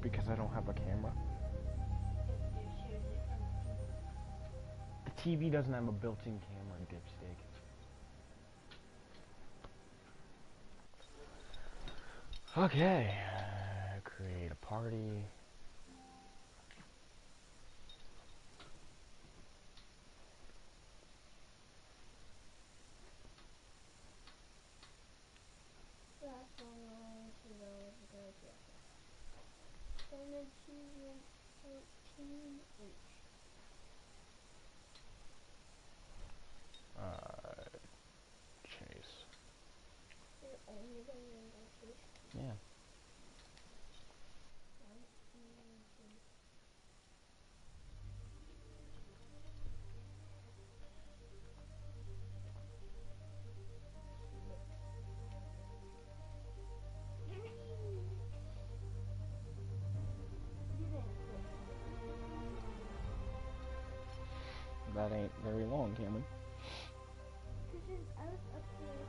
Because I don't have a camera. The TV doesn't have a built-in camera, dipstick. Okay. Create a party. Chase. Yeah. That ain't very long, Cameron. I was up there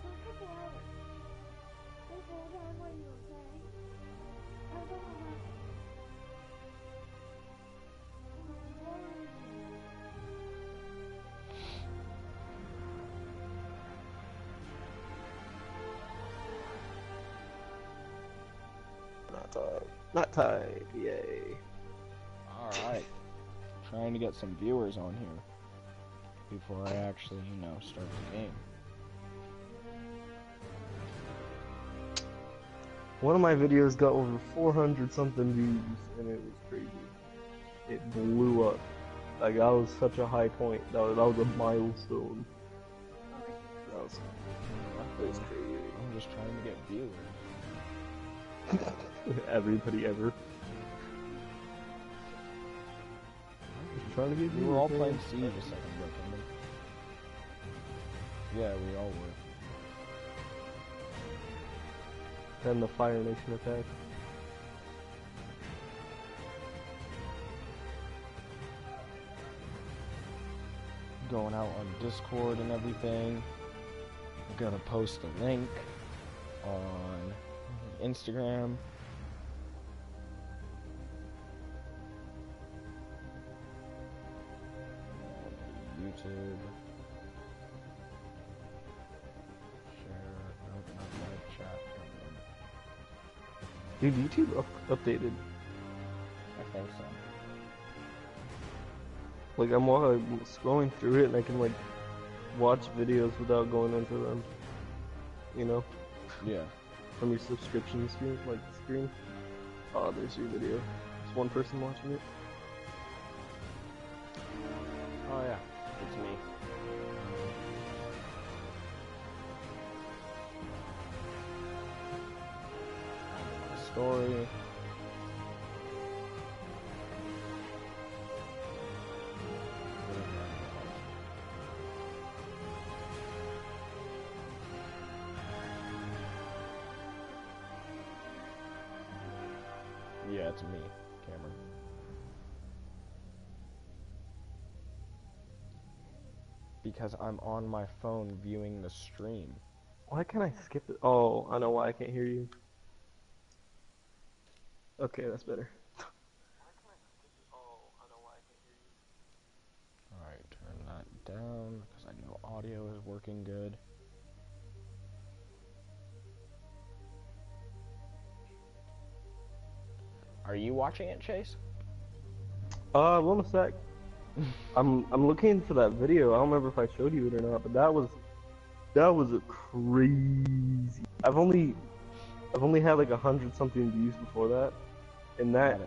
for a couple hours. This whole time what you were saying. I was on my Not time. Yay. Alright. Trying to get some viewers on here before I actually, you know, start the game. One of my videos got over 400 something views, and it was crazy. It blew up. Like, that was such a high point. That was a milestone. That was crazy. I'm just trying to get viewers. Everybody ever. Just trying to get viewers. We were all playing Siege a second ago, Cameron. Yeah, we all were. And the Fire Nation attack. Going out on Discord and everything. I'm gonna post a link on Instagram. YouTube. Share. Nope, not live chat. Dude, YouTube updated. I think so. Like, I'm scrolling through it and I can, like, watch videos without going into them. You know? Yeah. From your subscription screen, screen. Oh, there's your video. There's one person watching it. Oh yeah, it's me. Story. Yeah, it's me, Cameron. Because I'm on my phone viewing the stream. Why can't I skip it? Oh, I know why I can't hear you. Okay, that's better. Alright, turn that down, because I know audio is working good. Are you watching it, Chase? One sec. I'm looking for that video. I don't remember if I showed you it or not, but that was a crazy. I've only had like 100 something views before that, and that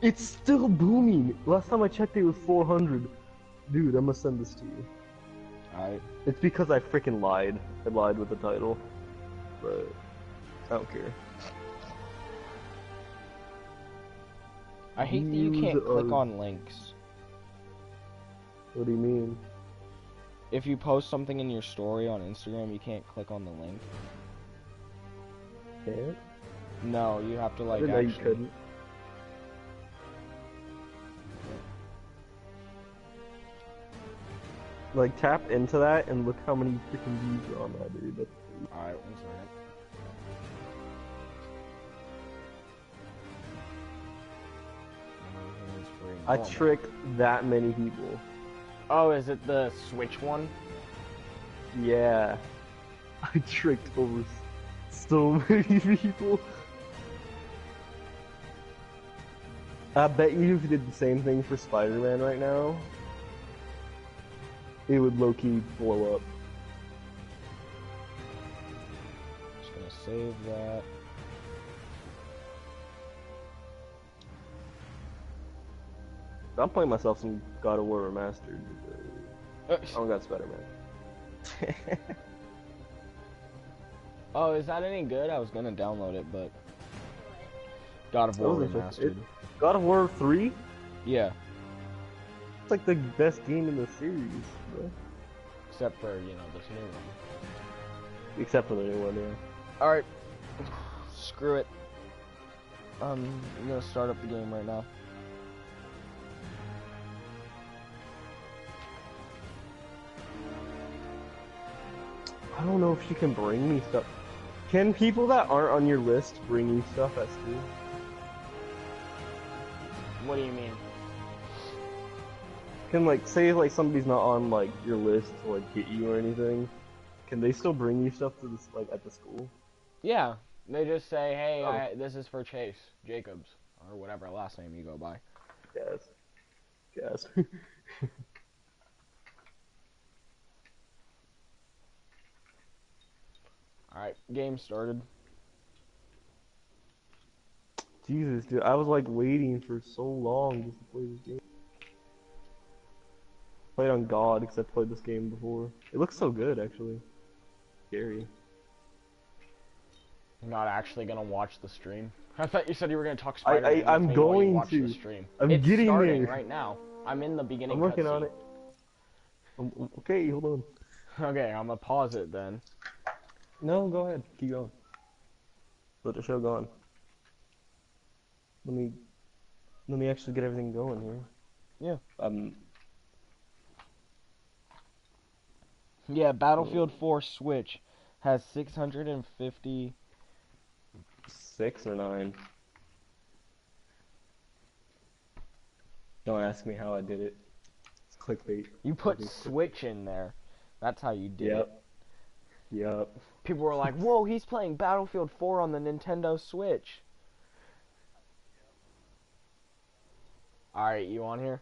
it's still booming. Last time I checked, it was 400. Dude, I'm gonna send this to you. Alright. It's because I freaking lied. I lied with the title, but I don't care. I hate that you can't click on links. What do you mean? If you post something in your story on Instagram, you can't click on the link. Can't? No, you have to I like didn't know you actually. couldn't. Like, tap into that and look how many freaking views are on that, dude. That's crazy. Alright, 1 second. It's free. I Oh, man. tricked that many people. Oh, is it the Switch one? Yeah. I tricked over so many people. I bet you if you did the same thing for Spider-Man right now, it would low-key blow up. Just gonna save that. I'm playing myself some God of War Remastered. I don't got Spider-Man. Oh, is that any good? I was gonna download it, but God of War Remastered. God of War 3? Yeah, It's like the best game in the series, bro. except for this new one. Except for the new one, yeah. All right, screw it. I'm gonna start up the game right now. I don't know if she can bring me stuff. Can people that aren't on your list bring you stuff at school? What do you mean? Can, like, say like somebody's not on like your list to like get you or anything, can they still bring you stuff to this like at the school? Yeah, they just say, hey, Oh. this is for Chase Jacobs or whatever last name you go by. Yes. Yes. All right, game started. Jesus, dude, I was like waiting for so long just to play this game. Played on God because I played this game before. It looks so good, actually. Scary. You're not actually gonna watch the stream. I thought you said you were gonna talk Spider-Man with I'm me while you going watch to. the stream. I'm It's getting starting there. right now. I'm in the beginning. I'm working on cutscene. it. Okay, hold on. Okay, I'm gonna pause it then. No, go ahead. Keep going. Let the show go on. Let me actually get everything going here. Yeah. Oh. Yeah, Battlefield 4 Switch has 650. 6 or 9. Don't ask me how I did it. It's clickbait. You put Clickbait. Switch in there. That's how you did it. Yep. Yep. People were like, whoa, he's playing Battlefield 4 on the Nintendo Switch. Alright, you on here?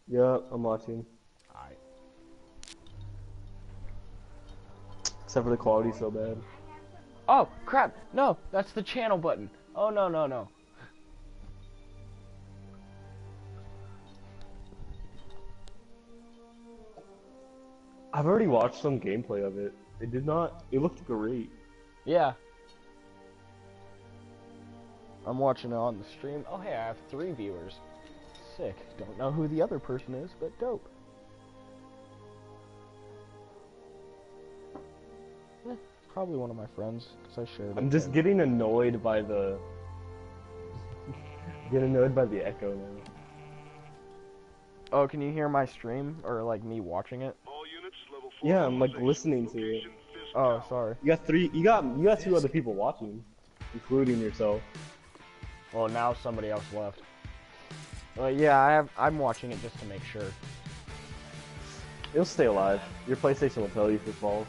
Yep, I'm watching. Alright. Except for the quality's so bad. Oh, crap. No, that's the channel button. Oh, no, no, no. I've already watched some gameplay of it. It looked great. Yeah. I'm watching it on the stream. Oh, hey, I have 3 viewers. Sick. Don't know who the other person is, but dope. Probably one of my friends, because I shared it. I'm just getting annoyed by the... echo now. Oh, can you hear my stream? Or, like, me watching it? Yeah, I'm like listening to it. Oh, sorry. You got 2 other people watching, including yourself. Well, now somebody else left. Well, yeah, I'm watching it just to make sure. It'll stay alive. Your PlayStation will tell you if it falls.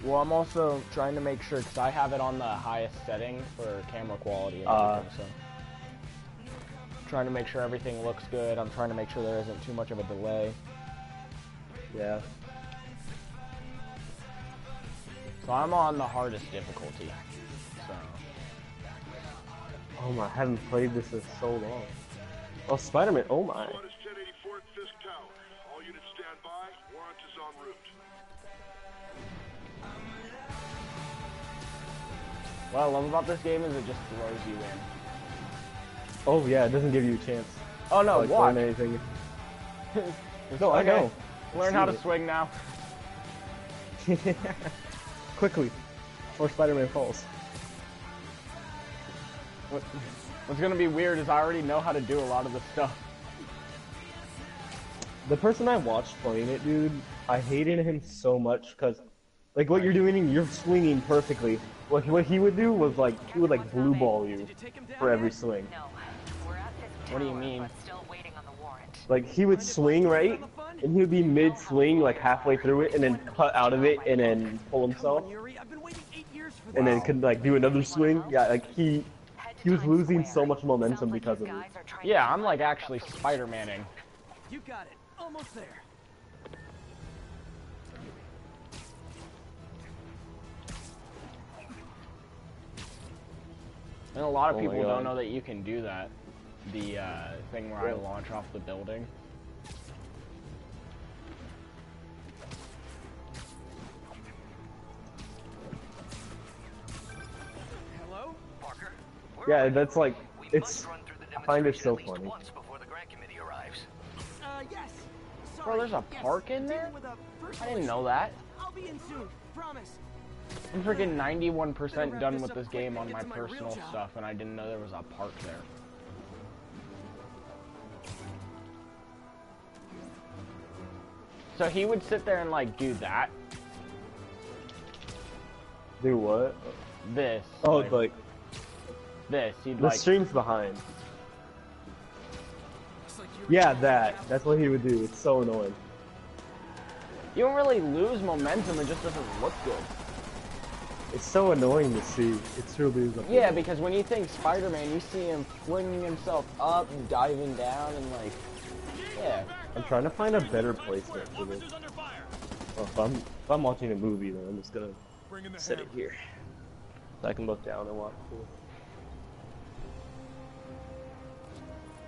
Well, I'm also trying to make sure, because I have it on the highest setting for camera quality and everything, so... Trying to make sure everything looks good. I'm trying to make sure there isn't too much of a delay. Yeah. So I'm on the hardest difficulty. So... Oh my, I haven't played this in so long. Oh, Spiderman, oh my. What I love about this game is it just throws you in. Oh yeah, it doesn't give you a chance. Oh no, Like, watch. learn anything. No, I know. Learn how to swing now. Quickly, before Spider-Man falls. What's gonna be weird is I already know how to do a lot of the stuff. The person I watched playing it, dude, I hated him so much because, like, what you're doing, you're swinging perfectly. What he would do was like he would like blue ball you for every swing. What do you mean? Like he would swing right, and he would be mid swing like halfway through it, and then cut out of it, and then pull himself, and then could like do another swing. Yeah, like he was losing so much momentum because of it. Yeah, I'm like actually Spider-Manning. You got it. Almost there. And a lot of people don't know that you can do that. The thing where I launch off the building. Hello? Parker? Yeah, that's like, it's, I find it so funny. Yes. Bro, there's a park in there? I didn't know that. I'll be in soon. Promise. I'm freaking 91% done with this game on my personal stuff, and I didn't know there was a park there. So he would sit there and like do that. Do what? This. Oh, like this. He'd the like. stream's behind. Yeah, that's what he would do. It's so annoying. You don't really lose momentum, it just doesn't look good. It's so annoying to see. It truly is. Yeah, because when you think Spider-Man, you see him flinging himself up, diving down, and like, yeah. I'm trying to find a better placement for this. Well, if I'm watching a movie, then I'm just gonna set it here, so I can look down and watch it.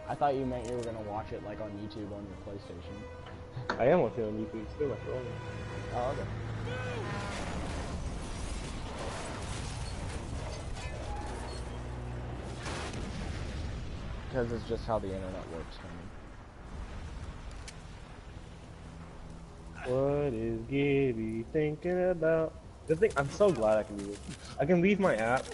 I thought you meant you were gonna watch it like on YouTube on your PlayStation. I am watching on YouTube still, my phone. Oh, okay. Because it's just how the internet works for me. What is Gibby thinking about? The thing, I'm so glad I can do this. I can leave my app.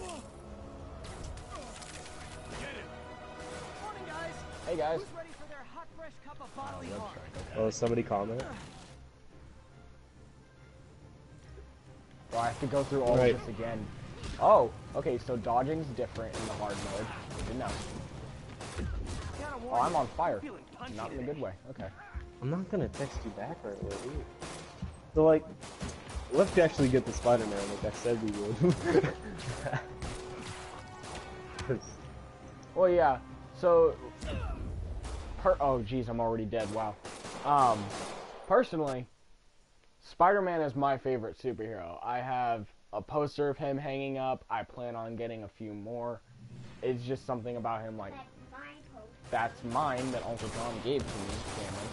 Hey guys. Who's ready for their hot, fresh cup of barley wine? Oh, somebody comment? Well, I have to go through all of this again. Oh, okay, so dodging's different in the hard mode. Didn't know. Oh, I'm on fire. Not in a good way. Okay. I'm not gonna text you back right away, dude. So like, let's actually get the Spider-Man like I said we would. Well, yeah. So, oh geez, I'm already dead. Wow. Personally, Spider-Man is my favorite superhero. I have a poster of him hanging up. I plan on getting a few more. It's just something about him, like, that's mine that Uncle John gave to me, Cameron.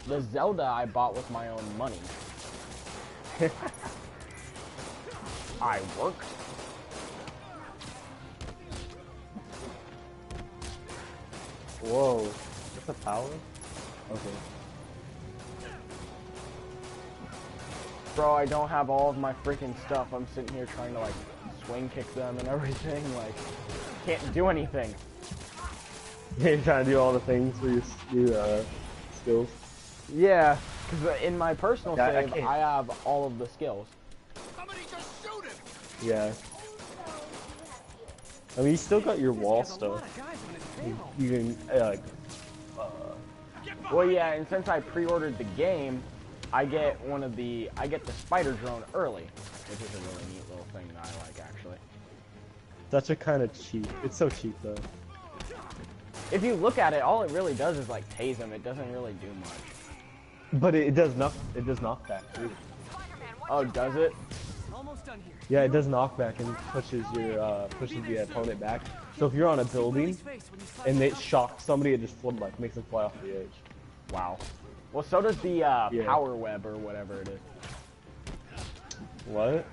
The Zelda I bought with my own money. I worked. Whoa, that's a power? Okay. Bro, I don't have all of my freaking stuff. I'm sitting here trying to, like, swing kick them and everything. Like, can't do anything. You're trying to do all the things for your skills? Yeah, because in my personal Yeah, save, I have all of the skills. Somebody just shoot him! Yeah. I mean, you still got your wall stuff. You can, like, Well, yeah, and since I pre-ordered the game, I get I get the spider drone early, which is a really neat little thing that I like, actually. such a kind of cheap. It's so cheap, though. If you look at it, all it really does is, like, tase him. It doesn't really do much. But it does knockback, too. Oh, does it? Almost done here. Yeah, it does knockback and pushes the opponent back. So if you're on a building and it shocks somebody, it just like makes them fly off the edge. Wow. Well, so does the power web or whatever it is. What?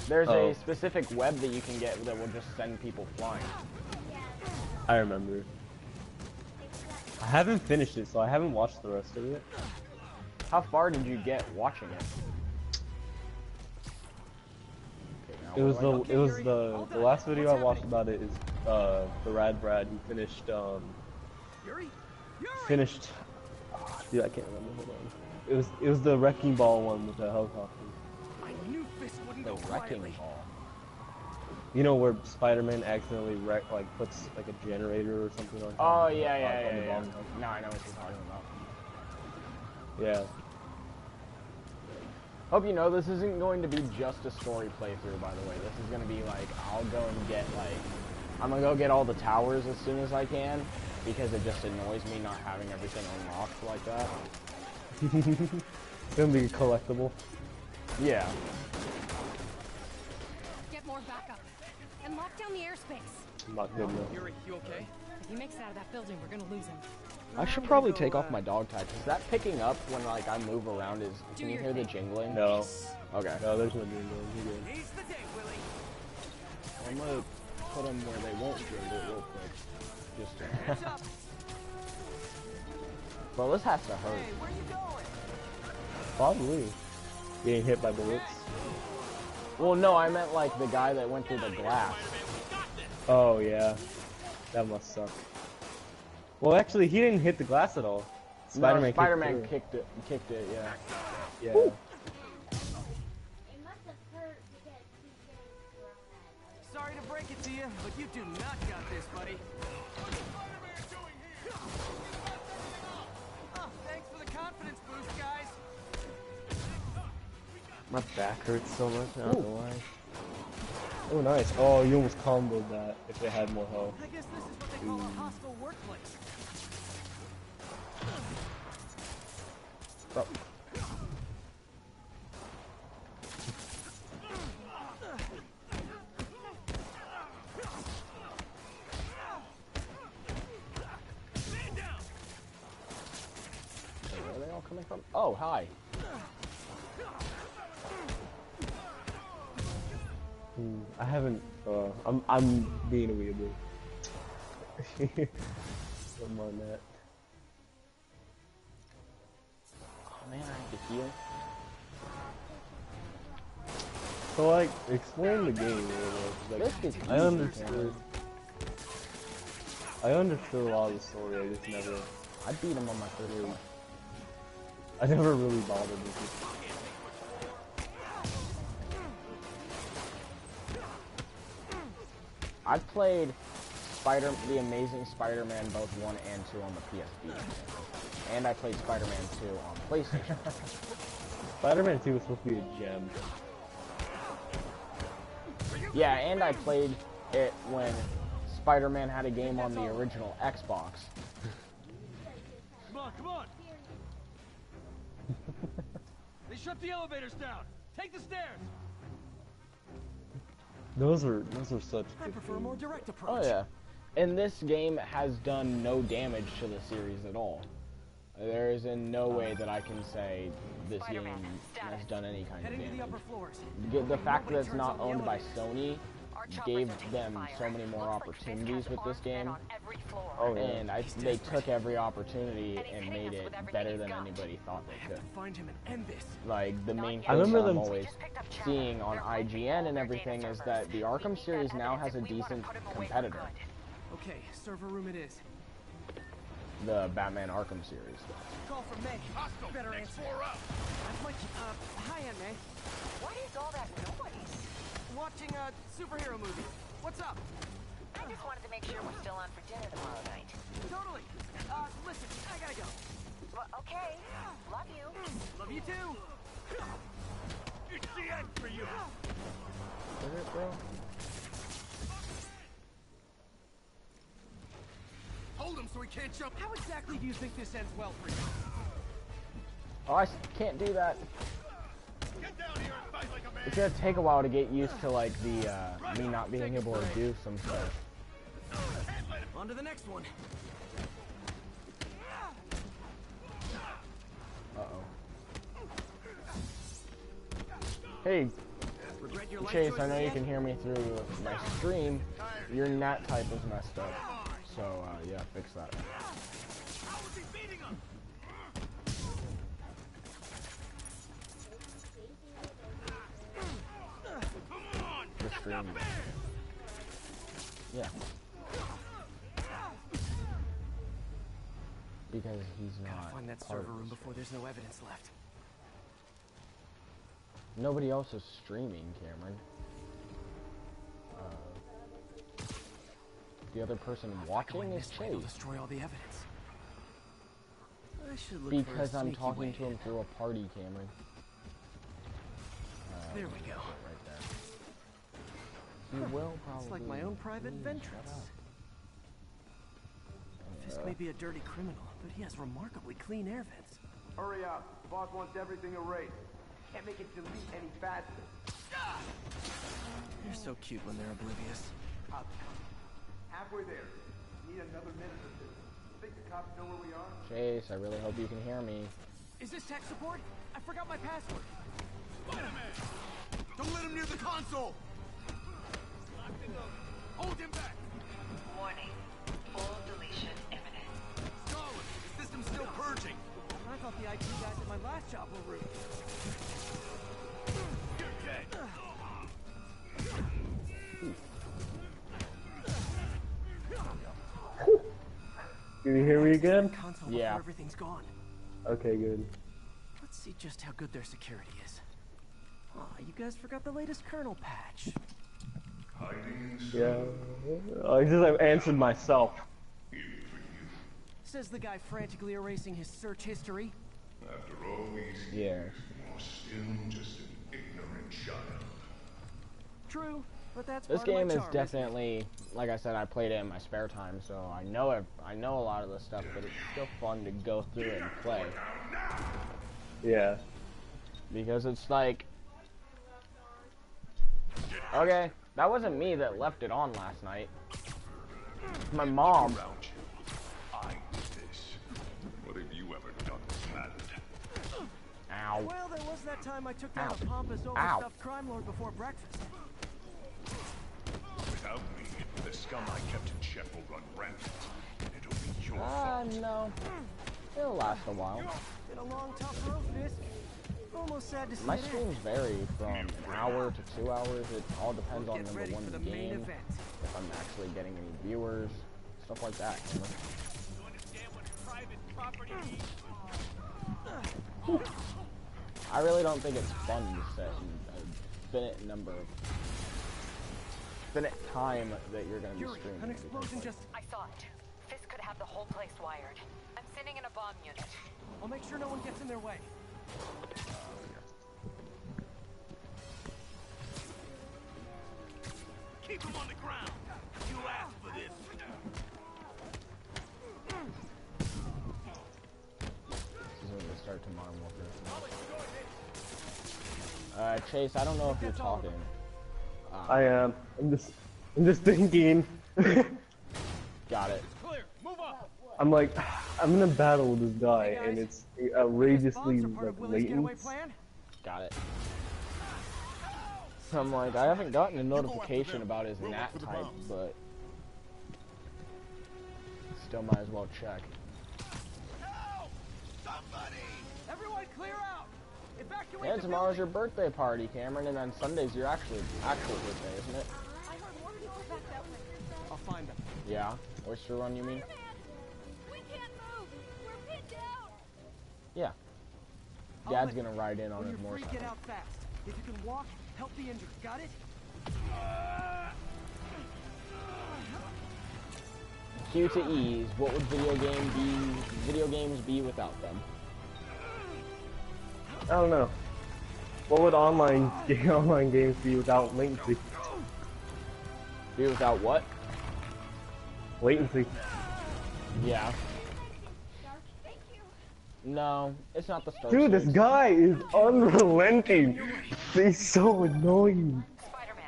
There's Oh. a specific web that you can get that will just send people flying. I remember. I haven't finished it, so I haven't watched the rest of it. How far did you get watching it? Okay, now It was what do I do? the last video I watched about it is the Rad Brad who finished Yuri? finished dude, I can't remember, hold on. It was the wrecking ball one with the helicopter. I knew Fisk wouldn't The go wrecking quietly. ball. You know where Spider-Man accidentally puts like a generator or something on Oh on yeah. the bomb. No, I know what you're talking about. Yeah. Hope you know this isn't going to be just a story playthrough, by the way. This is going to be like, I'll go and get I'm going to go get all the towers as soon as I can, because it just annoys me not having everything unlocked like that. It's gonna be collectible. Yeah. Get more backup. And lock down the airspace. I'm not good enough. Yuri, you okay? If he makes it out of that building, we're gonna lose him. I should probably take off my dog tag. Is that picking up when I move around? Can you hear the jingling? No. Okay. No, there's no jingle. You're good. He's the day, Willie. I'm gonna put them where they won't jingle real quick. Just Hands up. Bro, this has to hurt. Hey, where you going? Probably. Getting hit by bullets. Well, no, I meant like the guy that went through the glass. Oh yeah. That must suck. Well, actually, he didn't hit the glass at all. Spider-Man Spider-Man kicked it, yeah. Yeah. It must have hurt to get two things thrown at you. Sorry to break it to you, but you do not got this, buddy. Oh, thanks for the confidence boost, guys. My back hurts so much. I don't know why. Oh, nice. Oh, you almost comboed that if it had more health. I guess this is what they call a hostile workplace. Bro. Where are they all coming from? Oh, hi. I haven't. I'm being a weeaboo. I'm on that. Oh man, I have to heal. So like, explain the game a little bit. Like, This is I easy, understood. I understood a lot of the story. I just never. I beat him on my first one. I never really bothered with it. I've played The Amazing Spider-Man both 1 and 2 on the PSP. And I played Spider-Man 2 on PlayStation. Spider-Man 2 was supposed to be a gem. Yeah, and I played it when Spider-Man had a game on the original Xbox. Come on. They shut the elevators down. Take the stairs. Those are such I good prefer a more games. direct approach. Oh yeah. And this game has done no damage to the series at all. There is in no way that I can say this game has done any kind of Heading to the upper damage. floors. The fact that it's not Nobody owned by turns Sony gave them so many more opportunities with this game. Oh yeah. And they took every opportunity and made it better than anybody thought they could. Find him and end this. Like, the main I thing remember that I'm them- always seeing on IGN and everything is that the Arkham series now has a decent competitor. Okay, server room it is. The Batman Arkham series. Call from May. Better answer. That's Mikey. Hi, Aunt May. What is all that noise? Watching a superhero movie. What's up? I just wanted to make sure we're still on for dinner tomorrow night. Totally. Listen, I gotta go. Well, okay. Love you. Love you too. It's the end for you. Is it, bro? Hold him so he can't jump. How exactly do you think this ends well for you? Oh, I can't do that. Get down here and fight like a man. It's gonna take a while to get used to, like, the, me not being able to do some stuff. On to the next one. Uh-oh. Hey, regret your life Chase, I choices know you yet? can hear me through my stream. Your net type is messed up. So, yeah, fix that. How is he beating him? Come on! The stream. Yeah. Because he's Gotta not find that part server of room this. before there's no evidence left. Nobody else is streaming, Cameron. The other person watching is This way, they'll Chase. destroy all the evidence. I should look Because for a I'm sneaky talking way to him through a party, Cameron. There we go. Right there. You will probably. It's like my own private ventrance. Fisk may be a dirty criminal, but he has remarkably clean air vents. Hurry up. The boss wants everything erased. Can't make it delete any faster. They're so cute when they're oblivious. Halfway there. Need another minute or two. Think the cops know where we are? Chase, I really hope you can hear me. Is this tech support? I forgot my password. Spiderman! Don't let him near the console! Hold him back! Warning. Full deletion imminent. Scarlet, the system's still purging! I thought the IT guys at my last job were rude. You're dead! Can you hear me again? Console Yeah. before everything's gone. Okay, good. Let's see just how good their security is. Aw, you guys forgot the latest kernel patch. Yeah. I just answered myself. Says the guy frantically erasing his search history. After all these Yeah. years, you're still just an ignorant child. True, but that's This part of my game is charm, isn't it? definitely, like I said, I played it in my spare time, so I know a lot of this stuff, but it's still fun to go through it and play. Yeah. Because it's like, okay, that wasn't me that left it on last night. My mom. Around you. I did this. What have you ever done that mattered? Ow. Well, there was that time I took down Ow. a pompous, Ow. overstuffed crime lord before breakfast. Without me, the scum I kept in check will run rampant. It'll be your fault. No. It'll last a while. Been a long, tough road, Fisk. Almost sad to see My it end. streams vary from an hour to 2 hours. It all depends on Get number ready one, for the the main game, event. if I'm actually getting any viewers, stuff like that. You know? You understand what private property means? I really don't think it's fun to set a finite number of finite time that you're going to be Yuri, streaming. an explosion because, just... I saw it. Fisk could have the whole place wired. I'm sending in a bomb unit. I'll make sure no one gets in their way. Keep him on the ground! You asked for this! this is when we start tomorrow morning. Chase, I don't know if you're talking. I am. I'm just thinking. Got it. Clear! Move up! I'm like, I'm in a battle with this guy, Hey, guys. and it's outrageously Bombs are part like of Willie's getaway latent. plan? Got it. So I'm like, I haven't gotten a notification about his nat type, but still might as well check. Help! Somebody! Everyone clear out! Evacuate Yeah, the tomorrow's your building! birthday party, Cameron, and then Sunday's your actual birthday, isn't it? I heard more people back that way. I'll find them. Yeah. Oyster Run, you mean? We can't move. We're pinned down. Yeah. I'll Dad's let- gonna ride in on When his you're free, motorcycle. get out fast. If you can walk, help the injured. Got it? Q to E's. What would video games be without them? I don't know. What would online games be without latency? Be without what? Latency. Yeah. Dark, thank you. No, it's not the Star Dude, this Chase. guy is unrelenting. He's so annoying.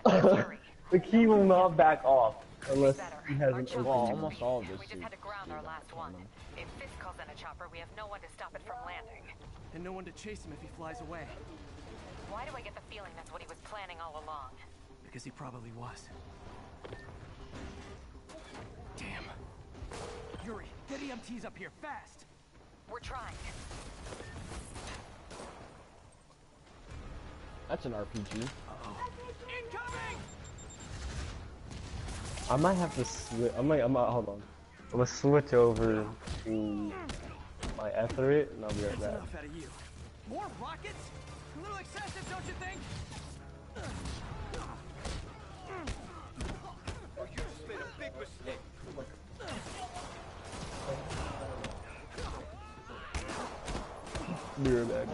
Spider-Man, hurry. Like he will not back off unless Better. he has Our an chopper's Well, opening. almost all of this We just is had to ground our do last that. one. If Fisk calls in a chopper, we have no one to stop it from landing. And no one to chase him if he flies away. Why do I get the feeling that's what he was planning all along? Because he probably was. Damn. Yuri, get EMTs up here, fast! We're trying. That's an RPG. Uh-oh. Incoming! I might have to switch. Hold on. I'm gonna switch over to my Ethernet and I'll be right back. Enough out of you. More rockets? A little excessive, don't you think? Oh, you just made a big mistake. Mirror bag.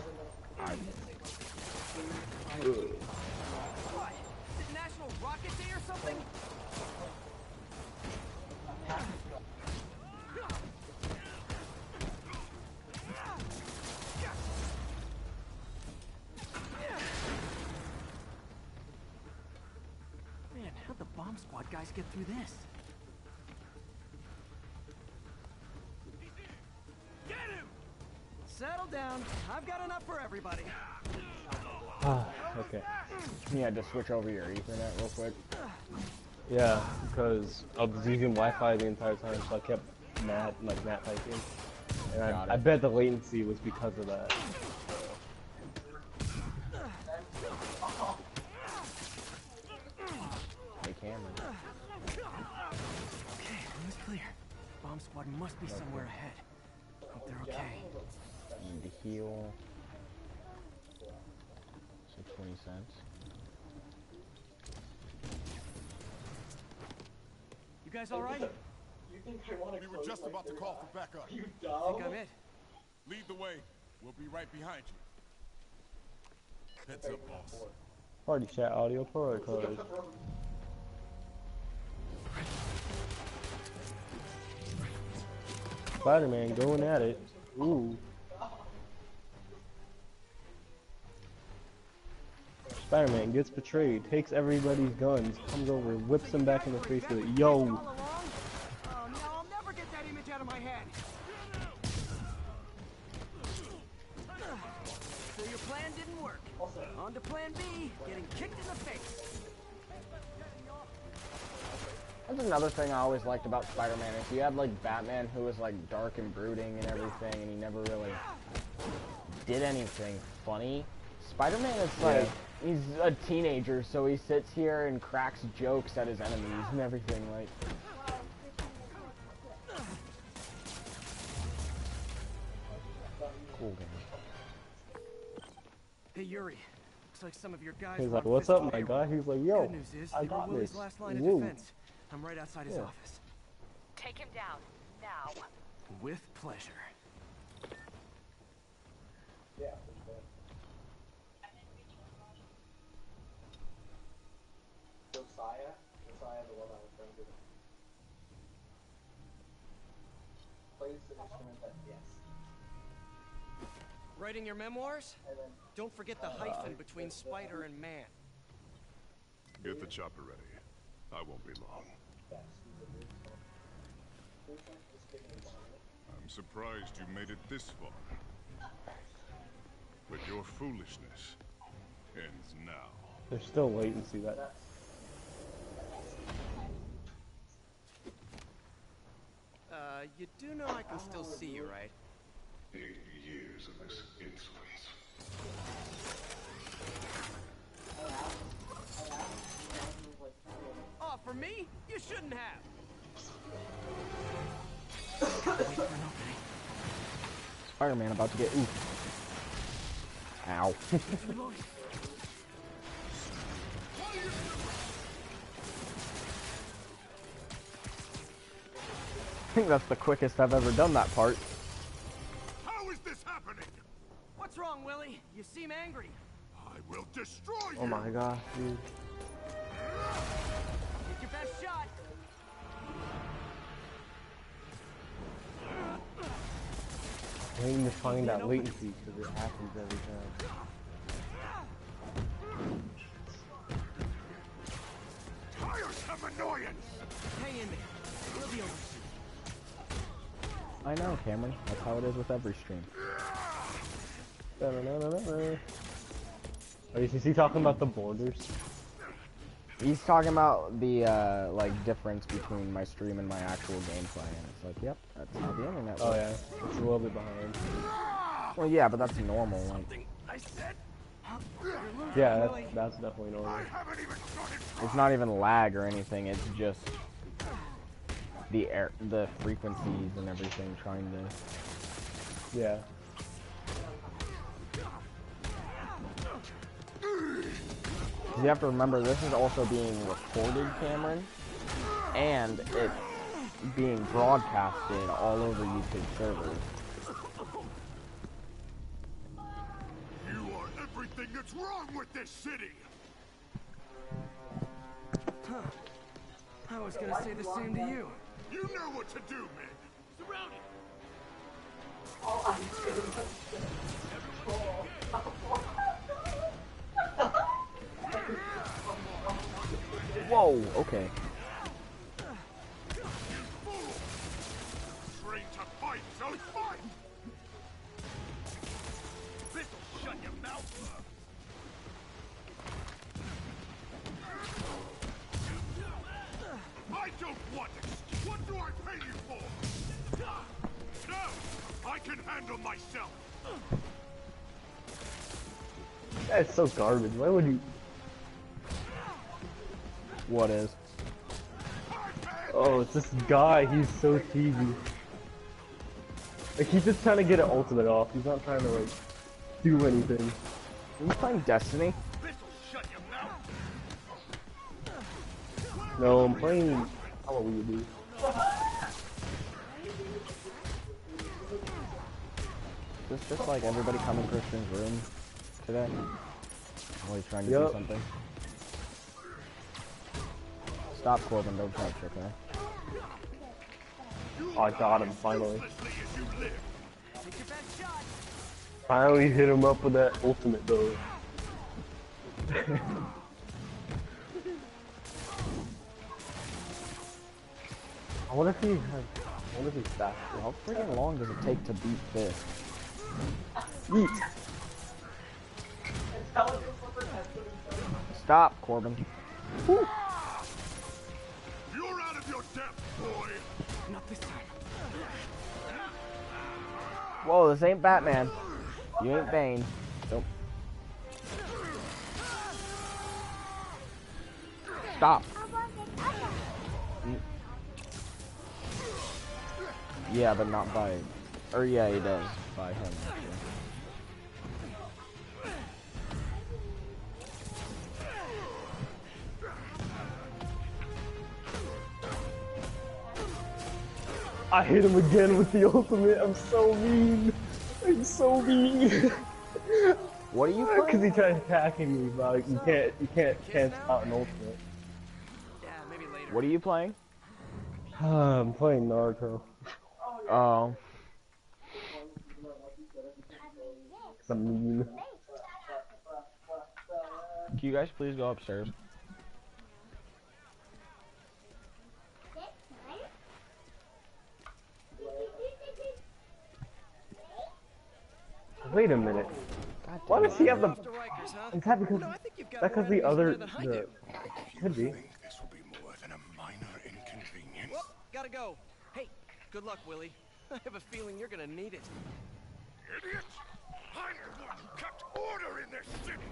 What? Is it National Rocket Day or something? Man, how'd the bomb squad guys get through this? Get him! Settle down. I've got enough for everybody. Okay. You had to switch over your Ethernet real quick. Yeah, because I was using Wi-Fi the entire time, so I kept NAT typing. And I bet the latency was because of that. Hey, Cameron. Okay, room's clear. Bomb squad must be somewhere ahead. Hope they're okay. Need to heal. So 20 cents. You guys all right? We were just about to call for backup. I think I'm it. Lead the way. We'll be right behind you. Heads up, boss. Party chat audio protocol. Spider-Man going at it. Ooh. Spider-Man gets betrayed, takes everybody's guns, comes over, whips them back in the face with it. Yo! Oh, now I'll never get that image out of my head. So your plan didn't work. On to plan B, getting kicked in the face. That's another thing I always liked about Spider-Man is you had like Batman who was like dark and brooding and everything and he never really did anything funny. Spider-Man is like, he's a teenager so he sits here and cracks jokes at his enemies and everything like. Cool game. Hey Yuri, looks like some of your guys. He's like, what's up, my guy? He's like, yo, Good news is, I they were got Willie's this. last line of Woo. defense. I'm right outside his office. Take him down, now. With pleasure. Josiah, the one I was trying to plays the instrument that Writing your memoirs? Don't forget the hyphen between spider and man. Get the chopper ready. I won't be long. I'm surprised you made it this far. But your foolishness ends now. There's still latency that. You do know I can still see you, right? 8 years of this insolence. Oh, for me? You shouldn't have. Spider-Man about to get oof. Ow. I think that's the quickest I've ever done that part. How is this happening? What's wrong, Willie? You seem angry. I will destroy you. Oh my gosh, dude. Take your best shot. Waiting to find that latency because it happens every time. Tiresome annoyance. Hang in there. We'll be over soon. I know, Cameron. That's how it is with every stream. Is he talking about the borders? He's talking about the like difference between my stream and my actual gameplay, and it's like, yep, that's how the internet works. Oh yeah, it's a little bit behind. Well, yeah, but that's normal. Like, yeah, that's definitely normal. it's not even lag or anything. It's just the frequencies and everything trying to. Yeah. You have to remember, this is also being recorded, Cameron, and it's being broadcasted all over YouTube servers. You are everything that's wrong with this city! Huh. I was gonna say the same to you. You know what to do, man! Surround it! Whoa, okay. Trained to fight, so fight! This'll shut your mouth up! I don't want it! What do I pay you for? No! I can handle myself! That's so garbage. Why would you? What is? Oh, it's this guy. He's so cheesy. Like he's just trying to get an ultimate off. He's not trying to like do anything. Are you playing Destiny? No, I'm playing. How will you do? Is this just like everybody come in Christian's room today? While he's trying to do something. Stop, Corbin, don't touch, okay? Oh, I got him, finally. Finally hit him up with that ultimate, though. I wonder if he has... I wonder if he's faster. How freaking long does it take to beat this? Eat! Stop, Corbin. Whew. You're out of your depth, boy! Not this time. Whoa, this ain't Batman. You ain't Bane. Nope. Stop. Yeah, but not by... Or yeah, he does. By him, actually. I hit him again with the ultimate. I'm so mean. I'm so mean. What are you playing? Because he tried attacking me, but like, you can't cancel out an ultimate. Yeah, maybe later. What are you playing? I'm playing Naruto. Oh. Cause I'm mean. Can you guys please go upstairs? Wait a minute. Why does he have the? Is that because? That because the other. Could be. This will be more than a minor inconvenience. Well, gotta go. Hey, good luck, Willie. I have a feeling you're gonna need it. Idiot! I'm the one who kept order in this city!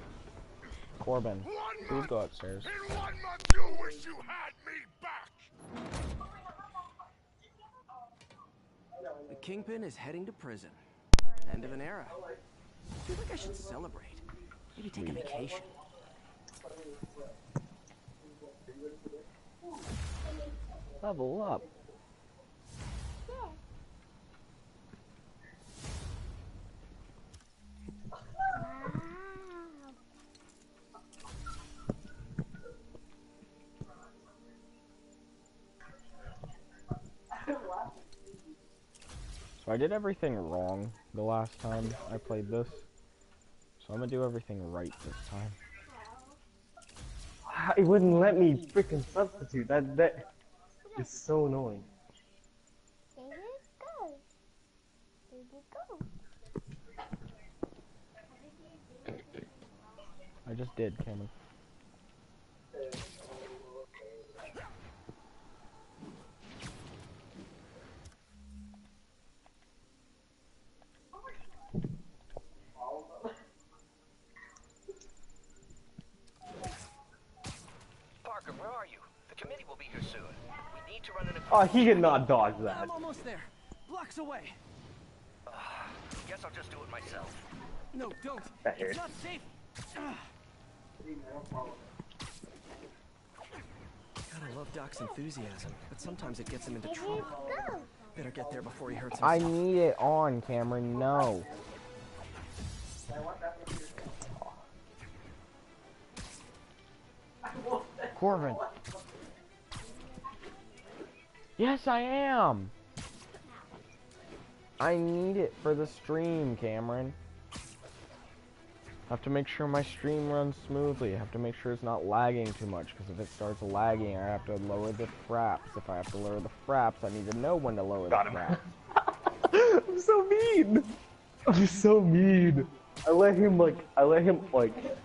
Corbin, please go upstairs. In 1 month you wish you had me back! The Kingpin is heading to prison. End of an era. I feel like I should celebrate. Maybe take a vacation. Level up. So I did everything wrong the last time I played this. So I'm gonna do everything right this time. It wouldn't let me freaking substitute. That is so annoying. There you go. There you go. I just did, Cameron. Parker, where are you? The committee will be here soon. We need to run an... Oh, he did not dodge that. I'm almost there. Blocks away. Guess I'll just do it myself. No, don't. That It's hurt. not safe. Gotta love Doc's enthusiasm, but sometimes it gets him into trouble. Better get there before he hurts himself. I need it on, Cameron. No. Corbin. Yes, I am. I need it for the stream, Cameron. I have to make sure my stream runs smoothly. I have to make sure it's not lagging too much, because if it starts lagging, I have to lower the fraps. If I have to lower the fraps, I need to know when to lower the fraps. I'm so mean. I'm so mean. I let him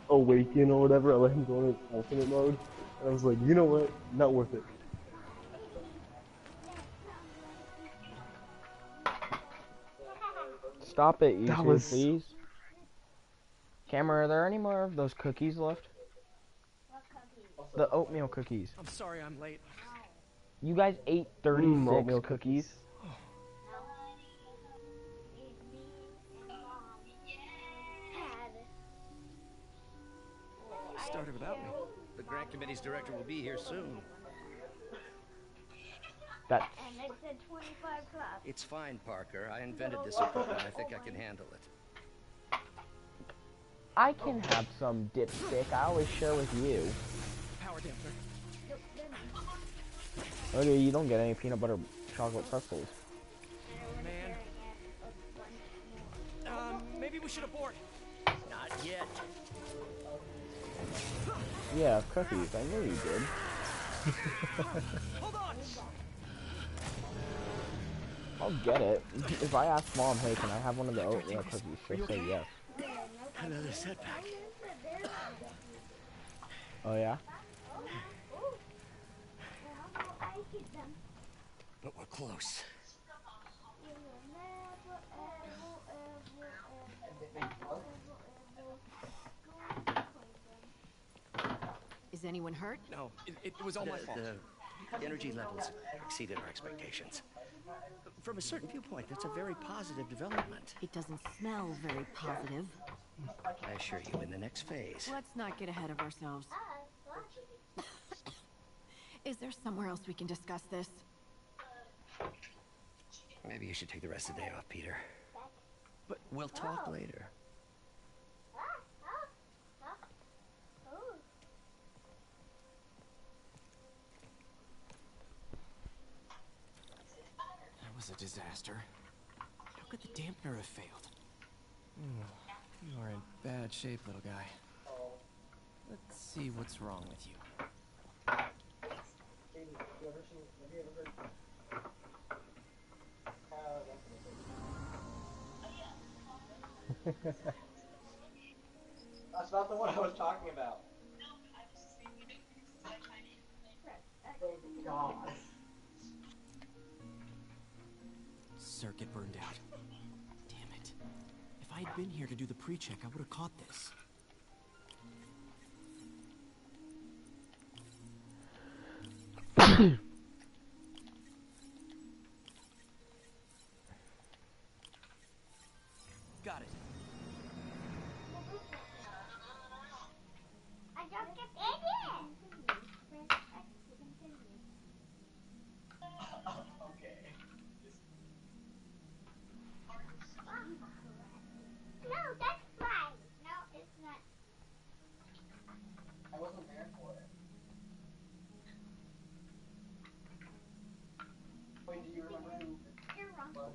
awaken or whatever. I let him go in alternate mode, and I was like, you know what? Not worth it. Stop it, you That two, was- please. Cameron, are there any more of those cookies left? The oatmeal cookies. I'm sorry I'm late. You guys ate 36 oatmeal cookies? Started without me. The grant committee's director will be here soon. That's... And it said 25 clubs. It's fine, Parker. I invented this equipment. I think I can handle it. I can have some dipstick. I always share with you. Power damper. Okay, you don't get any peanut butter chocolate pretzels. Man. Maybe we should abort. Not yet. Yeah, cookies. I knew you did. Hold on. I'll get it. If I ask Mom, hey, can I have one of the oatmeal cookies? She'll say yes. Another setback. Oh, yeah? But we're close. Is anyone hurt? No, it was all my fault. The energy levels exceeded our expectations. From a certain viewpoint, that's a very positive development. It doesn't smell very positive. I assure you, in the next phase. Let's not get ahead of ourselves. Is there somewhere else we can discuss this? Maybe you should take the rest of the day off, Peter. But we'll talk later. That was a disaster. How could the dampener have failed? You are in bad shape, little guy. Let's see what's wrong with you. That's not the one I was talking about. God. Circuit burned out. Damn it. If I had been here to do the pre-check, I would have caught this. Got it. I don't get it. Okay. No, that's fine. No, it's not. I wasn't there for it. Wait, do you remember who You're wrong. was?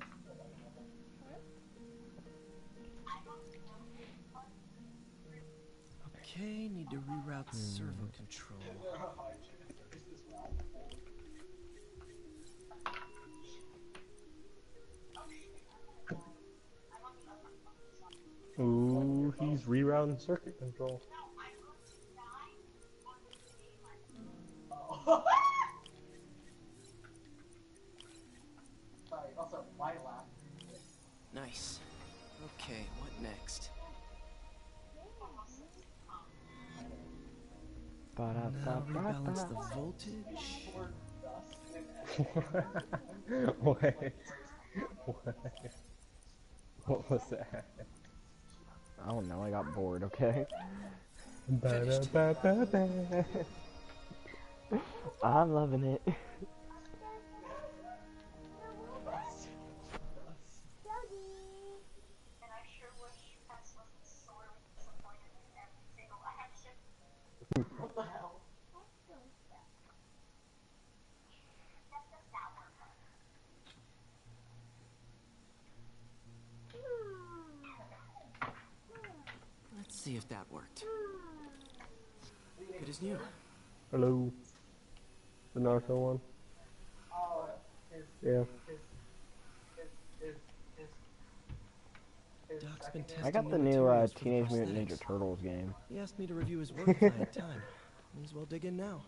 Okay, need to reroute servo control. Ooh, he's rerouting circuit control. Sorry, also, why laugh? Nice. Okay, what next? Now rebalance the voltage. Wait. What was that? I don't know, I got bored, okay? Finished. I'm loving it. What the hell? Let's see if that worked. Good as new. Hello. The Naruto one? Oh, Yeah. Doc's been I got testing the new new materials for the Teenage Mutant Ninja prosthetics. Turtles game. He asked me to review his work if I had time. May as well dig in now.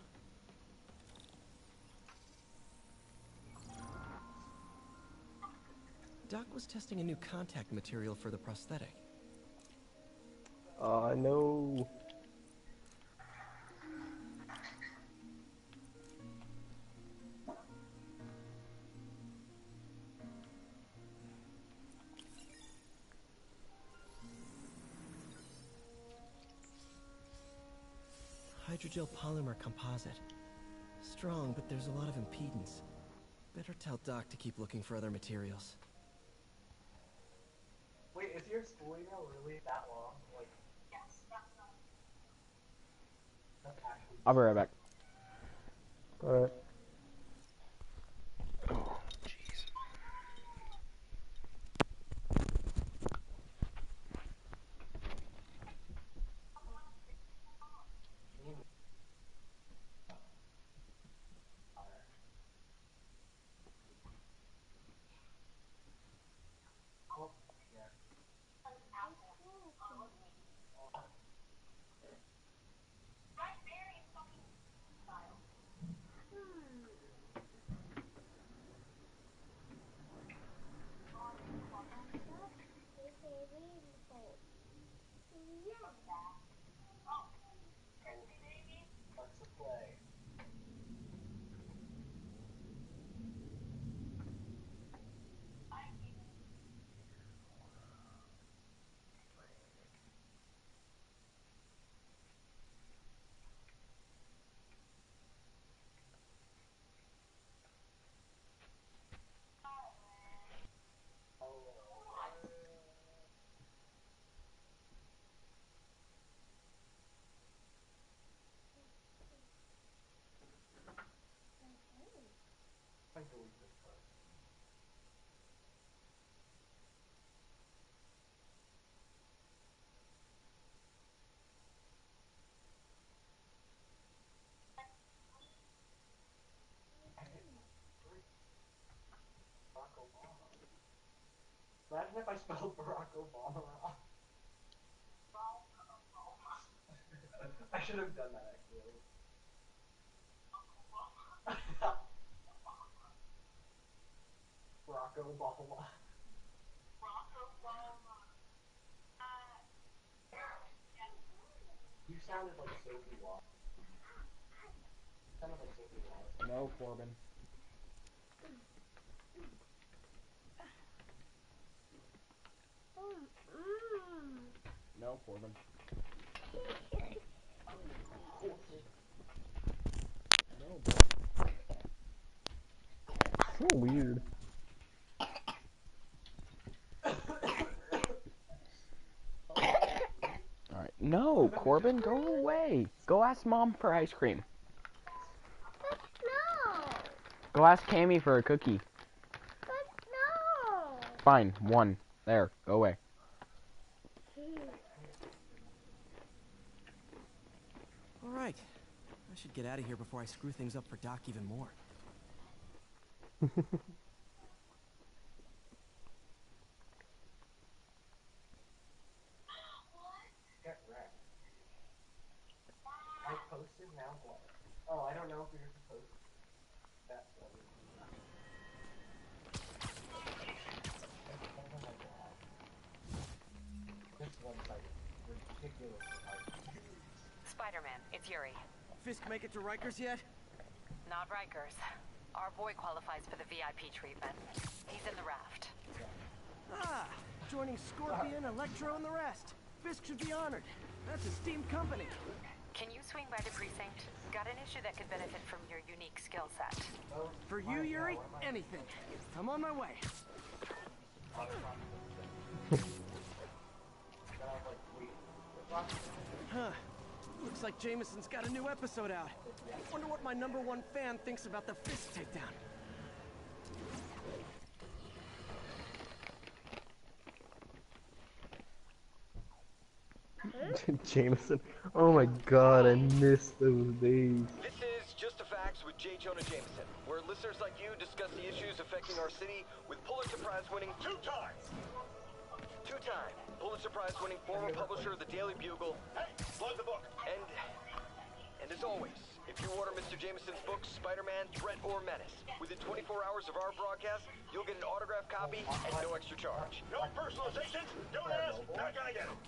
Doc was testing a new contact material for the prosthetic. No. Hydrogel polymer composite. Strong, but there's a lot of impedance. Better tell Doc to keep looking for other materials. Wait, is your school email really that long? Like, that's actually. I'll be right back. Alright. Let's play. I delete this part. Barack Obama. Imagine if I spelled Barack Obama wrong. I should have done that actually. Barack Obama. You sounded like Sophie Law. Sounded like Sophie Law. No, Corbin. No, Corbin. No, bro. So weird. Alright. No, Corbin, go away. Go ask Mom for ice cream. No. Go ask Cammy for a cookie. But no. Fine, one. There, go away. All right. I should get out of here before I screw things up for Doc even more. Get wrecked. I posted now what? Oh, I don't know if you're supposed to. That's what it is. This one's like ridiculous. Spider-Man, it's Yuri. Fisk make it to Rikers yet? Not Rikers. Our boy qualifies for the VIP treatment. He's in the raft. Ah, joining Scorpion, Electro, and the rest. Fisk should be honored. That's a steamed company. Can you swing by the precinct? Got an issue that could benefit from your unique skill set. For you, Yuri, anything. I'm on my way. Huh. Looks like Jameson's got a new episode out. Wonder what my #1 fan thinks about the Fisk takedown. Jameson. Oh my god, I missed those days. This is Just the Facts with J. Jonah Jameson, where listeners like you discuss the issues affecting our city with Pulitzer Prize winning two-time Pulitzer Prize winning former publisher of the Daily Bugle. Hey, plug the book. And as always, if you order Mr. Jameson's books, Spider-Man, Threat, or Menace, within 24 hours of our broadcast, you'll get an autographed copy at no extra charge. No personalizations. Don't ask. Not gonna get it.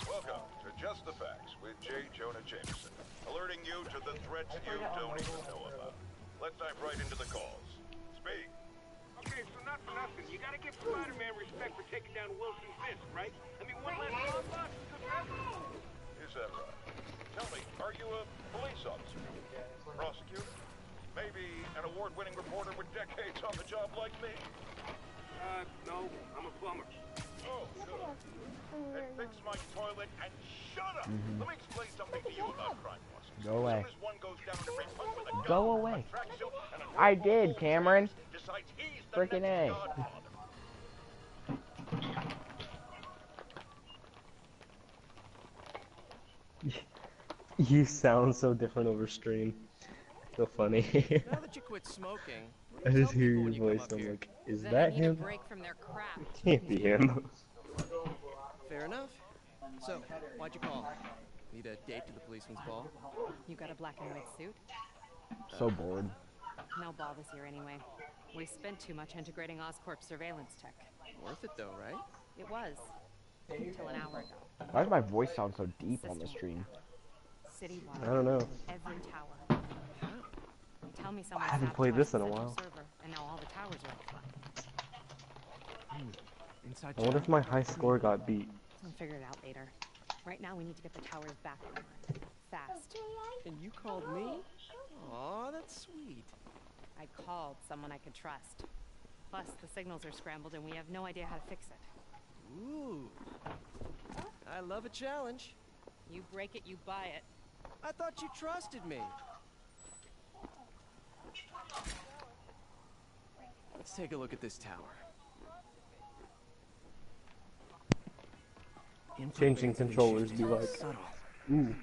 Welcome to Just the Facts with J. Jonah Jameson, alerting you to the threats you don't even know about. Let's dive right into the calls. Speak. Okay, so not for nothing. You gotta give Spider-Man respect for taking down Wilson Fisk, right? I mean, one less law boss is good for everyone. Is that right? Tell me, are you a police officer? Prosecutor? Maybe an award-winning reporter with decades on the job like me? No, I'm a plumber. Oh, good. And fix my toilet and shut up! Let me explain something to you about crime bosses. Go away. As soon as one goes down every punk with a Go gun, away. a tracksuit, and a I did, Cameron. decides he's the Frickin' next A. godfather. You sound so different over stream. So funny. Now that you quit smoking, I just hear your voice. I'm like, is that him? Break from their crap. Can't be him. Fair enough. So, why'd you call? Need a date to the policeman's ball? You got a black and white suit? So bored. No ball this year anyway. We spent too much integrating Oscorp surveillance tech. Worth it though, right? It was. Until an hour ago. Why does my voice sound so deep on the stream? Citywide. I don't know. Every tower. Tell me someone I haven't played this in a while. server, and now all the towers are offline. Inside I wonder if my high score got beat. We'll figure it out later. Right now, we need to get the towers back online. Fast. And you called me? Aw, that's sweet. I called someone I could trust. Plus, the signals are scrambled, and we have no idea how to fix it. Ooh. I love a challenge. You break it, you buy it. I thought you trusted me. Let's take a look at this tower. Changing controllers be like, ooh.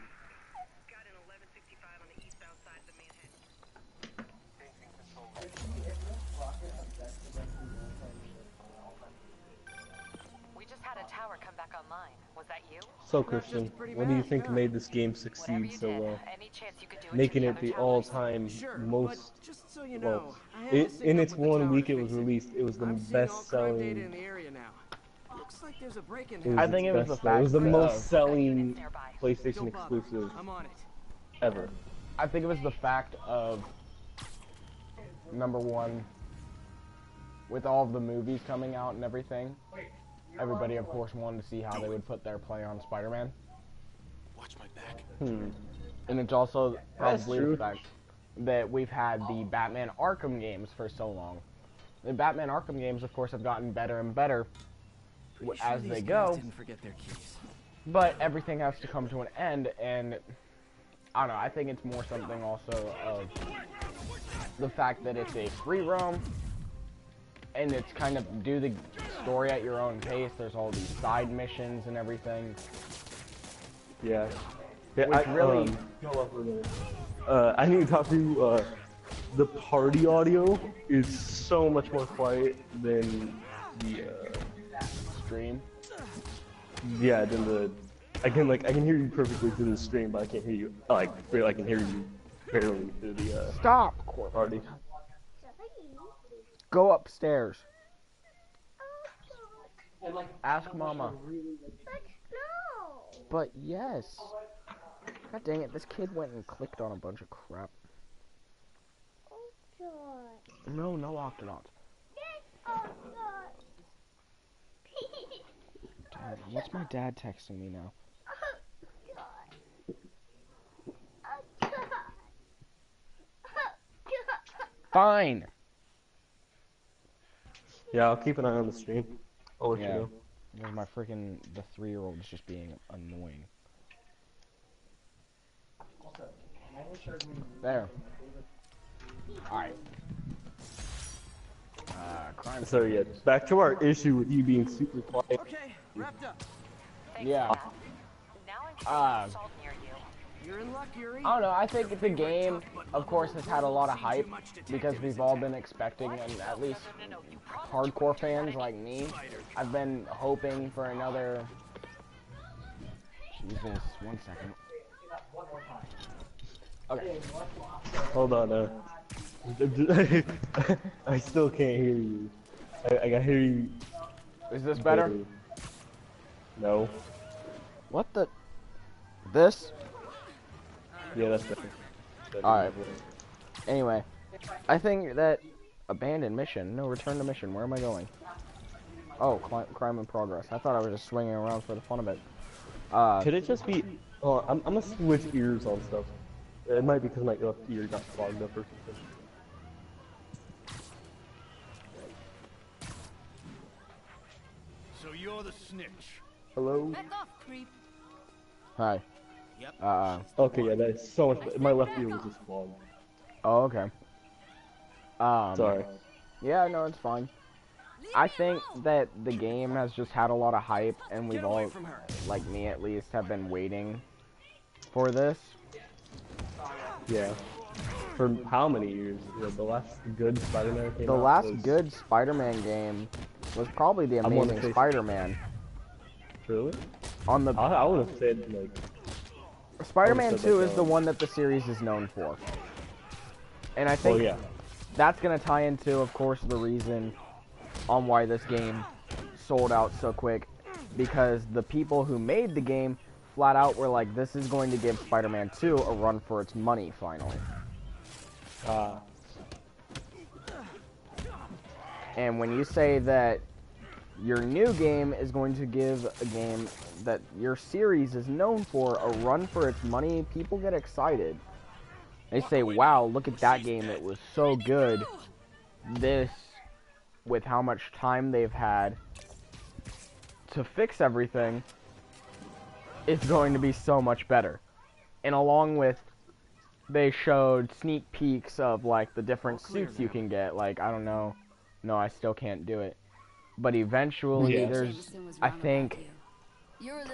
We just had a tower come back online. Was that you? So Christian, what do you think made this game succeed so well? Making it the all-time most, well, in its 1 week it was released, it was the best-selling. I think it was the fact it was the of- most selling PlayStation exclusive ever. I think it was the fact of #1, with all of the movies coming out and everything, everybody of course wanted to see how they would put their play on Spider-Man. Watch my back. And it's also probably true. the fact that we've had the Batman Arkham games for so long. The Batman Arkham games, of course, have gotten better and better as they go. Didn't forget their keys. But everything has to come to an end, and I don't know, I think it's more something also of the fact that it's a free roam, and it's kind of do the story at your own pace. There's all these side missions and everything. Yeah. Which really... I need to talk to you, the party audio is so much more quiet than the, stream? Yeah, than the I can hear you perfectly through the stream, but I can't hear you. Like, barely, I can hear you barely through the Stop, party. Go upstairs. And like, Ask Mama. No. But yes. God dang it, this kid went and clicked on a bunch of crap. No, no Octonauts. Dad, what's my dad texting me now? Fine. Yeah, I'll keep an eye on the stream. I'll let you know. There's my freaking the 3-year-old's just being annoying. There. Alright. Crime. So yeah, back to our issue with you being super quiet. Okay, wrapped up. Yeah. You're in luck, Yuri. I don't know, I think the game, of course, has had a lot of hype because we've all been expecting, and at least hardcore fans like me, I've been hoping for another... Jesus, 1 second. Okay. Hold on, I still can't hear you. I can hear you. Is this better? No. What the... This? Yeah, that's better. Alright. Anyway, I think that abandoned mission. No, return to mission. Where am I going? Oh, crime in progress. I thought I was just swinging around for the fun of it. Could it just be... Oh, I'm gonna switch ears on stuff. It might be because my left ear got clogged up or something. So you're the snitch. Hello? Back off, creep. Hi. Yep. Okay, yeah, that is so much... My left ear was just clogged. Oh, okay. Sorry. Yeah, no, it's fine. I think that the game has just had a lot of hype, and we've all, like me at least, have been waiting for this. Yeah. For how many years? Yeah, the last good Spider-Man came out. The last good Spider-Man game was probably the Amazing Spider-Man. Really? On the... I would have said, like... Spider-Man 2 is the one that the series is known for. And I think that's going to tie into, of course, the reason on why this game sold out so quick. Because the people who made the game flat out were like, this is going to give Spider-Man 2 a run for its money, finally. And when you say that your new game is going to give a game that your series is known for a run for its money, people get excited. They say, wow, look at that game, it was so good. This, with how much time they've had to fix everything, is going to be so much better. And along with, they showed sneak peeks of, like, the different suits you can get. Like, I don't know. No, I still can't do it. But eventually, there's, I think,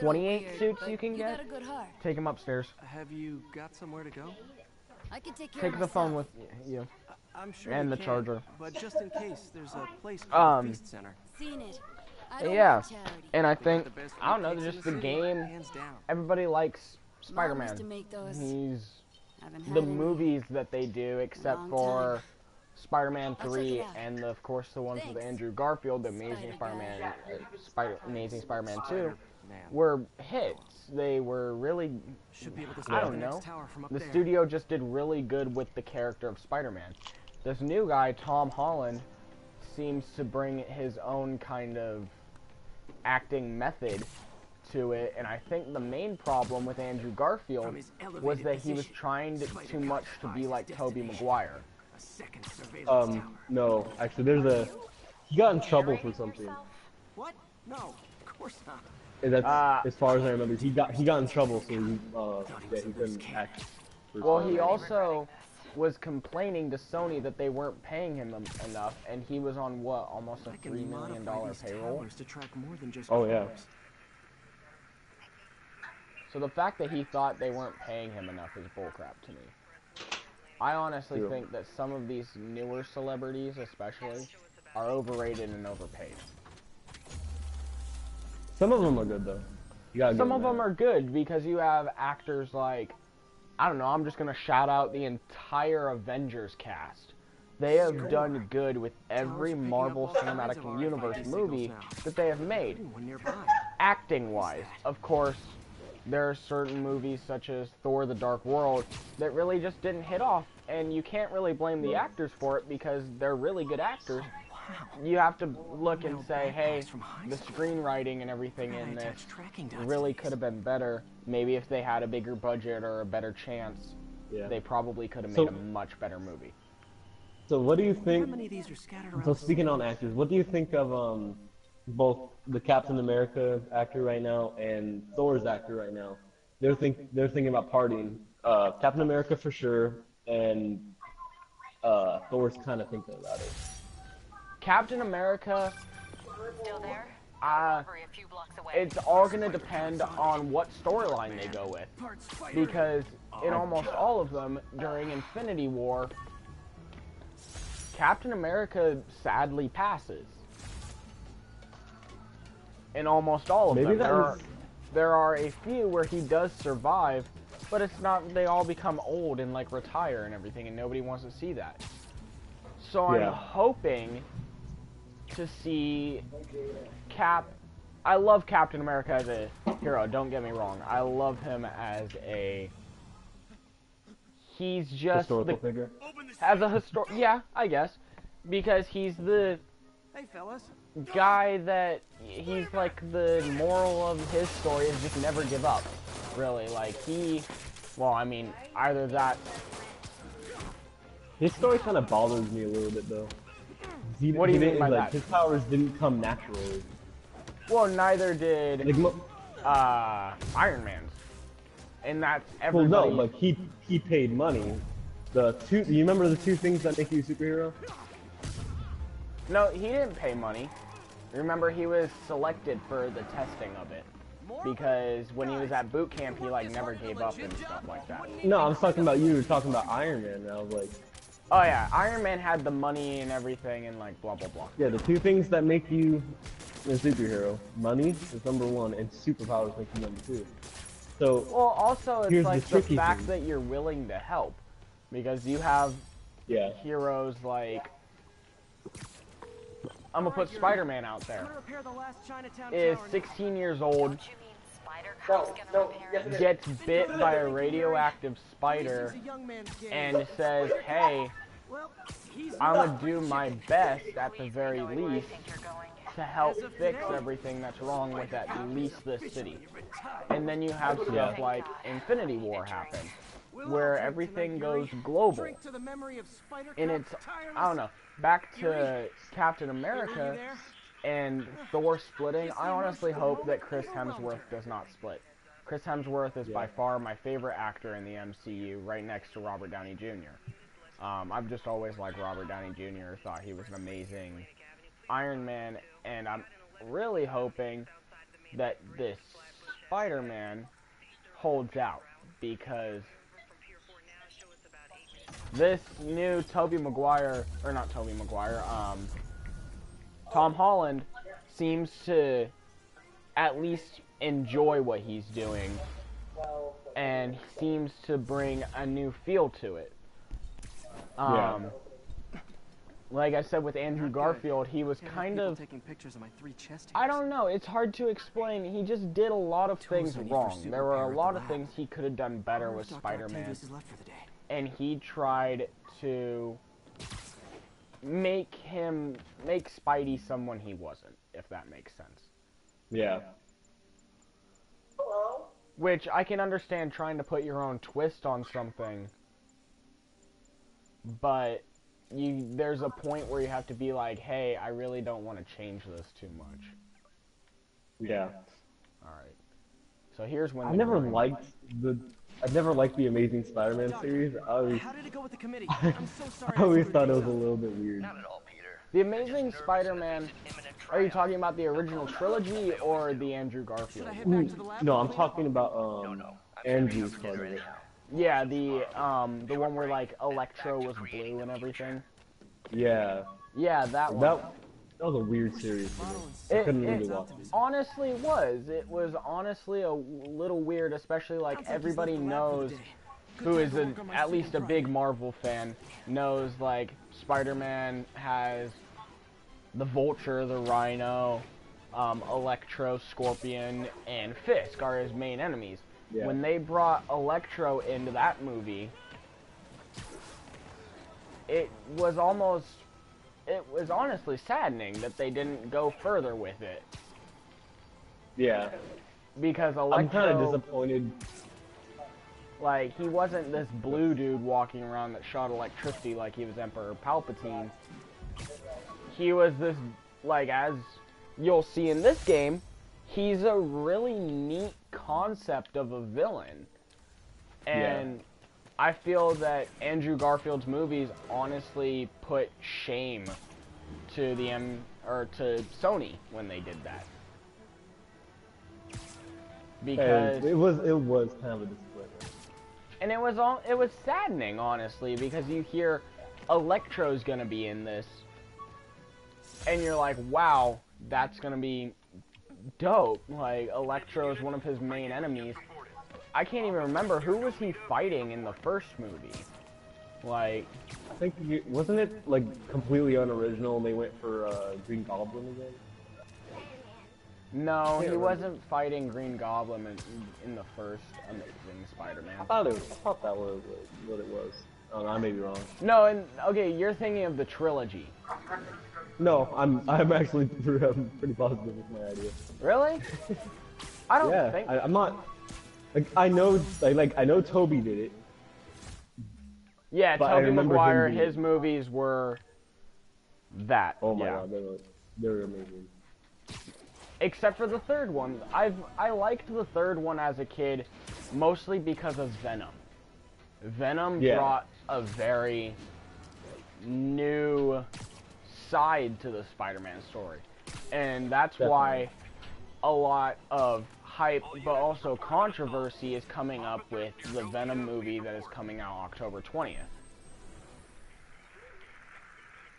28 suits you can get. Take them upstairs. Have you got somewhere to go? I can take care Take of the phone myself. with you. I'm sure And you the can, charger. But just in case, there's a place called the Feast Center. Seen it. I don't Yeah, want charity. and I think, the best I don't know, cupcakes in just the the city, game, hands down. everybody likes Mom used Spider-Man. to make those. He's, Haven't had the any. movies that they do, except Long for time. Spider-Man I'll check 3 it out. and, of course, the ones with Thanks. Andrew Garfield, the Amazing Spider-Man. Amazing Spider-Man 2, Man. were hits. They were really, Should be able to I spot don't the know, next tower from up the there. studio just did really good with the character of Spider-Man. This new guy, Tom Holland, seems to bring his own kind of acting method to it, and I think the main problem with Andrew Garfield was that he was trying too much to be like Tobey Maguire. No, actually, he got in trouble for something. What? No, of course not. And that's, as far as I remember, he got in trouble, so he couldn't act. Well, he also was complaining to Sony that they weren't paying him enough, and he was on what, almost a $3 million payroll. Oh yeah. So the fact that he thought they weren't paying him enough is bullcrap to me. I honestly think that some of these newer celebrities, especially, are overrated and overpaid. Some of them are good though. Some of them are good because you have actors like, I don't know, I'm just going to shout out the entire Avengers cast. They have done good with every Marvel Cinematic Universe movie that they have made. Acting-wise, of course, there are certain movies such as Thor: The Dark World that really just didn't hit off, and you can't really blame the actors for it because they're really good actors. You have to look and say, hey, the screenwriting and everything in this really could have been better. Maybe if they had a bigger budget or a better chance, they probably could have made a much better movie. So what do you think, so speaking on actors, what do you think of both the Captain America actor right now and Thor's actor right now? They're thinking about partying. Captain America for sure, and Thor's kind of thinking about it. Captain America, Still there? it's all going to depend on what storyline they go with. Because in almost all of them, during Infinity War, Captain America sadly passes. In almost all of them. There are a few where he does survive, but it's not, they all become old and like retire and everything, and nobody wants to see that. So I'm hoping to see I love Captain America as a hero, don't get me wrong. I love him as a... He's just historical figure? As a yeah, I guess. Because he's the guy that... He's like the moral of his story is just never give up. Really, like well, I mean, either that... His story kind of bothers me a little bit, though. What do you mean by that? His powers didn't come naturally. Well, neither did Iron Man's, and that's everybody. Well, no, like he paid money. You remember the 2 things that make you a superhero? No, he didn't pay money. Remember, he was selected for the testing of it because when he was at boot camp, he like never gave up and stuff like that. No, I was talking about you. You were talking about Iron Man. And I was like. Oh yeah, Iron Man had the money and everything and like blah blah blah. Yeah, the 2 things that make you a superhero. Money is number 1 and superpowers make you number 2. So well, also it's like the fact thing. that you're willing to help because you have heroes like I'm gonna put Spiderman out there. Is 16 years old. Gets bit by a radioactive spider and says, hey, I'm gonna do my best at the very least to help fix everything that's wrong with at least this city. And then you have stuff like Infinity War happen, where everything goes global. And it's, I don't know, back to Captain America and Thor splitting, I honestly hope that Chris Hemsworth does not split. Chris Hemsworth is by far my favorite actor in the MCU, right next to Robert Downey Jr. I've just always liked Robert Downey Jr., thought he was an amazing Iron Man, and I'm really hoping that this Spider-Man holds out, because this new Tom Holland seems to at least enjoy what he's doing and seems to bring a new feel to it. Like I said with Andrew Garfield, he was kind of, I don't know, it's hard to explain. He just did a lot of things wrong. There were a lot of things he could have done better with Spider-Man, and he tried to make Spidey someone he wasn't, if that makes sense. Yeah. Which I can understand trying to put your own twist on something, but there's a point where you have to be like, hey, I really don't want to change this too much. Yeah. Alright. So here's when I never liked the Amazing Spider-Man series. How did it go with the committee? I'm so sorry. I always thought it was a little bit weird. Not at all, Peter. The Amazing Spider-Man, are you talking about the original trilogy or the Andrew Garfield? No, I'm talking about Andrew's part of it. Yeah, the one where like Electro was blue and everything. Yeah. Yeah, that one. That was a weird series. I It, couldn't it really watch it. honestly was. It was honestly a little weird, especially like everybody knows who is at least a big Marvel fan knows like Spider-Man has the Vulture, the Rhino, Electro, Scorpion, and Fisk are his main enemies. Yeah. When they brought Electro into that movie, it was honestly saddening that they didn't go further with it. Yeah. Because Electro, I'm kind of disappointed. Like, he wasn't this blue dude walking around that shot electricity like he was Emperor Palpatine. He was this, like, as you'll see in this game, he's a really neat concept of a villain. And I feel that Andrew Garfield's movies honestly put shame to to Sony when they did that. Because it was kind of a disappointment. And it was saddening, honestly, because you hear Electro's gonna be in this, and you're like, wow, that's gonna be dope. Like, Electro is one of his main enemies. I can't even remember, who was he fighting in the first movie? Like, I think wasn't it like completely unoriginal and they went for Green Goblin again? no, he wasn't fighting Green Goblin in the first Amazing Spider-Man. I thought that was what it was. Oh, I may be wrong. No, and okay, you're thinking of the trilogy. No, I'm actually pretty positive with my idea. Really? I don't think. I'm not. Like, I know Toby did it. Yeah, Tobey Maguire, his movies were that. Oh my god, they were amazing. Except for the third one. I liked the third one as a kid, mostly because of Venom. Venom brought a very new side to the Spider-Man story. And that's why a lot of hype, but also controversy is coming up with the Venom movie that is coming out October 20th.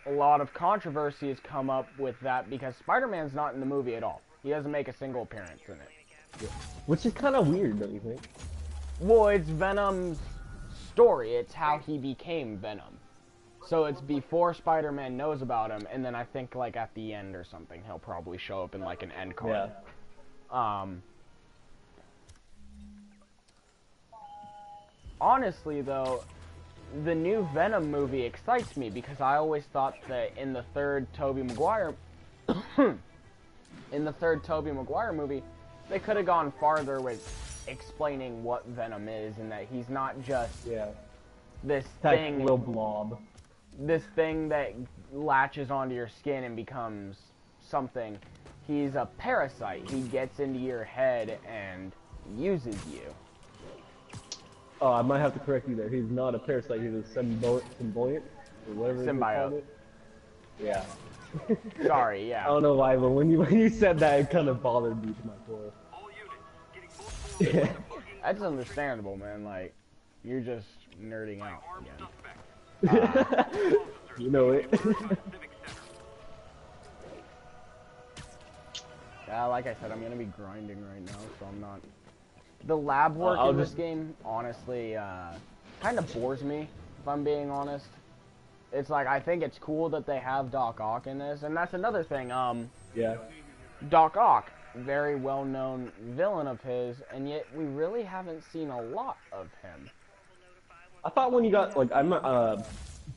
A lot of controversy has come up with that because Spider-Man's not in the movie at all. He doesn't make a single appearance in it. Yeah. Which is kind of weird, don't you think? Well, it's Venom's story. It's how he became Venom. So it's before Spider-Man knows about him, and then I think like at the end or something, he'll probably show up in like an end card. Yeah. Honestly, though, the new Venom movie excites me because I always thought that in the third Tobey Maguire movie, they could have gone farther with explaining what Venom is and that he's not just this thing, little blob. This thing that latches onto your skin and becomes something. He's a parasite. He gets into your head and uses you. Oh, I might have to correct you there. He's not a parasite. He's a symbiote, or whatever. Symbiote. Yeah. Sorry. Yeah. I don't know why, but when you said that, it kind of bothered me to my core. Yeah. That's understandable, man. Like, you're just nerding out again. You know it. Yeah, like I said, I'm gonna be grinding right now, so I'm not. The lab work in this game, honestly, kind of bores me, if I'm being honest. It's like, I think it's cool that they have Doc Ock in this, and that's another thing, Doc Ock, very well-known villain of his, and yet we really haven't seen a lot of him. I thought when you got, like,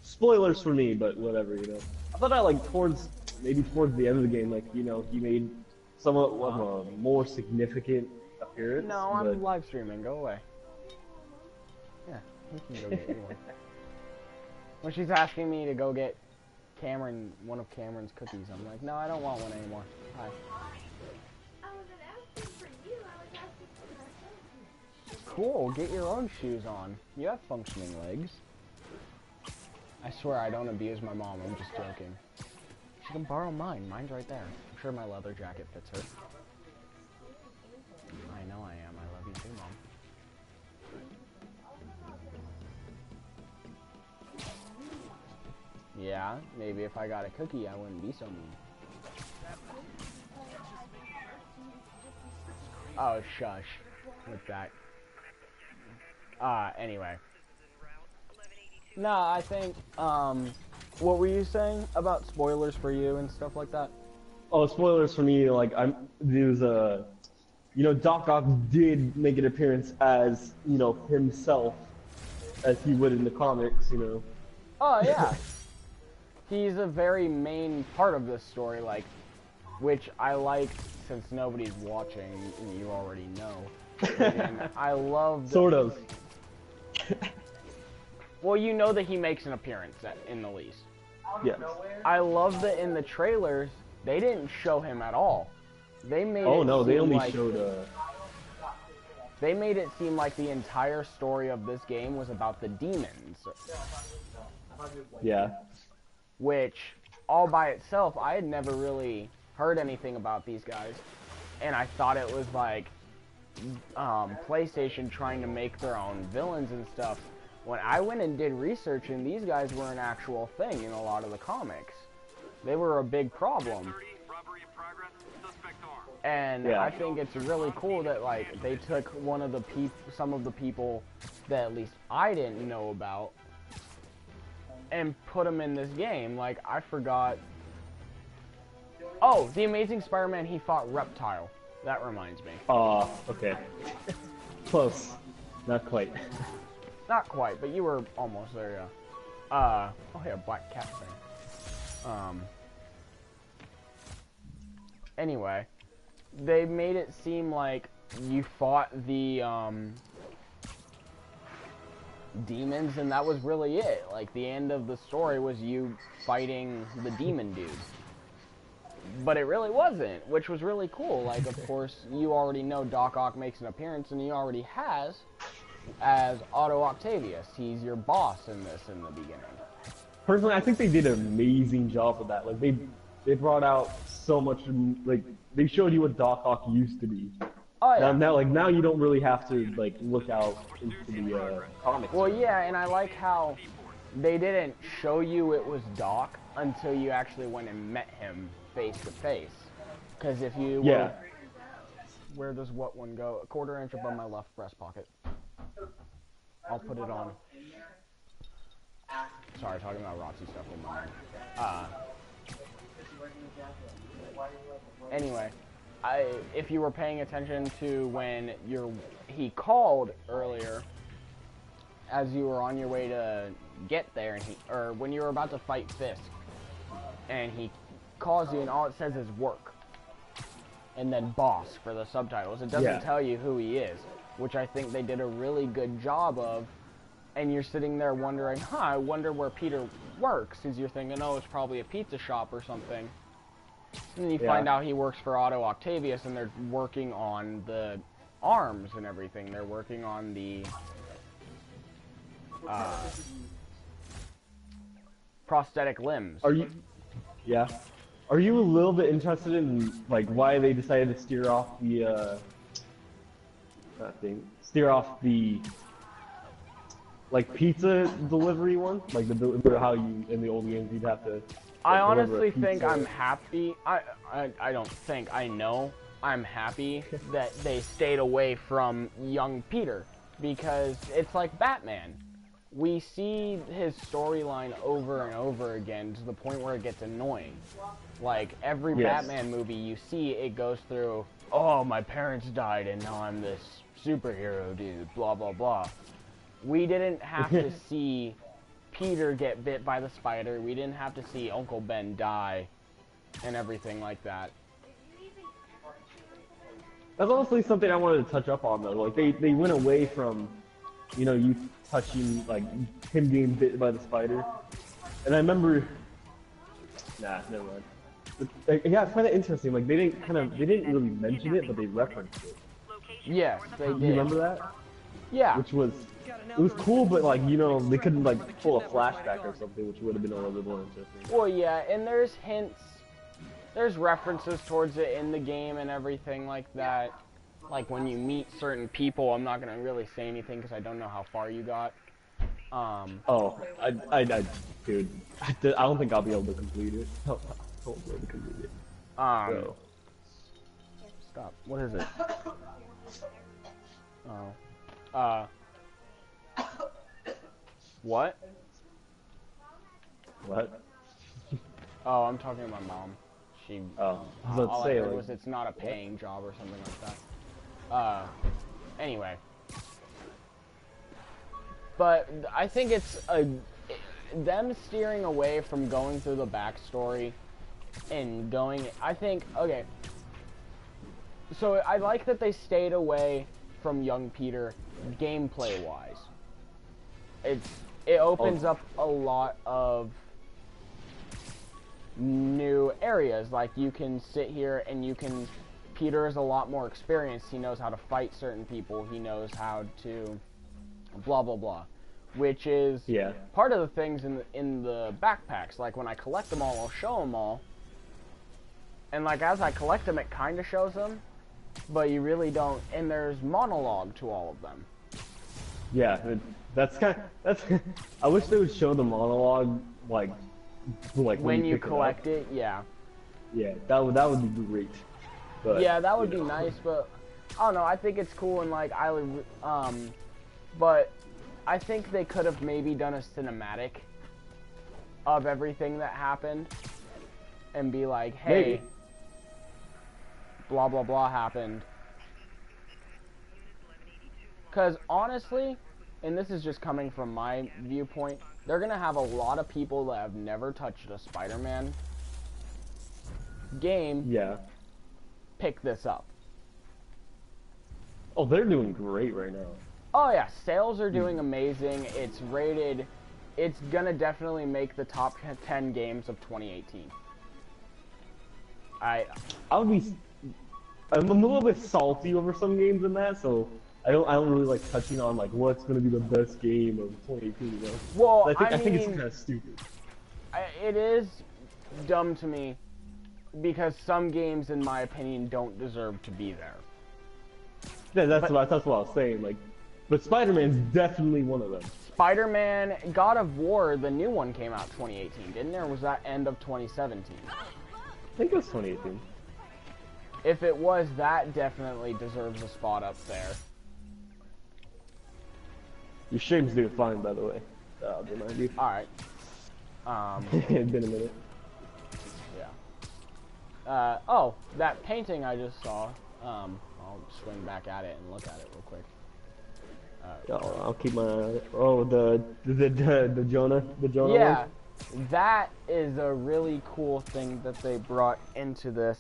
spoilers for me, but whatever, you know. I thought maybe towards the end of the game, like, you know, he made somewhat of a more significant appearance. No, I'm live streaming. Go away. Yeah, you can go get you one. When she's asking me to go get Cameron one of Cameron's cookies, I'm like, no, I don't want one anymore. Hi. I wasn't asking for you. I was asking for myself. Cool. Get your own shoes on. You have functioning legs. I swear I don't abuse my mom. I'm just joking. She can borrow mine. Mine's right there. I'm sure my leather jacket fits her. I know I am. I love you too, Mom. Yeah, maybe if I got a cookie, I wouldn't be so mean. Oh, shush. With that. Anyway. No, I think, what were you saying about spoilers for you and stuff like that? Oh, spoilers for me, like, there's a, you know, Doc Ock did make an appearance as, you know, himself, as he would in the comics, you know. Oh, yeah. He's a very main part of this story, like, which I like since nobody's watching, and you already know. And I love... Sort of. Well, you know that he makes an appearance in the least. Yes. I love that in the trailers, they didn't show him at all. They made Oh no, they only like, showed They made it seem like the entire story of this game was about the demons. Yeah. Which, all by itself, I had never really heard anything about these guys. And I thought it was like, PlayStation trying to make their own villains and stuff. When I went and did research, and these guys were an actual thing in a lot of the comics. They were a big problem. And yeah. I think it's really cool that like they took some of the people that at least I didn't know about and put them in this game. Like I forgot. Oh, the Amazing Spider-Man, he fought Reptile. That reminds me. Okay. Close. Not quite. Not quite, but you were almost there, yeah. Oh yeah, Black Cat thing. Anyway, they made it seem like you fought the, demons, and that was really it. Like, the end of the story was you fighting the demon dude. But it really wasn't, which was really cool. Like, of course, you already know Doc Ock makes an appearance, and he already has, as Otto Octavius. He's your boss in this in the beginning. Personally, I think they did an amazing job with that. Like, they brought out so much, like, they showed you what Doc Ock used to be. Oh, yeah. Now you don't really have to, like, look out into the, comics. Well, yeah, and I like how they didn't show you it was Doc until you actually went and met him face to face. Because if you... Yeah. Where does what one go? A 1/4 inch above my left breast pocket. I'll put it on. Sorry, talking about Roxy stuff in my mind. Anyway, if you were paying attention to when he called earlier, as you were on your way to get there, or when you were about to fight Fisk, and he calls you, and all it says is work, and then boss for the subtitles. It doesn't tell you who he is, which I think they did a really good job of. And you're sitting there wondering, I wonder where Peter works, because you're thinking, oh, it's probably a pizza shop or something. And then you find out he works for Otto Octavius, and they're working on the arms and everything. They're working on the prosthetic limbs. Are you a little bit interested in, like, why they decided to steer off the like pizza delivery one, like how you in the old games you'd have to. Like, I honestly think I'm happy. I don't think, I know I'm happy that they stayed away from young Peter, because it's like Batman. We see his storyline over and over again to the point where it gets annoying. Like every Batman movie you see, it goes through, oh, my parents died and now I'm this superhero dude, blah blah blah. We didn't have to see Peter get bit by the spider. We didn't have to see Uncle Ben die and everything like that. That's honestly something I wanted to touch up on, though. Like, they went away from, you know, you touching, like, him being bit by the spider. And I remember... Nah, never mind. But, yeah, it's kind of interesting. Like, they didn't really mention it, but they referenced it. Yes, they did. You remember that? Yeah. Which was... It was cool, but, like, you know, they couldn't, like, pull a flashback or something, which would have been a little bit more interesting. Well, yeah, and there's hints, there's references towards it in the game and everything like that. Like, when you meet certain people, I'm not going to really say anything because I don't know how far you got. Dude, I don't think I'll be able to complete it. I won't be able to complete it. Stop. What is it? Oh. What? What? Oh, I'm talking to my mom. She. Oh, I was about All to I say, heard like, was it's not a paying job or something like that. Anyway. But I think it's them steering away from going through the backstory and going. I think okay. So I like that they stayed away from young Peter, gameplay wise. It opens up a lot of new areas. Like you can sit here and you can. Peter is a lot more experienced. He knows how to fight certain people. He knows how to blah blah blah, which is part of the things in the backpacks. Like when I collect them all, I'll show them all. And like as I collect them, it kind of shows them, but you really don't. And there's monologue to all of them. Yeah, that's I wish they would show the monologue like when you collect it. Yeah. Yeah, that would be great. But, yeah, that would be nice, but I don't know. I think it's cool and like but I think they could have maybe done a cinematic of everything that happened and be like, hey, maybe. Blah blah blah happened. Because honestly, and this is just coming from my viewpoint, they're gonna have a lot of people that have never touched a Spider-Man game. Yeah. Pick this up. Oh, they're doing great right now. Oh yeah, sales are doing amazing. It's rated. It's gonna definitely make the top 10 games of 2018. I'm a little bit salty over some games in that, so I don't really like touching on like what's gonna be the best game of 2018. You know? Well, I think it's kind of stupid. It is dumb to me because some games, in my opinion, don't deserve to be there. Yeah, that's what I was saying. Like, but Spider-Man's definitely one of them. Spider-Man, God of War, the new one came out 2018, didn't there? Or was that end of 2017? I think it was 2018. If it was, that definitely deserves a spot up there. Your stream's doing fine, by the way. I'll remind you. Alright. It's been a minute. Yeah. Oh, that painting I just saw. I'll swing back at it and look at it real quick. I'll keep my eye on it. Oh, the Jonah yeah, one? That is a really cool thing that they brought into this.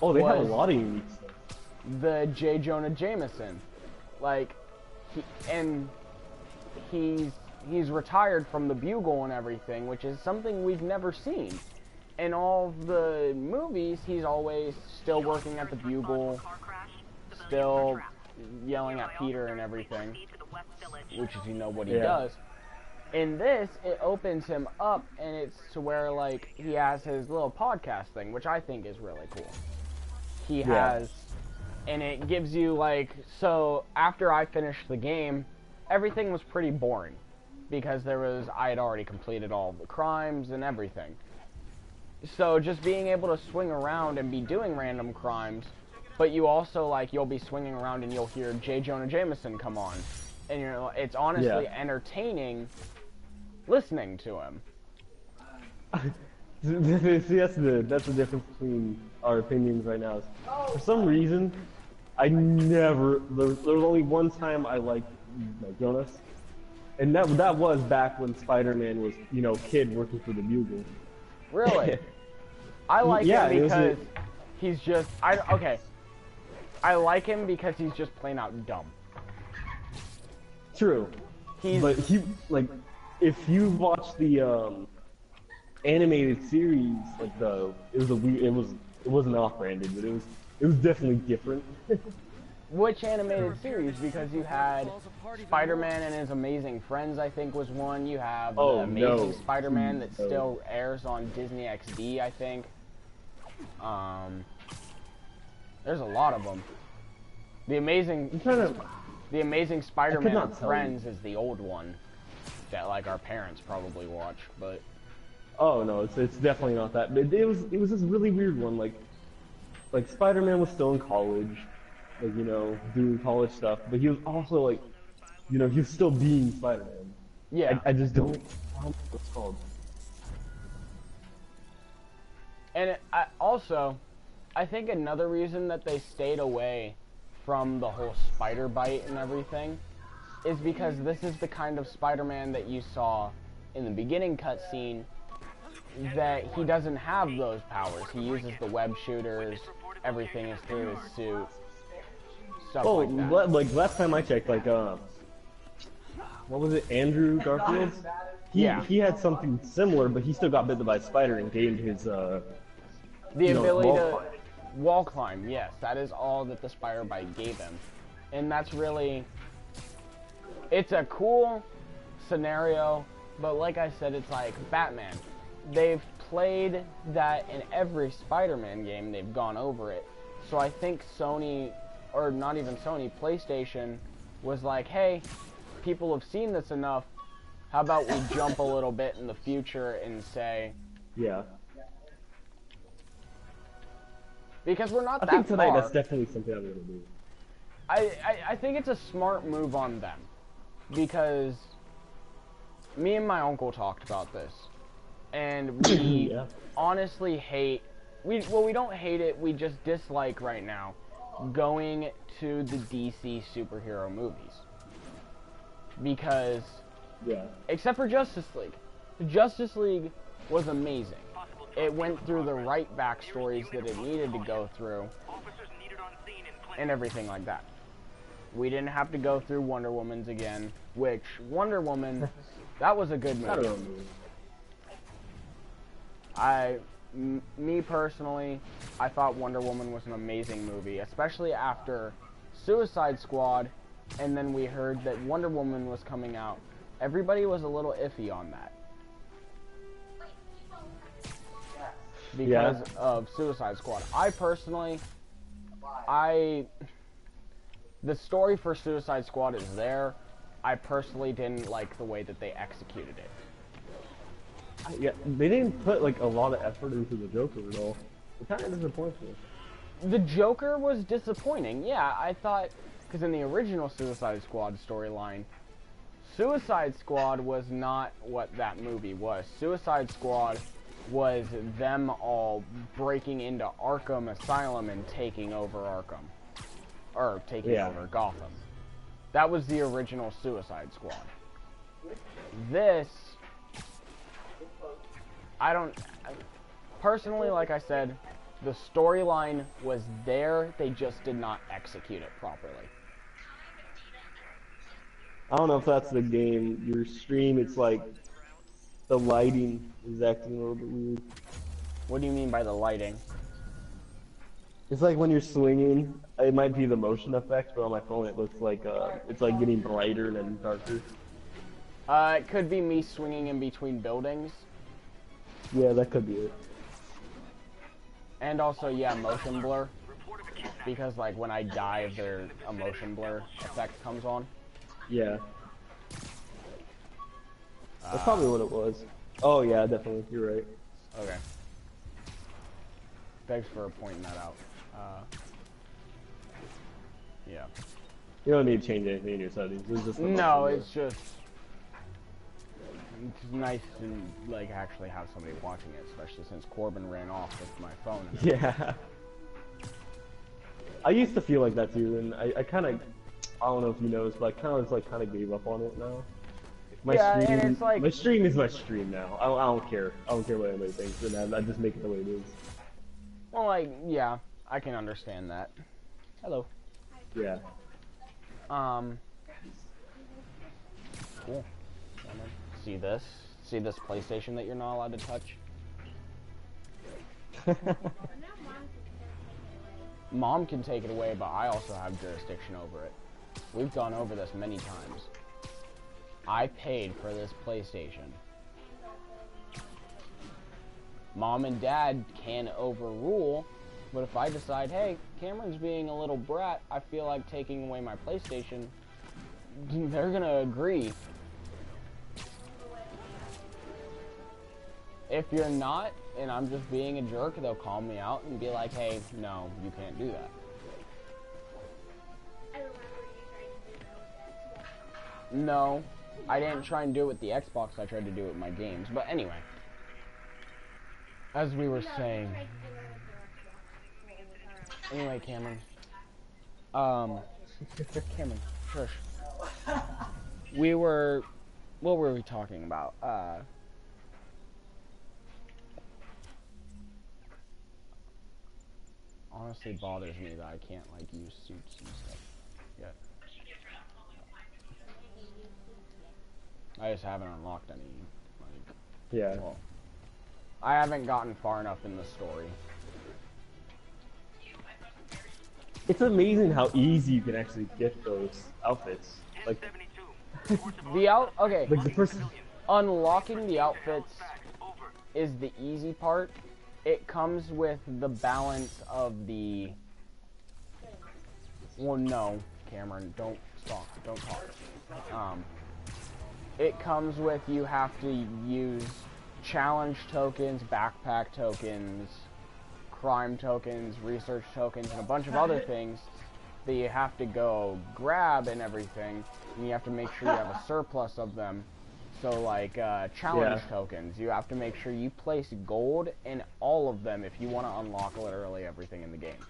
Oh, they have a lot of unique stuff. The J. Jonah Jameson, like, he's retired from the Bugle and everything, which is something we've never seen. In all the movies, he's always still working at the Bugle, still yelling at Peter and everything, which is, you know, what he does. In this, it opens him up, and it's to where, like, he has his little podcast thing, which I think is really cool. He has, and it gives you, like, so after I finished the game, everything was pretty boring, because I had already completed all the crimes and everything. So just being able to swing around and be doing random crimes, but you also, like, you'll be swinging around and you'll hear J. Jonah Jameson come on. And it's honestly entertaining listening to him. See, that's the difference between our opinions right now. For some reason, there was only one time I liked Jonas, and that was back when Spider-Man was, you know, kid working for the Bugle. Really? I like him because he's just I like him because he's just plain out dumb. True. But if you watch the animated series, like it wasn't off-branded, but it was definitely different. Which animated series? Because you had Spider-Man and His Amazing Friends, I think, was one. You have the Amazing Spider-Man that still airs on Disney XD, I think. There's a lot of them. The Amazing Spider-Man and Friends is the old one that, like, our parents probably watch, but. Oh no, it's definitely not that. But it was this really weird one. Like Spider-Man was still in college. like, you know, doing college stuff, but he was also like, you know, he was still being Spider-Man. Yeah. I just don't know what it's called. And I think another reason that they stayed away from the whole spider bite and everything is because this is the kind of Spider-Man that you saw in the beginning cutscene, that he doesn't have those powers. He uses the web shooters, everything is through his suit, stuff like that. Like last time I checked, like what was it, Andrew Garfield? He had something similar, but he still got bitten by a spider and gained his the ability to wall climb. Yes, that is all that the spider bite gave him, and that's really, it's a cool scenario. But like I said, it's like Batman. They've played that in every Spider-Man game. They've gone over it. So I think Sony, or not even Sony, PlayStation was like, hey, people have seen this enough. How about we jump a little bit in the future and say... Yeah. Because we're not that I think tonight far. that's definitely something I'm going to do. I think it's a smart move on them. Because me and my uncle talked about this. And we honestly hate... we don't hate it, we just dislike right now going to the DC superhero movies. Because... yeah. Except for Justice League. Justice League was amazing. It went through the right backstories that it needed to go through. And everything like that. We didn't have to go through Wonder Woman's again. Which, Wonder Woman, that was a good movie. Me personally, I thought Wonder Woman was an amazing movie. Especially after Suicide Squad. And then we heard that Wonder Woman was coming out. Everybody was a little iffy on that. Because of Suicide Squad. I personally, the story for Suicide Squad is there. I personally didn't like the way that they executed it. Yeah, they didn't put like a lot of effort into the Joker at all. It kind of disappoints me. The Joker was disappointing. Yeah, I thought, because in the original Suicide Squad storyline, Suicide Squad was not what that movie was. Suicide Squad was them all breaking into Arkham Asylum and taking over Arkham. Or taking over Gotham. That was the original Suicide Squad. This... personally, like I said, the storyline was there, they just did not execute it properly. I don't know if that's the game. Your stream, it's like the lighting is acting a little bit weird. What do you mean by the lighting? It's like when you're swinging, it might be the motion effects, but on my phone it looks like it's like getting brighter and then darker. It could be me swinging in between buildings. Yeah, that could be it. And also, yeah, motion blur. Because, like, when I dive, a motion blur effect comes on. Yeah. That's probably what it was. Oh, yeah, definitely. You're right. Okay. Thanks for pointing that out. Yeah. You don't need to change anything in your settings. It's just no, it's just... It's nice to, like, actually have somebody watching it, especially since Corbin ran off with my phone. Yeah. I used to feel like that too, and I kind of, I don't know if you noticed, but I kind of gave up on it now. My stream, and it's like, my stream is my stream now. I don't care. I don't care what anybody thinks, and I just make it the way it is. Well, like, yeah, I can understand that. Hello. Yeah. Cool. See this? See this PlayStation that you're not allowed to touch? Mom can take it away, but I also have jurisdiction over it. We've gone over this many times. I paid for this PlayStation. Mom and Dad can overrule, but if I decide, hey, Cameron's being a little brat, I feel like taking away my PlayStation, they're gonna agree. If you're not, and I'm just being a jerk, they'll call me out and be like, hey, no, you can't do that. No, I didn't try and do it with the Xbox. I tried to do it with my games. But anyway, as we were saying. Anyway, Cameron. Cameron, shush. What were we talking about? Honestly bothers me that I can't, like, use suits and stuff yet. I just haven't unlocked any, like... Yeah. Well, I haven't gotten far enough in the story. It's amazing how easy you can actually get those outfits. Like... Okay. Like the first... Unlocking the outfits is the easy part. It comes with the balance of the... Well, no, Cameron, don't stop, don't talk. It comes with you have to use challenge tokens, backpack tokens, crime tokens, research tokens, and a bunch of other things that you have to go grab and everything, and you have to make sure you have a surplus of them. So, like, challenge tokens, you have to make sure you place gold in all of them if you want to unlock literally everything in the game.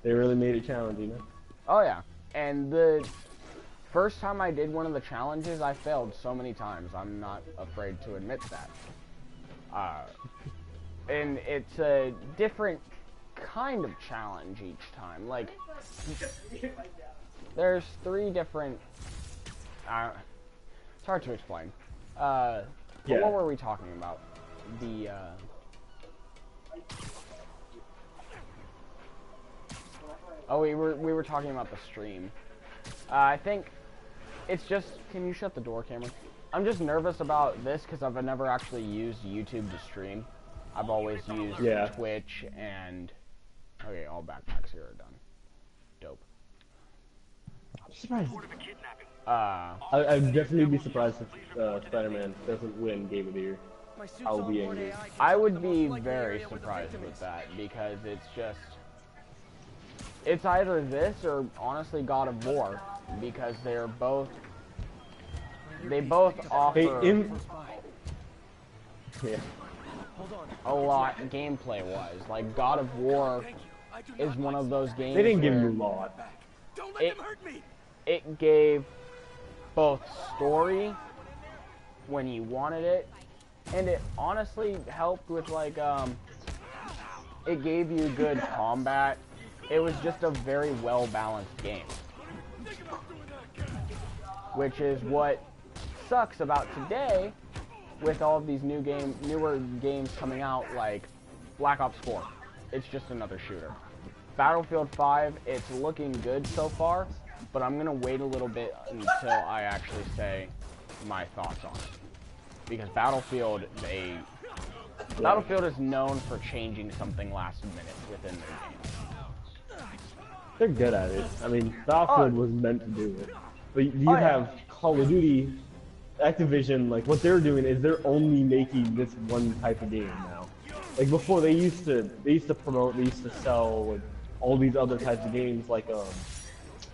They really made it challenging, huh? Oh, yeah. And the first time I did one of the challenges, I failed so many times. I'm not afraid to admit that. And it's a different kind of challenge each time. Like, there's 3 different... it's hard to explain. But what were we talking about? The, Oh, we were talking about the stream. I think it's just... Can you shut the door, Cameron? I'm just nervous about this because I've never actually used YouTube to stream. I've always used Twitch and... Okay, all backpacks here are done. Dope. I'm surprised. I'd definitely be surprised if Spider-Man doesn't win Game of the Year. I'll be angry. I would be very surprised with that because it's just... It's either this or, honestly, God of War, because they're both... They both offer a lot gameplay-wise. Like, God of War is one of those games. They didn't give me a lot. It gave both story when you wanted it, and it honestly helped with, like, it gave you good combat. It was just a very well-balanced game. Which is what sucks about today with all of these newer games coming out, like Black Ops 4. It's just another shooter. Battlefield 5, it's looking good so far, but I'm gonna wait a little bit until I actually say my thoughts on it. Because Battlefield is known for changing something last minute within their game. They're good at it. I mean, Battlefield was meant to do it. But you have Call of Duty, Activision, like, what they're doing is they're only making this one type of game now. Like, before, they used to promote, they used to sell, like, all these other types of games, like,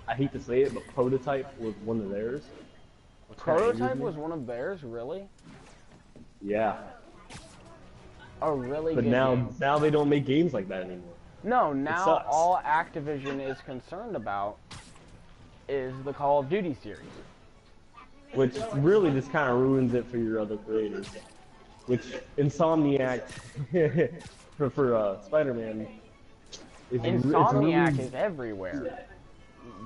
I hate to say it, but Prototype was one of theirs. Prototype was one of theirs, really? Yeah. Oh, really? But now they don't make games like that anymore. No, now all Activision is concerned about is the Call of Duty series. Which really just kind of ruins it for your other creators. Which Insomniac, for Spider-Man, Insomniac is everywhere.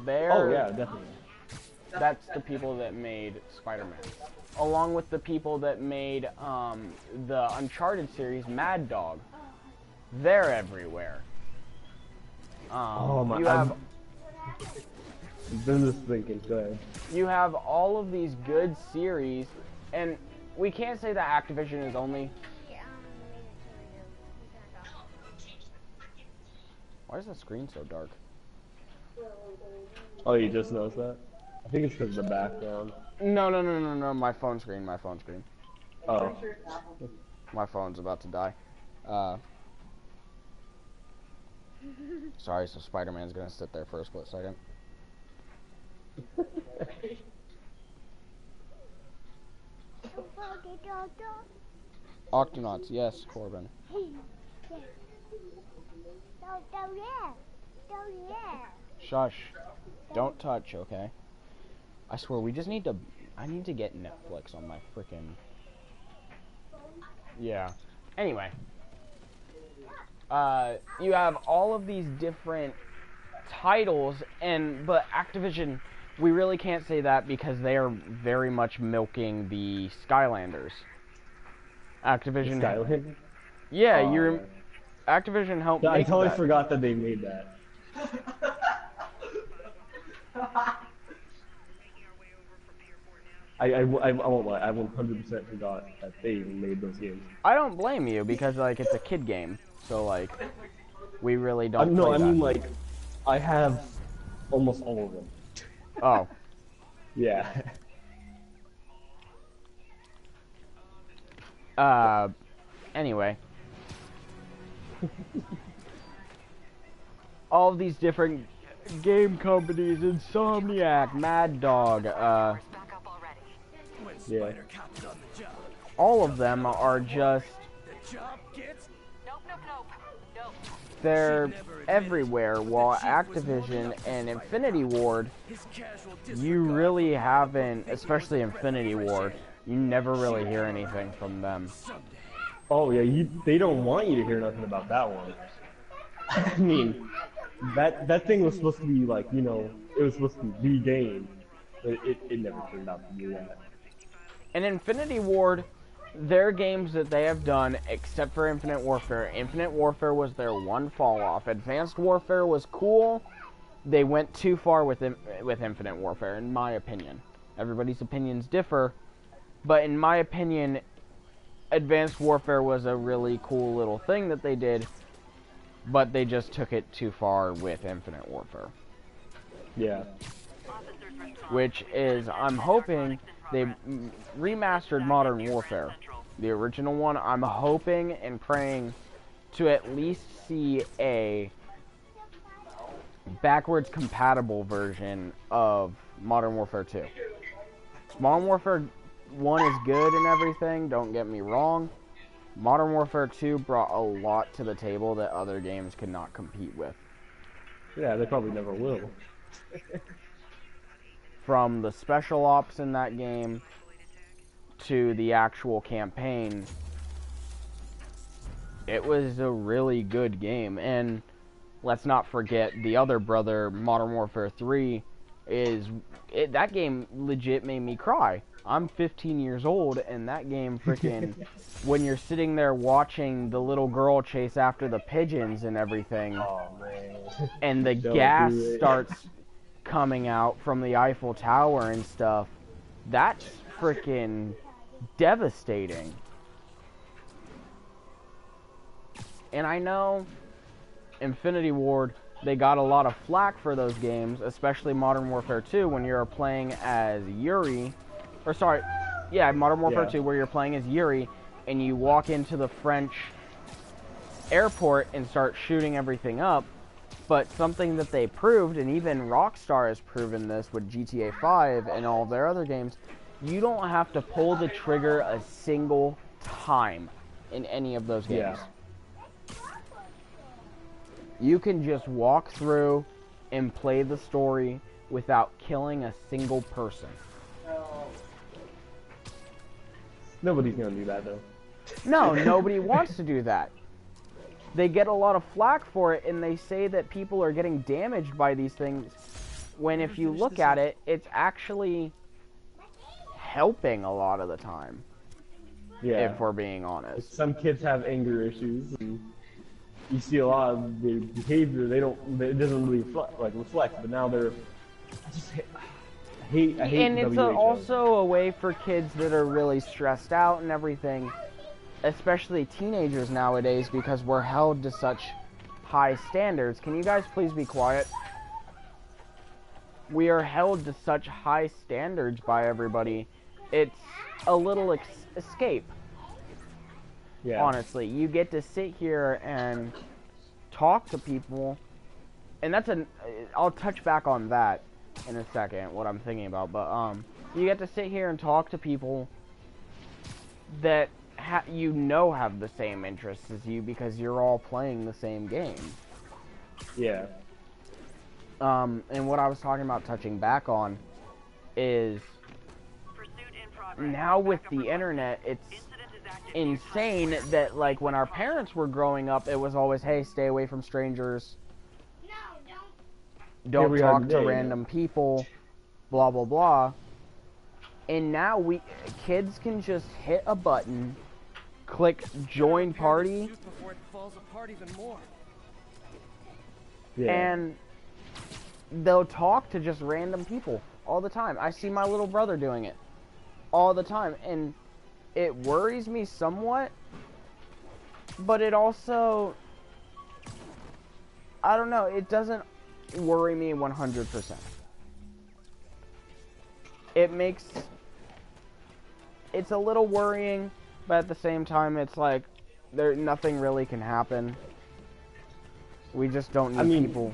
Oh yeah, definitely. That's the people that made Spider-Man. Along with the people that made the Uncharted series, Mad Dog. They're everywhere. Oh my! I've been just thinking. Go ahead. You have all of these good series, and we can't say that Activision is only. Why is the screen so dark? Oh, you just noticed that? I think it's because of the background. No, my phone screen. Oh. My phone's about to die. Sorry, so Spider-Man's gonna sit there for a split second. Octonauts, yes, Corbin. Shush. Don't touch, okay? I swear, we just need to... I need to get Netflix on my frickin'... Yeah. Anyway. You have all of these different titles, but Activision, we really can't say that because they are very much milking the Skylanders. Activision... Skylanders? Yeah, Activision helped I make totally that. forgot that they made that. I won't lie, I 100% forgot that they even made those games. I don't blame you, because, like, it's a kid game, so, like, we really don't No, play I that. mean, like, I have almost all of them. Oh. Yeah. Anyway. All of these different game companies, Insomniac, Mad Dog, yeah. all of them are just, they're everywhere, while Activision and Infinity Ward, you really haven't, especially Infinity Ward, you never really hear anything from them. Oh yeah, they don't want you to hear nothing about that one. I mean, that thing was supposed to be like, you know, it was supposed to be the game, but it never turned out to be that. And Infinity Ward, their games that they have done, except for Infinite Warfare was their one fall off. Advanced Warfare was cool. They went too far with Infinite Warfare, in my opinion. Everybody's opinions differ, but in my opinion, Advanced Warfare was a really cool little thing that they did, but they just took it too far with Infinite Warfare. Yeah. Which is, I'm hoping they remastered Modern Warfare, the original one. I'm hoping and praying to at least see a backwards compatible version of Modern Warfare 2. Modern Warfare 1 is good and everything, don't get me wrong. Modern Warfare 2 brought a lot to the table that other games could not compete with. Yeah, they probably never will. From the special ops in that game to the actual campaign, it was a really good game. And let's not forget the other brother, Modern Warfare 3, that game legit made me cry. I'm 15 years old, and that game freaking, when you're sitting there watching the little girl chase after the pigeons and everything, oh, man. And the gas starts coming out from the Eiffel Tower and stuff, that's freaking devastating. And I know Infinity Ward, they got a lot of flack for those games, especially Modern Warfare 2 when you're playing as Yuri. Modern Warfare 2 where you're playing as Yuri and you walk into the French airport and start shooting everything up. But something that they proved, and even Rockstar has proven this with GTA 5 and all of their other games, you don't have to pull the trigger a single time in any of those games. Yeah. You can just walk through and play the story without killing a single person. Nobody's gonna do that, though. No, nobody wants to do that. They get a lot of flack for it, and they say that people are getting damaged by these things, when if you look at it, it's actually helping a lot of the time. Yeah. If we're being honest. Some kids have anger issues, and you see a lot of their behavior, it doesn't really reflect, but now they're... I hate and it's also a way for kids that are really stressed out and everything, especially teenagers nowadays, because we're held to such high standards. Can you guys please be quiet? We are held to such high standards by everybody. It's a little escape. Yeah. Honestly, you get to sit here and talk to people, and I'll touch back on that. in a second what I'm thinking about, but you get to sit here and talk to people that you know have the same interests as you because you're all playing the same game. Yeah. And what I was talking about touching back on is now with the internet, it's insane that, like, when our parents were growing up, it was always, hey, stay away from strangers. Don't talk to random people, blah, blah, blah. And now kids can just hit a button, click join party, and they'll talk to just random people all the time. I see my little brother doing it all the time, and it worries me somewhat, but it also, I don't know, it doesn't worry me 100%. It's a little worrying, but at the same time, it's like, nothing really can happen. We just don't need people.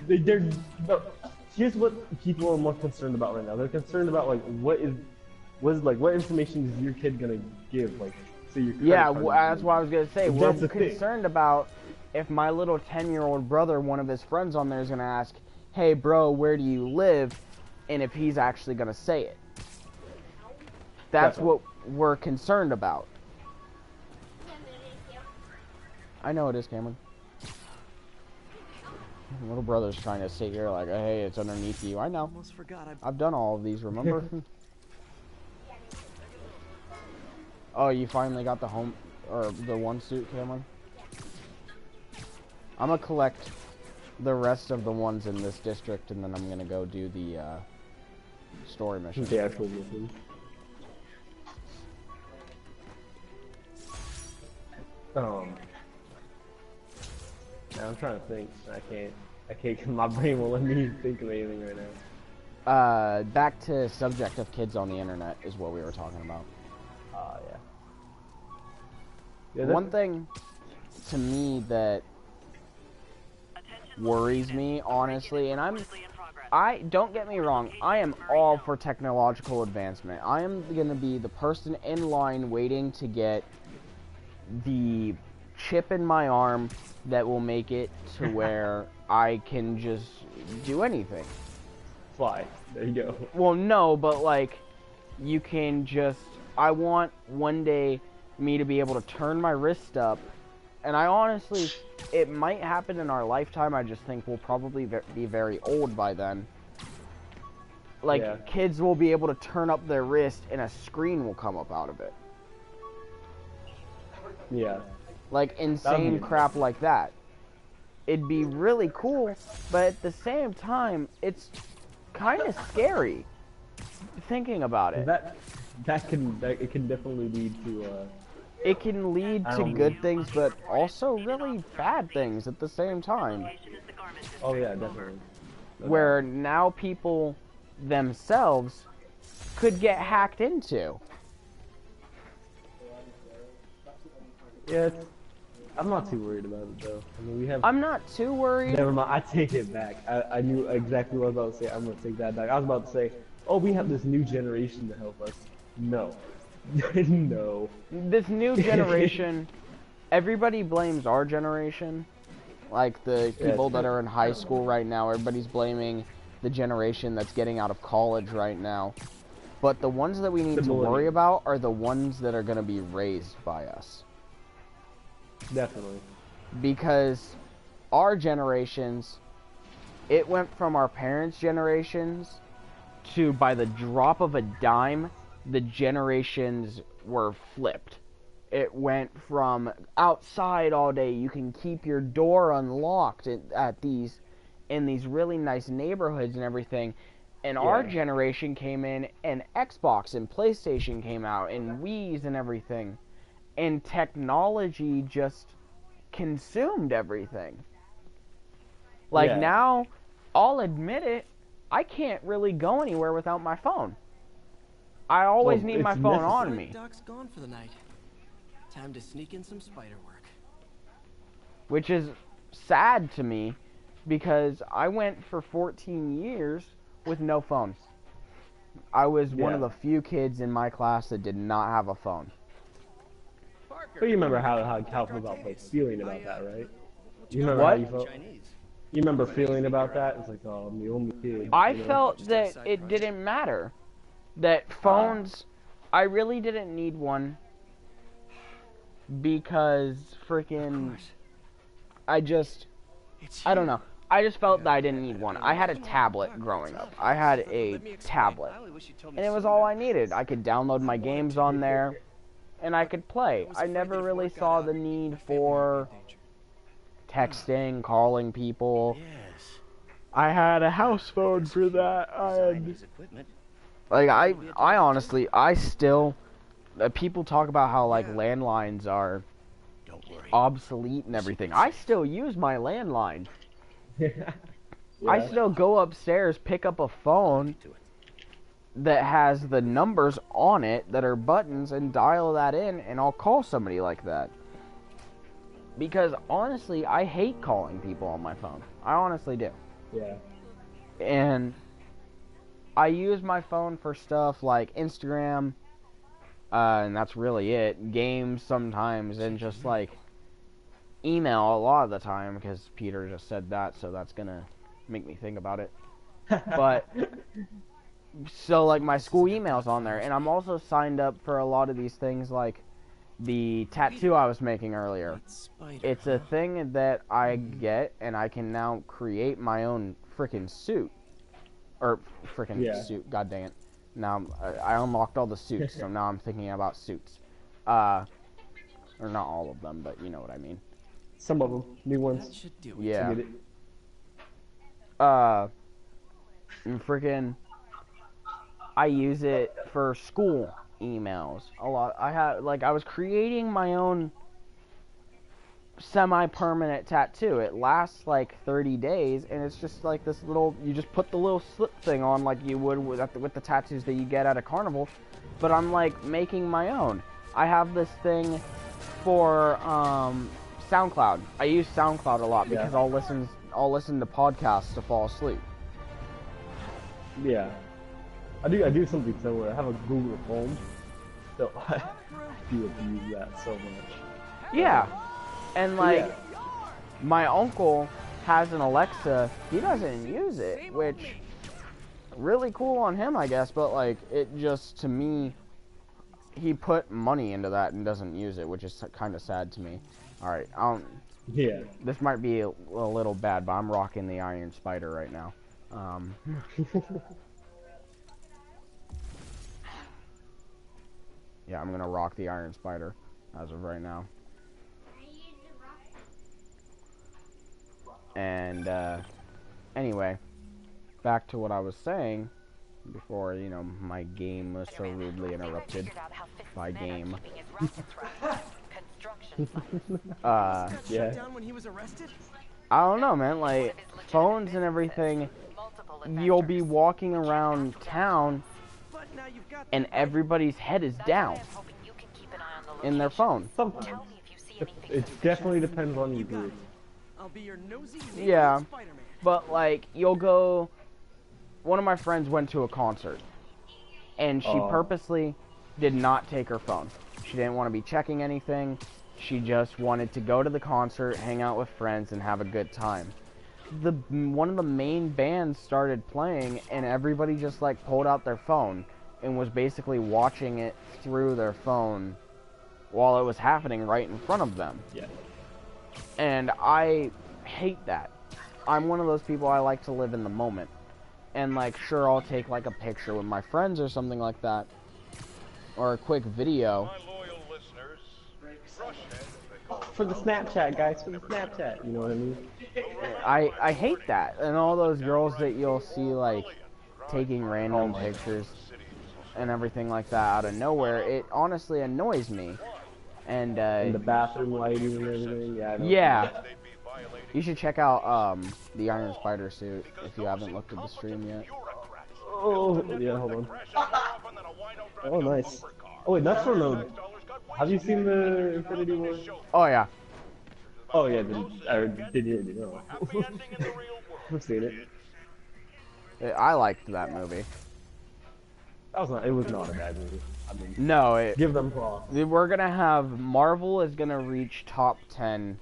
Here's what people are more concerned about right now. They're concerned about, like, what information is your kid gonna give, like, so your that's what I was gonna say. We're concerned about if my little 10-year-old brother, one of his friends on there, is gonna ask, "Hey, bro, where do you live?" and if he's actually gonna say it. That's what we're concerned about. I know it is, Cameron. My little brother's trying to sit here like, hey, it's underneath you. I know. Almost forgot. I've done all of these, remember? Oh, you finally got the one suit, Cameron? I'm gonna collect the rest of the ones in this district, and then I'm gonna go do the story mission. The actual mission. I'm trying to think. I can't. My brain won't let me think of anything right now. Back to subject of kids on the internet is what we were talking about. Yeah. One thing to me that worries me, honestly, and don't get me wrong, I am all for technological advancement. I am gonna be the person in line waiting to get the chip in my arm that will make it to where I can just do anything. Fly. There you go. Well, no, but like, you can just, I want one day me to be able to turn my wrist up, and I honestly, it might happen in our lifetime. I just think we'll probably be very old by then. Like, kids will be able to turn up their wrist and a screen will come up out of it. Yeah. Like, insane crap like that. It'd be really cool, but at the same time, it's kind of scary thinking about it. It can definitely lead to it can lead to good things, but also really bad things at the same time. Oh yeah, definitely. Where now people themselves could get hacked into. Yeah, I'm not too worried about it though. I mean, I'm not too worried. Never mind, I take it back. I knew exactly what I was about to say. I'm gonna take that back. I was about to say, oh, we have this new generation to help us. No. No. This new generation, everybody blames our generation. Like, the people that are in high school right now, everybody's blaming the generation that's getting out of college right now. But the ones that we need to worry about are the ones that are going to be raised by us. Definitely. Because our generations, it went from our parents' generations to, by the drop of a dime, the generations were flipped. It went from outside all day, you can keep your door unlocked in these really nice neighborhoods and everything. And our generation came in, and Xbox and PlayStation came out, and Wii's and everything. And technology just consumed everything. Like, now, I'll admit it, I can't really go anywhere without my phone. I always need my phone on me. Doc's gone for the night. Time to sneak in some spider work. Which is sad to me, because I went for 14 years with no phone. I was one of Yeah. the few kids in my class that did not have a phone. But you remember how about like feeling about that, right? You remember What? how you felt? You remember feeling about that? It's like, oh, I'm the only kid. I you know? felt that it didn't matter. That phones, I really didn't need one because freaking, I don't know. I just felt that I didn't need one. I had a tablet growing up. I had a tablet, and it was all I needed. I could download my games on there, and I could play. I never really saw the need for texting, calling people. I had a house phone for that. I honestly, I still, people talk about how like landlines are obsolete and everything. I still use my landline. I still go upstairs, pick up a phone that has the numbers on it that are buttons and dial that in, and I'll call somebody like that. Because honestly, I hate calling people on my phone. I honestly do. Yeah. And I use my phone for stuff like Instagram, and that's really it. Games sometimes, and just like email a lot of the time, because Peter just said that, so that's gonna make me think about it. But so like my school email's on there, and I'm also signed up for a lot of these things, like the tattoo I was making earlier. It's a thing that I get, and I can now create my own freaking suit. Or freaking suit, god dang it. Now, I unlocked all the suits, so now I'm thinking about suits. Or not all of them, but you know what I mean. Some of them, new ones. Yeah. And freaking, I use it for school emails a lot. I was creating my own semi-permanent tattoo. It lasts like 30 days, and it's just like this little, you just put the little slip thing on like you would with the tattoos that you get at a carnival, but I'm like making my own. I have this thing for SoundCloud. I use SoundCloud a lot because I'll listen to podcasts to fall asleep. Yeah. I do something similar. I have a Google Home, so I do abuse that so much. Yeah. And like, my uncle has an Alexa. He doesn't use it, which really cool on him, I guess. But like, it just, to me, he put money into that and doesn't use it, which is kind of sad to me. All right, yeah. This might be a little bad, but I'm rocking the Iron Spider right now. Yeah, I'm gonna rock the Iron Spider as of right now. And anyway, back to what I was saying before, you know, my game was so rudely interrupted by game. Yeah. I don't know, man, like, phones and everything, you'll be walking around town and everybody's head is down in their phone. Sometimes. It definitely depends on your group. Yeah, but like, you'll go, one of my friends went to a concert, and she purposely did not take her phone. She didn't want to be checking anything. She just wanted to go to the concert, hang out with friends, and have a good time. One of the main bands started playing, and everybody just like pulled out their phone and was basically watching it through their phone while it was happening right in front of them. Yeah. And I hate that. I'm one of those people, I like to live in the moment. And like, sure, I'll take like a picture with my friends or something like that, or a quick video. For the Snapchat, guys, for the Snapchat, you know what I mean? I hate that. And all those girls that you'll see like taking random pictures and everything like that out of nowhere, it honestly annoys me. And the bathroom lighting and everything, yeah. Yeah. You should check out the Iron Spider suit if you haven't looked at the stream yet. Oh, yeah, hold on. Oh, nice. Oh, wait, that's from the... Have you seen the Infinity War? Oh, yeah. Oh, yeah, did you? No. I've seen it. I liked that movie. It was not a bad movie. I mean, no, give them props. We're gonna have Marvel is gonna reach top 10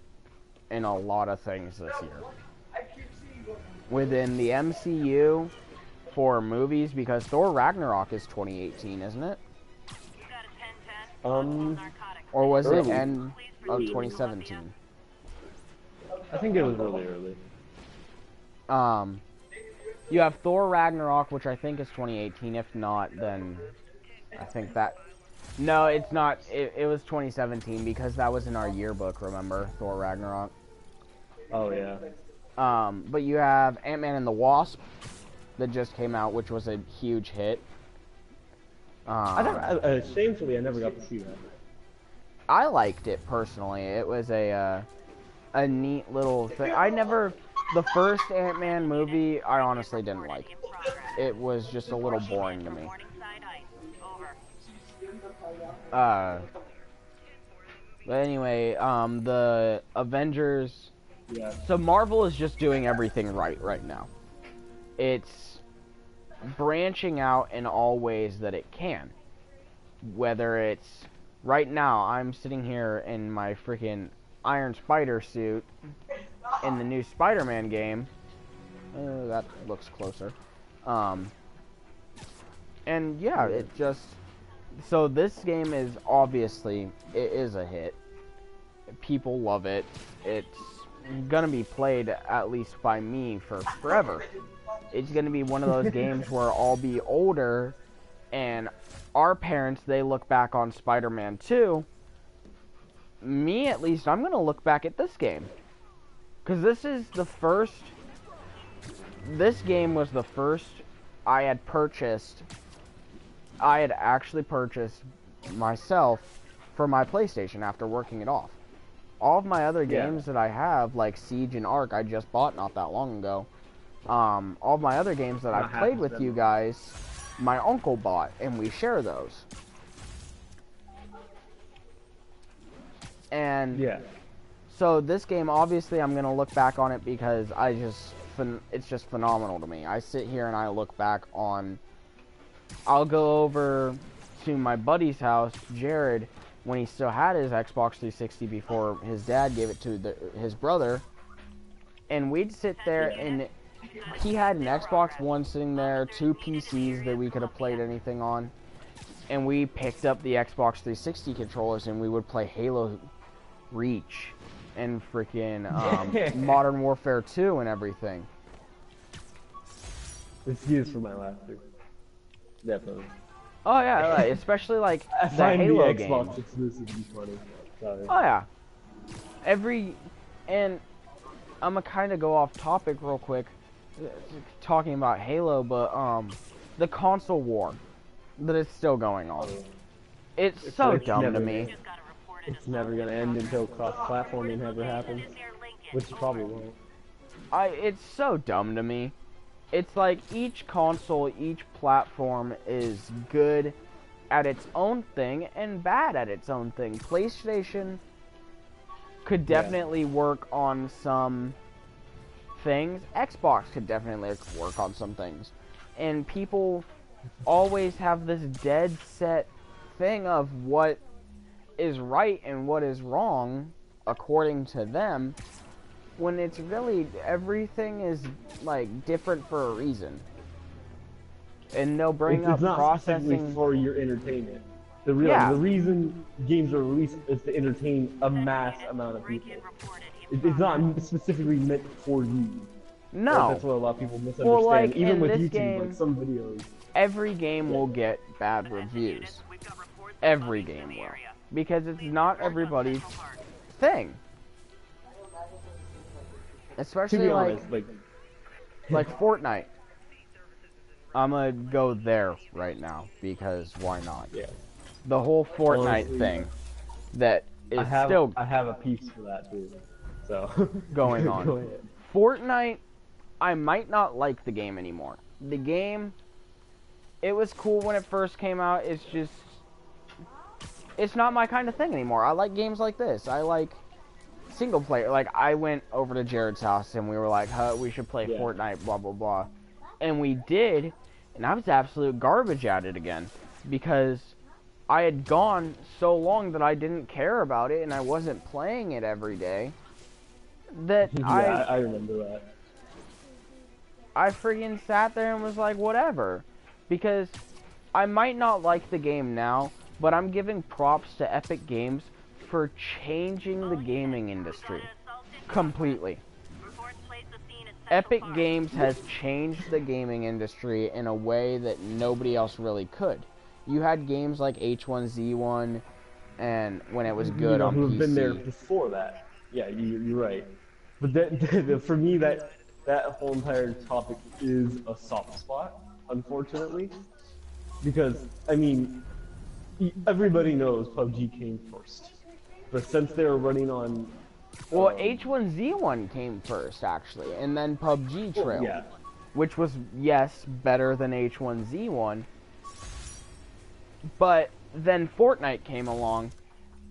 in a lot of things this year within the MCU for movies, because Thor Ragnarok is 2018, isn't it? Or was it end of 2017? I think it was really early. You have Thor Ragnarok, which I think is 2018. If not, then I think that... No, it's not. It was 2017 because that was in our yearbook, remember? Thor Ragnarok. Oh, yeah. But you have Ant-Man and the Wasp that just came out, which was a huge hit. Shamefully, I never got to see that. I liked it personally. It was a neat little thing. The first Ant-Man movie, I honestly didn't like. It was just a little boring to me. But anyway, the Avengers... Yeah. So Marvel is just doing everything right now. It's branching out in all ways that it can. Whether it's... Right now, I'm sitting here in my freaking Iron Spider suit in the new Spiderman game. That looks closer. And yeah, it just... So this game is obviously... It is a hit. People love it. It's gonna be played, at least by me, for forever. It's gonna be one of those games where I'll be older, and our parents, they look back on Spider-Man 2. Me, at least, I'm gonna look back at this game. Because this is the first... This game was the first I had purchased... I had actually purchased myself for my PlayStation after working it off. All of my other games that I have, like Siege and Ark, I just bought not that long ago. All of my other games that I've played with you guys, my uncle bought, and we share those. And so this game, obviously, I'm gonna look back on it because it's just phenomenal to me. I sit here and I look back on. I'll go over to my buddy's house, Jared, when he still had his Xbox 360 before his dad gave it to his brother, and we'd sit there, and he had an Xbox One sitting there, 2 PCs that we could have played anything on, and we picked up the Xbox 360 controllers and we would play Halo Reach and freaking Modern Warfare 2 and everything. Excuse for my laughter. Definitely. Oh yeah, like, especially like the Halo games. Xbox exclusive is funny. Sorry. Oh yeah. And I'm gonna kind of go off topic real quick, talking about Halo, but the console war that is still going on. It's so dumb to me. It's never gonna end until cross-platforming ever happens, which probably won't. It's so dumb to me. It's like each console, each platform is good at its own thing and bad at its own thing. PlayStation could definitely work on some things. Xbox could definitely work on some things. And people always have this dead set thing of what is right and what is wrong according to them, when it's really, everything is like different for a reason. And they'll bring up processing. It's not for your entertainment. The reason games are released is to entertain a mass amount of people. It's not specifically meant for you. No. That's what a lot of people misunderstand. Well, like, even with this YouTube, game, like some videos. Every game will get bad reviews. Every game will. Because it's not everybody's thing. Especially to be honest, like Fortnite. I'm gonna go there right now because why not? Yeah. The whole Fortnite thing that is still. I have a piece for that too. So going on. Go ahead. Fortnite, I might not like the game anymore. The game, it was cool when it first came out. It's just, it's not my kind of thing anymore. I like games like this. I like single player. Like, I went over to Jared's house and we were like, we should play Fortnite, blah blah blah. And we did, and I was absolute garbage at it again, because I had gone so long that I didn't care about it, and I wasn't playing it every day, that yeah, I remember that. I friggin' sat there and was like, whatever. Because I might not like the game now, but I'm giving props to Epic Games for changing the gaming industry completely. Epic Games has changed the gaming industry in a way that nobody else really could. You had games like H1Z1, and when it was good on who've PC. been there before that. Yeah, you're right. But for me, that whole entire topic is a soft spot, unfortunately, because I mean, everybody knows PUBG came first, but since they were running on. Well, H1Z1 came first, actually, and then PUBG trailed. Yeah. Which was, yes, better than H1Z1. But then Fortnite came along,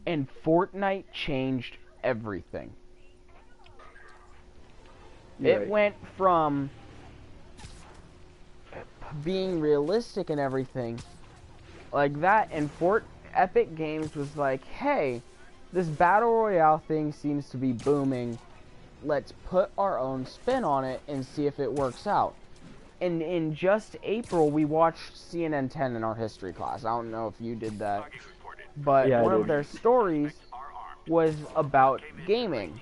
and Fortnite changed everything. It went from being realistic and everything like that, and Epic Games was like, hey, this Battle Royale thing seems to be booming. Let's put our own spin on it and see if it works out. And in just April, we watched CNN 10 in our history class. I don't know if you did that. But yeah, one of their stories was about gaming.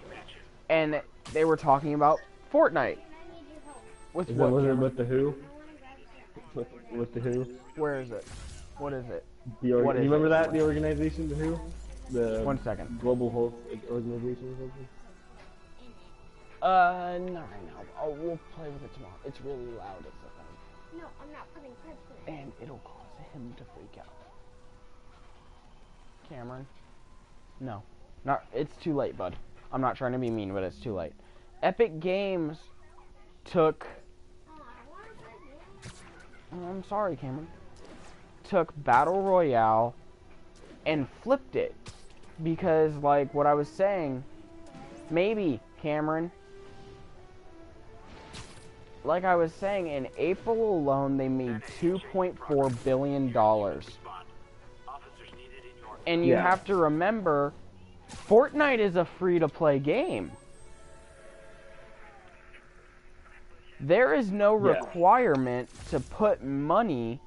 And they were talking about Fortnite. Was it with the Who? With the Who? Where is it? What is it? You remember that? The organization, the Who? The 1 second. Global Health Organization or something? Not right now. Oh, we'll play with it tomorrow. It's really loud. It's the phone. No, I'm not putting clips in it. And it'll cause him to freak out. Cameron? No. It's too late, bud. I'm not trying to be mean, but it's too late. Epic Games took... Oh, I'm sorry, Cameron. Took Battle Royale and flipped it. Because, like, what I was saying... Maybe, Cameron. Like I was saying, in April alone, they made $2.4 billion. And you have to remember, Fortnite is a free-to-play game. There is no requirement to put money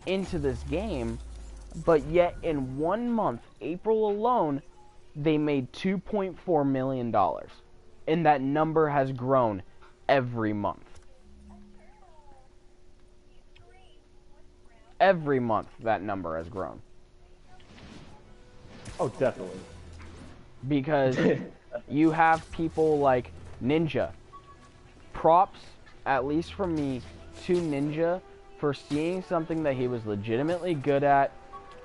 into this game, but yet in 1 month, April alone, they made $2.4 million. And that number has grown every month. Every month, that number has grown. Oh, definitely. Because you have people like Ninja. Props, at least from me, to Ninja for seeing something that he was legitimately good at,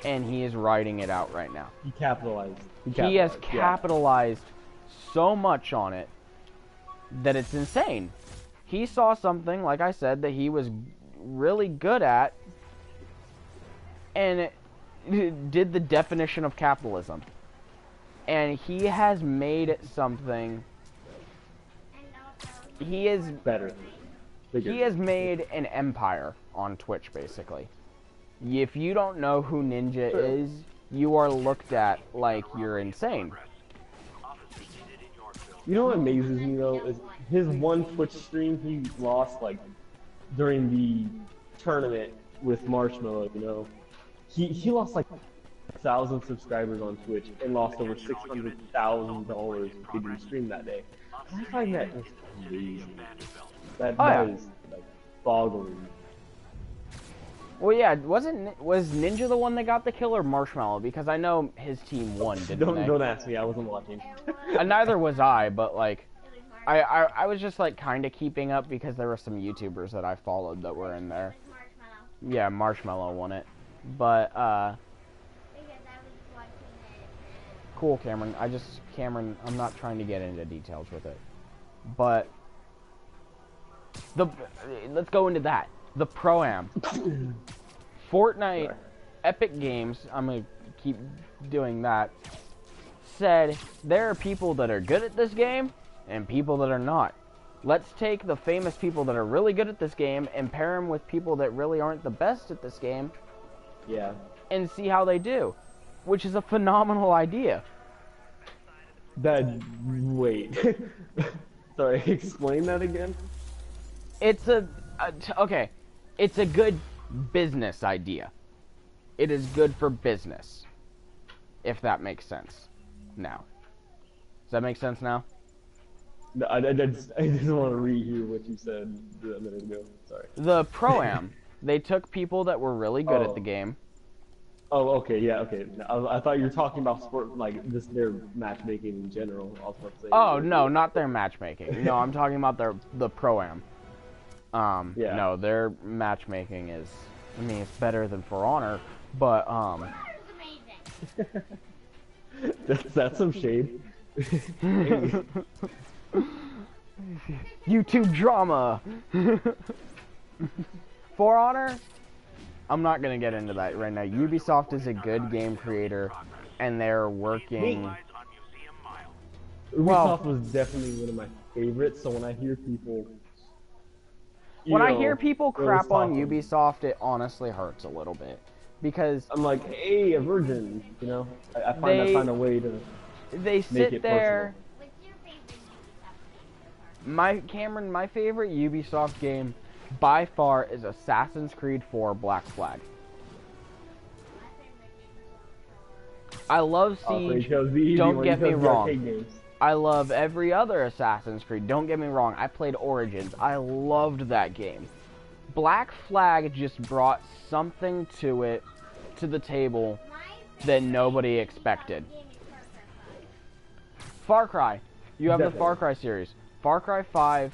and he is riding it out right now. He capitalized. He has capitalized so much on it that it's insane. He saw something, like I said, that he was really good at, and did the definition of capitalism. And he has made something... He is... Better. Bigger. He has made an empire on Twitch, basically. If you don't know who Ninja is, you are looked at like you're insane. You know what amazes me, though, is his one Twitch stream he lost, like, during the tournament with Marshmallow, you know? He lost, like, 1,000 subscribers on Twitch and lost over $600,000 did stream that day. I find that just amazing. That is, like, boggling. Well, yeah, was Ninja the one that got the kill or Marshmallow? Because I know his team won, didn't they? Don't ask me, I wasn't watching. Neither was I, but, like, I was just, like, kind of keeping up because there were some YouTubers that I followed that were in there. Yeah, Marshmallow won it. But, cool, Cameron. Cameron, I'm not trying to get into details with it. But, let's go into that. The Pro-Am. Fortnite, Epic Games, I'm going to keep doing that, said there are people that are good at this game and people that are not. Let's take the famous people that are really good at this game and pair them with people that really aren't the best at this game. Yeah. And see how they do, which is a phenomenal idea. Wait. Sorry, explain that again? It's okay. It's a good business idea. It is good for business. If that makes sense. Now. Does that make sense now? No, I just want to rehear what you said a minute ago. Sorry. The Pro-Am. They took people that were really good at the game. Oh, okay, yeah, okay. I thought you were talking about sport, like, just their matchmaking in general. I was about to say. Oh, no, not their matchmaking. No, I'm talking about the Pro-Am. Yeah. No, their matchmaking is, I mean, it's better than For Honor, but, That's some shade. YouTube drama! For Honor? I'm not gonna get into that right now. Ubisoft is a good game creator, and they're working... Ubisoft was definitely one of my favorites, so when I hear people... When I hear people crap on Ubisoft, it honestly hurts a little bit. Because... I'm like, hey, a virgin, you know? I find a way to they sit there... Cameron, my favorite Ubisoft game by far is Assassin's Creed 4 Black Flag. I love Siege, don't get me wrong. I love every other Assassin's Creed, don't get me wrong. I played Origins, I loved that game. Black Flag just brought something to it, to the table, that nobody expected. Far Cry, you have the Far Cry series. Far Cry 5,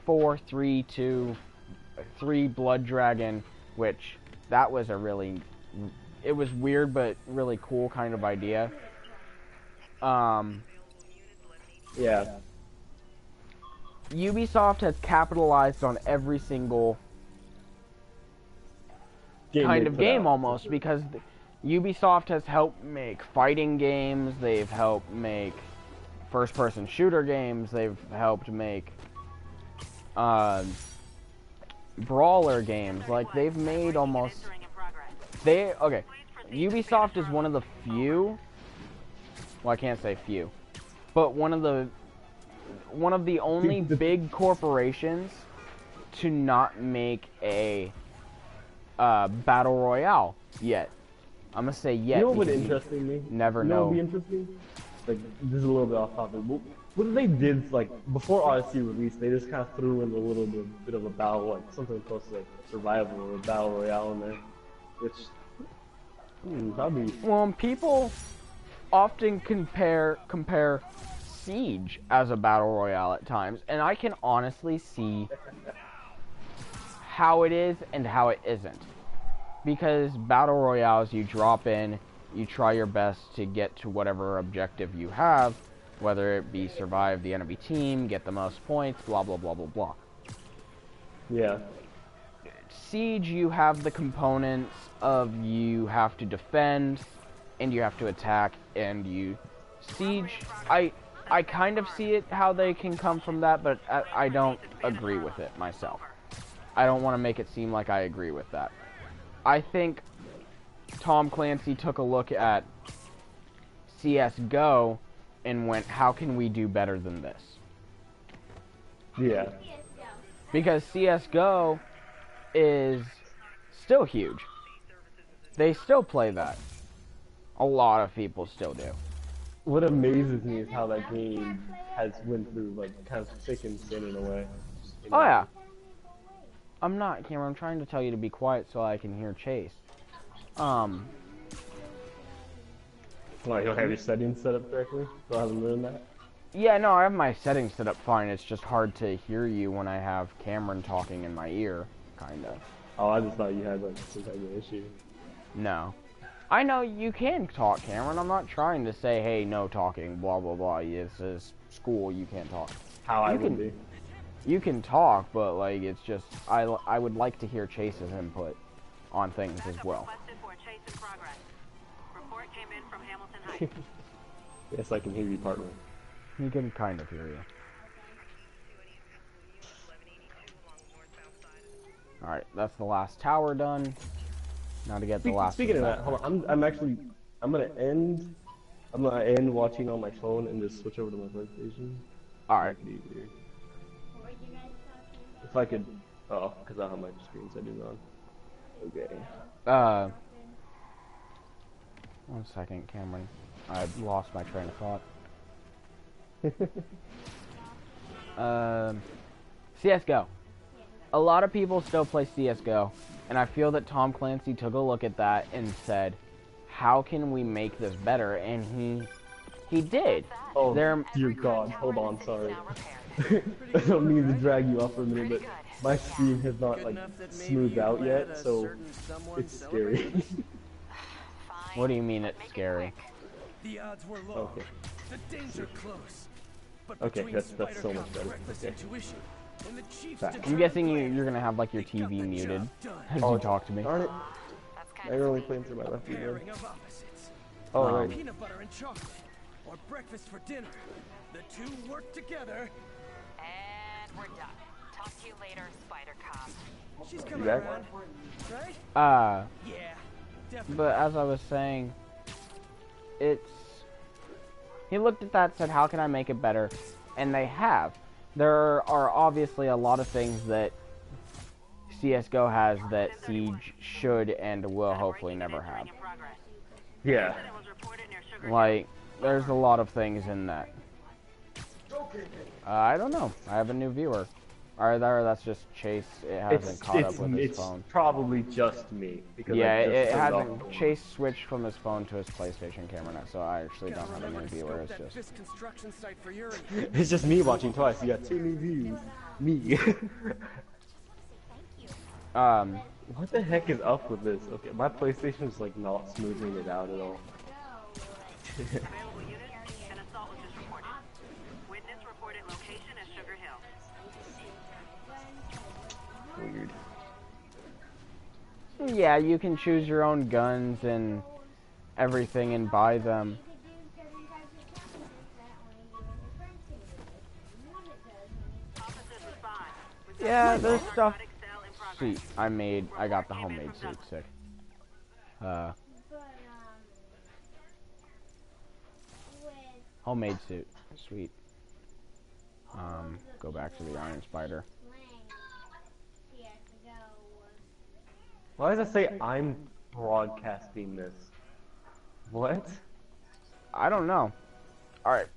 4, 3, 2, 3 Blood Dragon, which that was a really, it was weird but really cool kind of idea. Yeah. Ubisoft has capitalized on every single kind of game almost, because Ubisoft has helped make fighting games, they've helped make first-person shooter games, they've helped make brawler games, like they've made almost Ubisoft is one of the few, well, I can't say few, but one of the only big corporations to not make a battle royale yet. I'm gonna say yet. You know what would interest me? Never know. You know what would be interesting? Like, this is a little bit off topic. What if they did, like, before Odyssey released, they just kind of threw in a little bit of a battle, like, something close to, like, survival or a battle royale in there. Which, that'd be... Well, people often compare Siege as a battle royale at times, and I can honestly see how it is and how it isn't. Because battle royales, you drop in, you try your best to get to whatever objective you have, whether it be survive the enemy team, get the most points, blah blah blah blah blah. Yeah. Siege, you have the components of you have to defend, and you have to attack, and you... Siege, I kind of see it how they can come from that, but I don't agree with it myself. I don't want to make it seem like I agree with that. I think Tom Clancy took a look at CSGO and went, how can we do better than this? Yeah. Because CSGO is still huge. They still play that. A lot of people still do. What amazes me is how that game has went through, like, kind of thick and thin in a way. Oh yeah. I'm not, Cameron. I'm trying to tell you to be quiet so I can hear Chase. Why, you don't have your settings set up correctly? So I haven't learned that? Yeah, no, I have my settings set up fine. It's just hard to hear you when I have Cameron talking in my ear, kinda. Oh, I just thought you had, like, some type of issue. No. I know you can talk, Cameron. I'm not trying to say, hey, no talking, blah, blah, blah. This is school, you can't talk. How I would be. You can talk, but, like, it's just, I would like to hear Chase's input on things as well. Yes, I can hear you, partner. He can kind of hear you. Alright, that's the last tower done. Now to get the last. Speaking of that, hold on. I'm gonna end watching on my phone and just switch over to my PlayStation. Alright. If I could, because I don't have my screen setting on. Okay. 1 second, Cameron. I lost my train of thought. CS:GO. A lot of people still play CS:GO, and I feel that Tom Clancy took a look at that and said, how can we make this better? And he did. Oh, dear God. Hold on, sorry. I don't mean to drag you off for a minute, but my screen has not, like, smoothed out yet, so it's scary. What do you mean it's scary? The odds were low. Okay. The danger close. But Okay, that's so much better. Okay. I'm guessing you're gonna have like your TV muted as you talk to me. Darn it. You're only playing through my left ear. Oh, right. Peanut butter and chocolate, or breakfast for dinner. The two work together. And we're done. Talk to you later, Spider Cop. She's coming back? around, right? Yeah, definitely. But as I was saying, he looked at that, said, how can I make it better? And they have. There are obviously a lot of things that CS:GO has that Siege should and will hopefully never have. Yeah. Like, there's a lot of things in that. I don't know. I have a new viewer. That's just Chase. It hasn't caught up with his phone. It's probably just me. Because Yeah, it hasn't. Chase switched from his phone to his PlayStation camera now, so I actually don't have a new viewer. It's just me watching twice. You got 2 new views. Me. What the heck is up with this? Okay, my PlayStation is like not smoothing it out at all. Weird. Yeah, you can choose your own guns and everything and buy them. Yeah, there's stuff. Sweet, I got the homemade suit, sick. Homemade suit, sweet. Go back to the Iron Spider. Why does it say I'm broadcasting this? What? I don't know. Alright.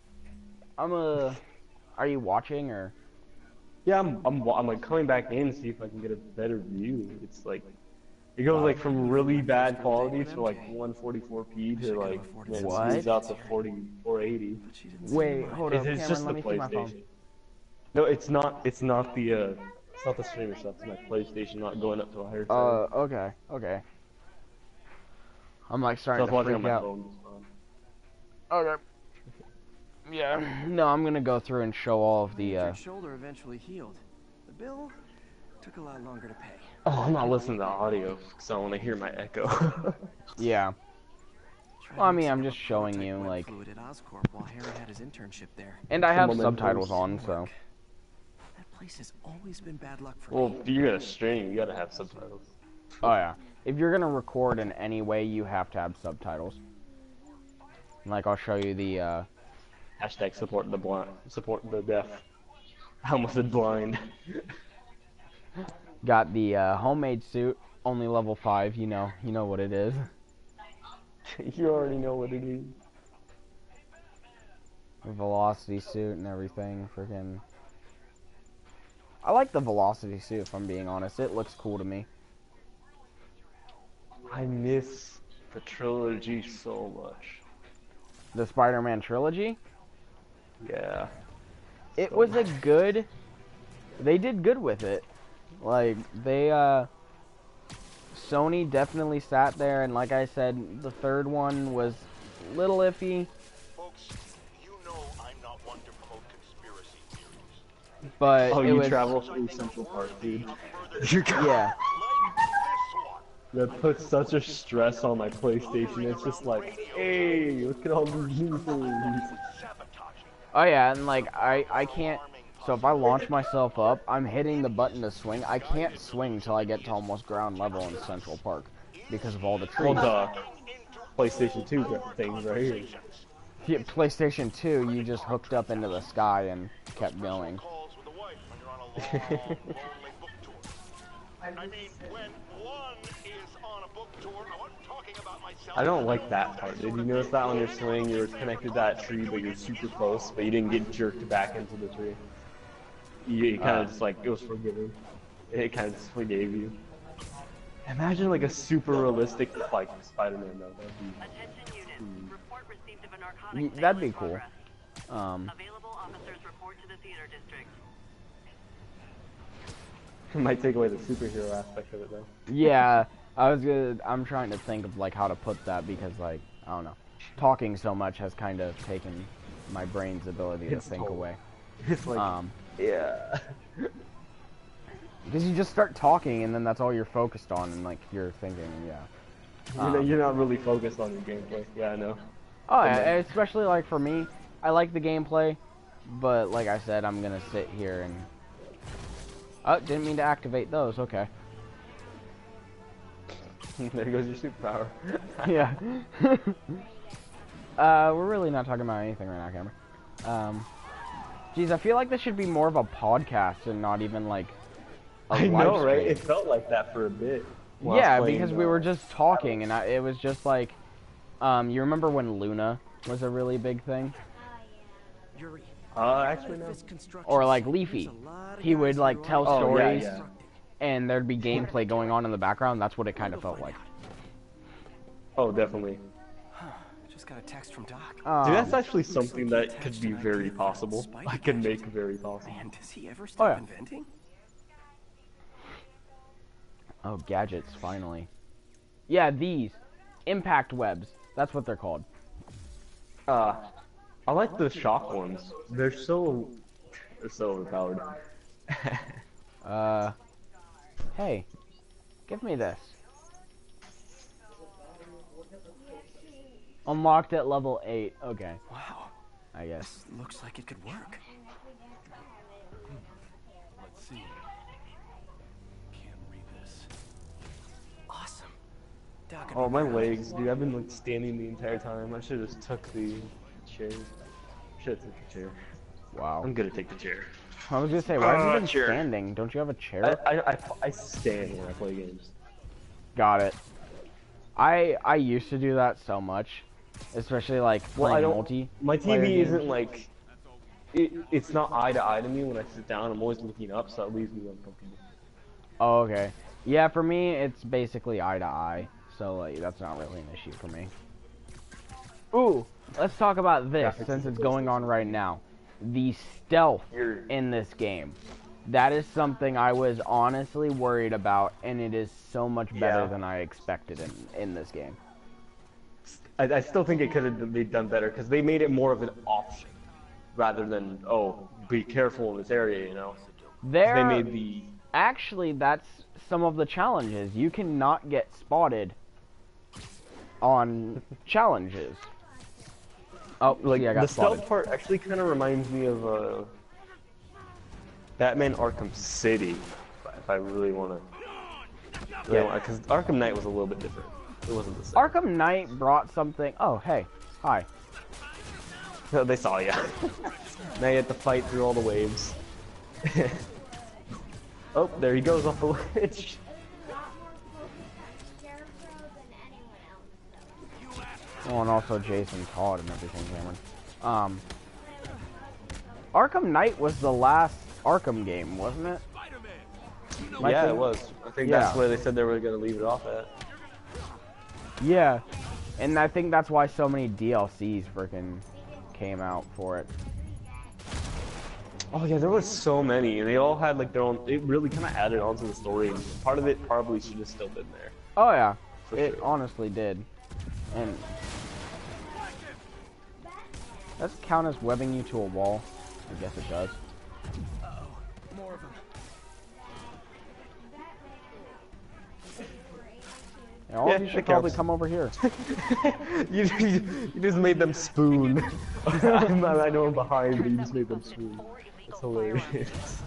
Are you watching or? Yeah, I'm like coming back in to see if I can get a better view. It's like, it goes like from really bad quality to like 144p to like, it smooths out to 480. Wait, hold up, It's Cameron, just let the me see my phone. PlayStation. No, it's not the streamer stuff, it's my PlayStation not going up to a higher setting. Okay. I'm like starting to freak out. Okay. Yeah, no, I'm gonna go through and show all of the, Your shoulder eventually healed. The bill took a lot longer to pay. Oh, I'm not listening to audio, because I want to hear my echo. Yeah. Well, I mean, I'm just showing you, like... Fluid at Oscorp while Harry had his internship there. And I have subtitles on, so... That place has always been bad luck for Well, me. if you're gonna stream, you gotta have subtitles. Oh, yeah. If you're gonna record in any way, you have to have subtitles. Like, I'll show you the, Hashtag support the deaf. I almost said blind. Got the, homemade suit, only level 5, you know what it is. You already know what it is. The velocity suit and everything, freaking... I like the velocity suit, if I'm being honest. It looks cool to me. I miss the trilogy so much. The Spider-Man trilogy? Yeah. It was a good... They did good with it. Like, they, Sony definitely sat there, and like I said, the third one was a little iffy. Folks, you know I'm not one to promote conspiracy theories. But oh, it you was... travel through Central Park, dude. Yeah. That puts such a stress on my PlayStation. It's just like, hey, look at all these new things. Oh yeah, and like I can't So if I launch myself up, I'm hitting the button to swing. I can't swing till I get to almost ground level in Central Park because of all the trees. Well, the PlayStation 2 things right here. Yeah, PlayStation 2, you just hooked up into the sky and kept going. I don't like that part. Did you notice that on your swing, you were connected to that tree, but you're super close, but you didn't get jerked back into the tree? You kind of just like, it was forgiving. It kind of just forgave you. Imagine like a super realistic like Spider-Man though. That'd be cool. It might take away the superhero aspect of it though. Yeah, I'm trying to think of like how to put that because like, I don't know. Talking so much has kind of taken my brain's ability to think away. It's like, yeah. Because you just start talking and then that's all you're focused on and like you're thinking, yeah. You're not really focused on your gameplay. Yeah, I know. Oh, yeah, especially like for me, I like the gameplay, but like I said, I'm gonna sit here and... Oh, didn't mean to activate those, okay. There goes your superpower. Yeah. We're really not talking about anything right now, Cameron. Geez, I feel like this should be more of a podcast and not even like a I live know, right? stream. It felt like that for a bit. Yeah, because we were just talking and it was just like, you remember when Luna was a really big thing? Actually no. Or like Leafy. He would like tell stories and there'd be gameplay going on in the background. That's what it kind of felt like. Oh, definitely. Just got a text from Doc. Dude, that's actually something that could be very possible. I can make very possible. Man, does he ever stop inventing? Oh, gadgets, finally. Yeah, these. Impact webs. That's what they're called. I like the shock ones. They're so overpowered. Hey. Give me this. Unlocked at level 8. Okay. Wow. I guess. This looks like it could work. Let's see. Can't read this. Awesome. Doc, Oh, my legs, dude. I've been like standing the entire time. I should have just took the chair. Should have took the chair. Wow. I'm gonna take the chair. I was gonna say, why have you been standing? Don't you have a chair? I stand when I play games. Got it. I used to do that so much, especially like playing multi. My TV isn't like it's not eye to eye to me when I sit down. I'm always looking up, so it leaves me uncomfortable. Oh, okay. Yeah, for me it's basically eye to eye, so like that's not really an issue for me. Ooh, let's talk about this since it's going on right now. The stealth in this game. That is something I was honestly worried about, and it is so much better than I expected in this game. I still think it could have been done better, because they made it more of an option, rather than, oh, be careful in this area, you know? They made the... Actually, that's some of the challenges. You cannot get spotted on challenges. Oh, like, yeah, I got the spotted. stealth part actually kind of reminds me of, Batman Arkham City, if I really want to. Yeah, because Arkham Knight was a little bit different. It wasn't the same. Arkham Knight brought something. Oh, hey, hi. No, they saw you. Now you have to fight through all the waves. Oh, there he goes off the ledge. Oh, and also Jason Todd and everything, Cameron. Arkham Knight was the last Arkham game, wasn't it? Yeah, it was. I think that's where they said they were going to leave it off at. Yeah, and I think that's why so many DLCs freaking came out for it. Oh yeah, there was so many, and they all had like their own. It really kind of added on to the story. And part of it probably should have still been there. Oh yeah, it honestly did. And does it count as webbing you to a wall? I guess it does. Uh-oh, more of them. Yeah, all of you should probably come over here. you just made them spoon. I know I'm behind, but you just made them spoon. It's hilarious.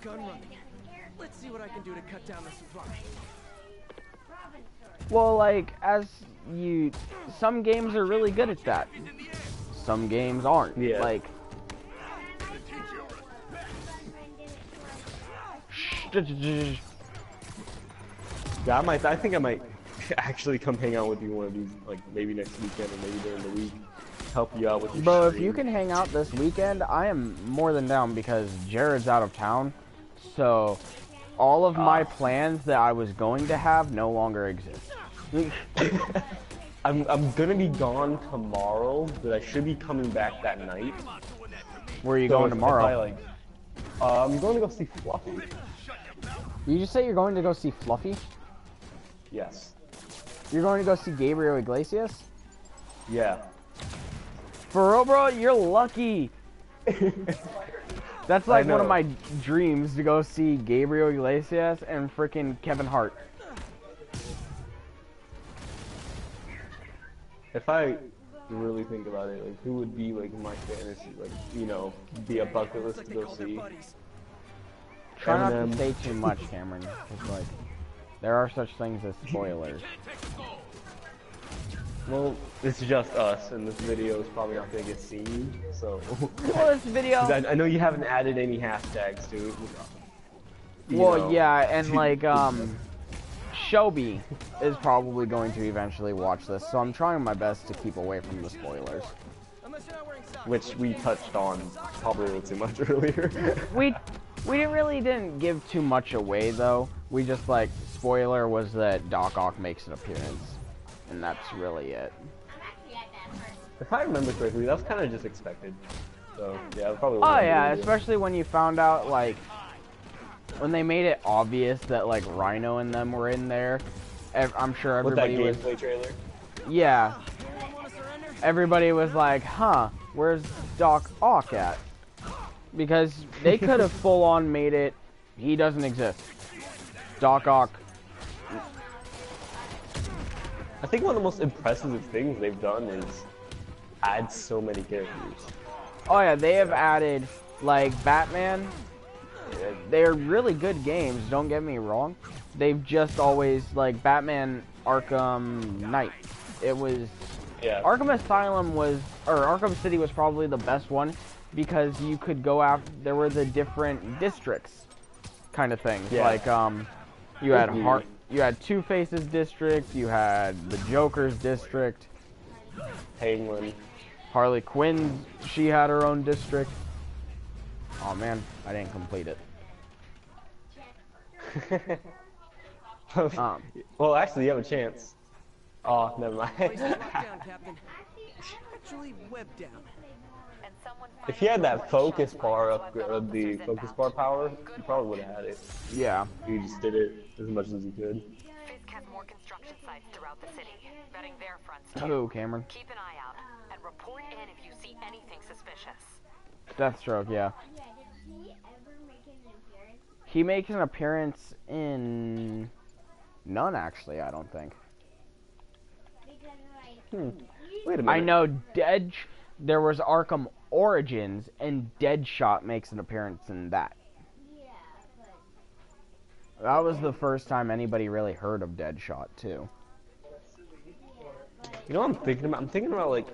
Gun running. Let's see what I can do to cut down the supply. Well, like, some games are really good at that. Some games aren't. Yeah. Like, yeah, I think I might actually come hang out with you one of these, like maybe next weekend or maybe during the week. Help you out with your bro, stream. if you can hang out this weekend, I am more than down because Jared's out of town. So, all of my plans that I was going to have no longer exist. I'm gonna be gone tomorrow, but I should be coming back that night. Where are you going tomorrow? I'm going to go see Fluffy. Did you just say you're going to go see Fluffy? Yes. You're going to go see Gabriel Iglesias? Yeah. For real, bro? You're lucky. That's like one of my dreams, to go see Gabriel Iglesias and freaking Kevin Hart. If I really think about it, like, who would be like my fantasy, like, you know, be a bucket list to go see? Try not to say too much, Cameron, because like there are such things as spoilers. Well, it's just us, and this video is probably not gonna get seen, so. Well, this video. I know you haven't added any hashtags to it. Well, yeah, and like Shelby is probably going to eventually watch this, so I'm trying my best to keep away from the spoilers. Which we touched on probably a little too much earlier. we didn't give too much away though. We just like spoiler was that Doc Ock makes an appearance, and that's really it. If I remember correctly, that was kind of just expected. So yeah, probably. Oh yeah, especially when you found out like when they made it obvious that like Rhino and them were in there. I'm sure everybody was. With that gameplay trailer. Yeah. Everybody was like, huh, where's Doc Ock at? Because they could have full on made it, he doesn't exist. Doc Ock. I think one of the most impressive things they've done is add so many characters. Oh yeah, they have added, like, Batman. They're really good games, don't get me wrong. They've just always, like, Batman Arkham Knight. It was... Yeah. Arkham Asylum was, or Arkham City was probably the best one because you could go after, there were the different districts kind of things. Yeah. Like, you had Two-Face's district, you had the Joker's district. Penguin. Harley Quinn, she had her own district. Oh man, I didn't complete it. Well, actually, you have a chance. Oh, never mind. If you had that focus bar upgrade, the focus bar power, you probably would have had it. Yeah. You just did it as much as you could. Fisk has more construction sites throughout the city, vetting their fronts too. Oh, Cameron. Keep an eye out and report in if you see anything suspicious. Deathstroke, yeah. He makes an appearance in none, actually, I don't think. Wait a minute. I know there was Arkham Origins, and Deadshot makes an appearance in that. That was the first time anybody really heard of Deadshot, too. You know what I'm thinking about? I'm thinking about, like,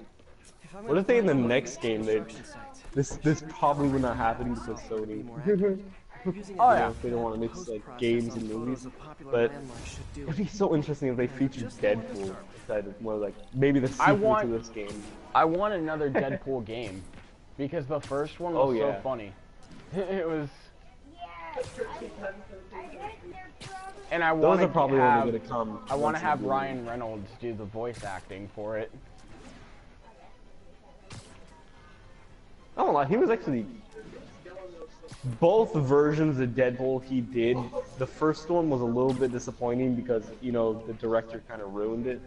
what if they in the next game, this probably would not happen because Sony. Oh yeah. They don't want to mix like games and movies, but it'd be so interesting if they featured Deadpool instead of more like maybe the sequel to this game. I want another Deadpool game because the first one was so funny. It was. And I want Those are probably only gonna come. I want to have Ryan Reynolds do the voice acting for it. Oh, he was actually. Both versions of Deadpool he did, the first one was a little bit disappointing because, you know, the director kind of ruined it.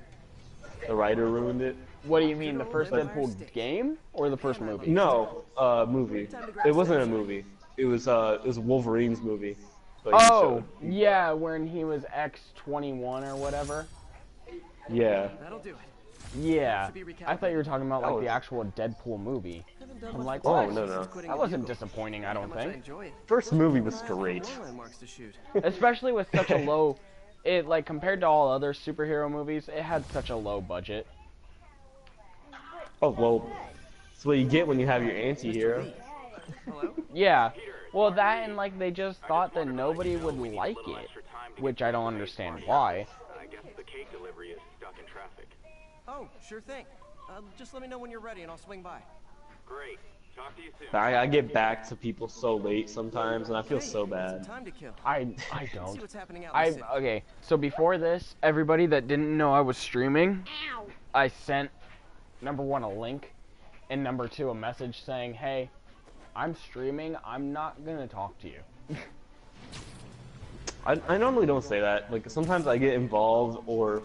The writer ruined it. What do you mean, the first Deadpool game or the first movie? No, movie. It wasn't a movie. It was Wolverine's movie. Oh, yeah, when he was X-21 or whatever. Yeah. That'll do it. Yeah, I thought you were talking about like the actual Deadpool movie. I'm like, what? Oh no. That wasn't disappointing, I don't think. First movie was great. Especially with such a low, like compared to all other superhero movies, it had such a low budget. Oh well, that's what you get when you have your anti-hero. Yeah, well that and like they just thought that nobody would like it, which I don't understand why. I guess the cake delivery is stuck in traffic. Oh, sure thing. Just let me know when you're ready and I'll swing by. Great. Talk to you soon. I get back to people so late sometimes, and I feel so bad. Time to kill. I don't. See what's happening out in the city. Okay, so before this, everybody that didn't know I was streaming, I sent number 1 a link, and number 2 a message saying, hey, I'm streaming, I'm not gonna talk to you. I normally don't say that. Like sometimes I get involved, or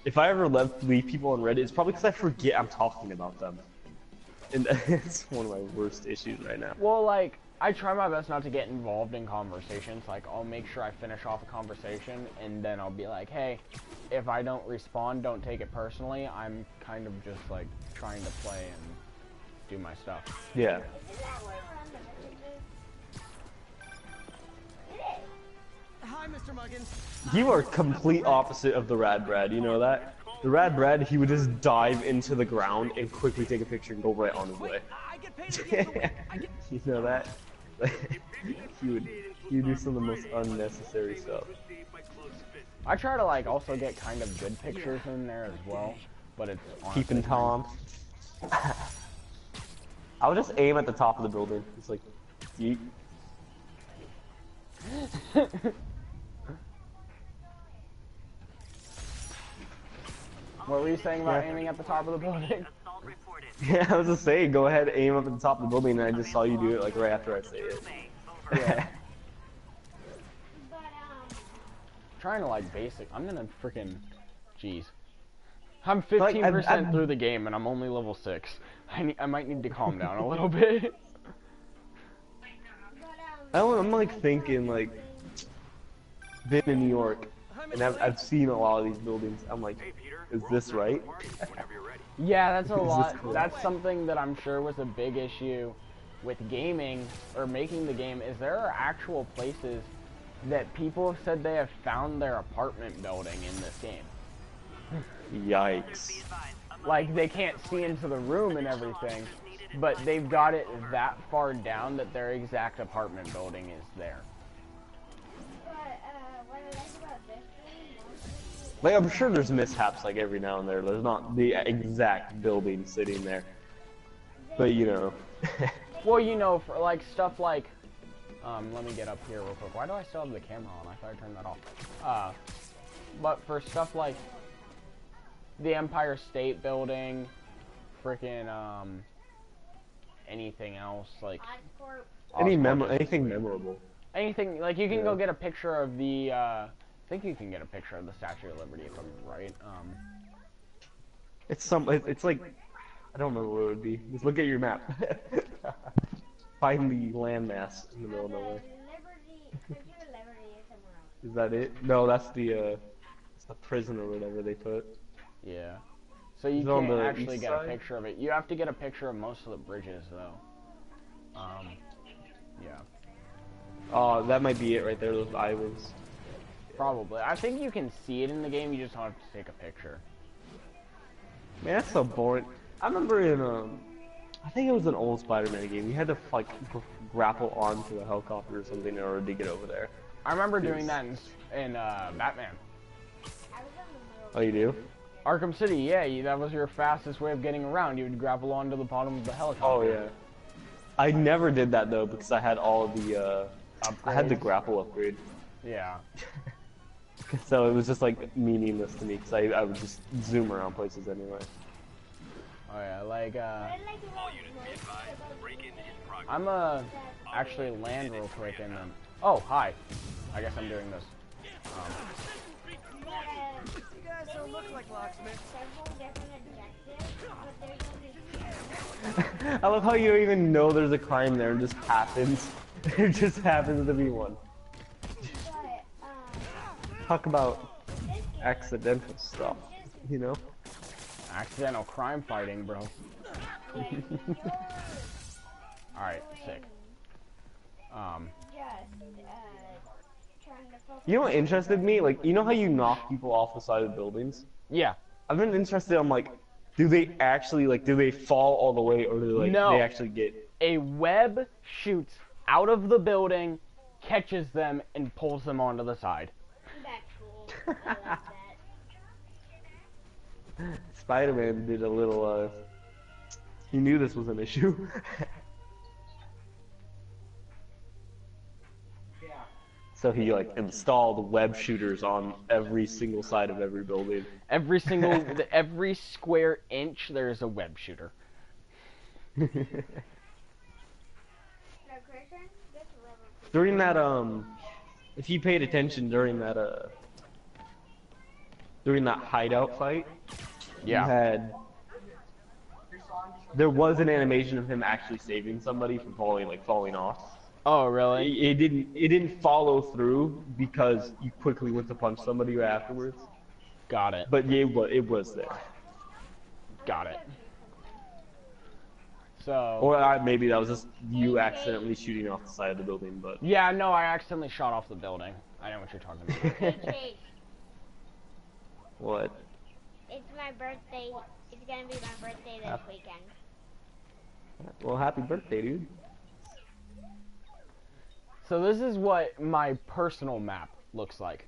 if I ever leave people on Reddit, it's probably because I forget I'm talking about them. And it's one of my worst issues right now. Well, like, I try my best not to get involved in conversations. Like, I'll make sure I finish off a conversation, and then I'll be like, hey, if I don't respond, don't take it personally. I'm kind of just, like, trying to play and do my stuff. Yeah. Hi, Mr. Muggins. You are complete opposite of the Rad Brad, you know that? The Rad Brad, he would just dive into the ground and quickly take a picture and go right on his way. You know that? he would do some of the most unnecessary stuff. I try to like also get kind of good pictures in there as well, but it's Peeping Tom. I would just aim at the top of the building. It's like, yeet. What were you saying about aiming at the top of the building? Yeah, I was just saying, go ahead, aim up at the top of the building, and I just saw you do it like right after I say it. Yeah. Trying to like basic. I'm gonna freaking, jeez. I'm 15% through the game and I'm only level 6. I might need to calm down a little bit. I'm like thinking like, been in New York, and I've seen a lot of these buildings. I'm like, is this right? Yeah, that's a lot. That's something that I'm sure was a big issue with gaming or making the game. Is there are actual places that people have said they have found their apartment building in this game. Yikes. Like they can't see into the room and everything, but they've got it that far down that their exact apartment building is there. Like, I'm sure there's mishaps like every now and then. There's not the exact building sitting there. But you know. Well, you know, for like stuff like, let me get up here real quick. Why do I still have the camera on? I thought I turned that off. But for stuff like the Empire State Building, freaking, anything else, like... anything memorable. Anything, like you can go get a picture of the, I think you can get a picture of the Statue of Liberty if I'm right. It's like, I don't remember what it would be. Just look at your map. Find the landmass in the middle of nowhere. Is that it? No, that's the prison or whatever they put. Yeah. So you can't actually get a picture of it. You have to get a picture of most of the bridges, though. Yeah. Oh, that might be it right there, those islands. Probably. I think you can see it in the game, you just don't have to take a picture. Man, that's so boring. I remember in, I think it was an old Spider-Man game, you had to, like, grapple onto a helicopter or something in order to get over there. I remember doing that in Batman. Oh, you do? Arkham City, yeah, that was your fastest way of getting around. You would grapple onto the bottom of the helicopter. Oh, yeah. I never did that, though, because I had all the, I had the grapple upgrade. Yeah. So it was just, like, meaningless to me, because I would just zoom around places anyway. Oh, yeah, like, I'm, actually land real quick and then... Oh, hi. I guess I'm doing this. You guys don't look like locksmiths. I love how you don't even know there's a crime there, it just happens. It just happens to be one. Talk about accidental stuff, you know? Accidental crime fighting, bro. Alright, sick. You know what interested me? Like, you know how you knock people off the side of buildings? Yeah. I've been interested. I'm like, do they actually do they fall all the way, or do they actually get? A web shoots out of the building, catches them, and pulls them onto the side. That's cool. I like that. Spider-Man did a little. He knew this was an issue. So he installed web shooters on every single side of every building. Every square inch there's a web shooter. During that if you paid attention during that hideout fight, yeah, there was an animation of him actually saving somebody from falling off. Oh, really? It didn't follow through because you quickly went to punch somebody afterwards. Got it. But yeah, it was there. Got it. So. Or maybe that was just you accidentally shooting off the side of the building, but. Yeah, no, I accidentally shot off the building. I know what you're talking about. What? It's my birthday. It's gonna be my birthday this weekend. Well, happy birthday, dude. So this is what my personal map looks like.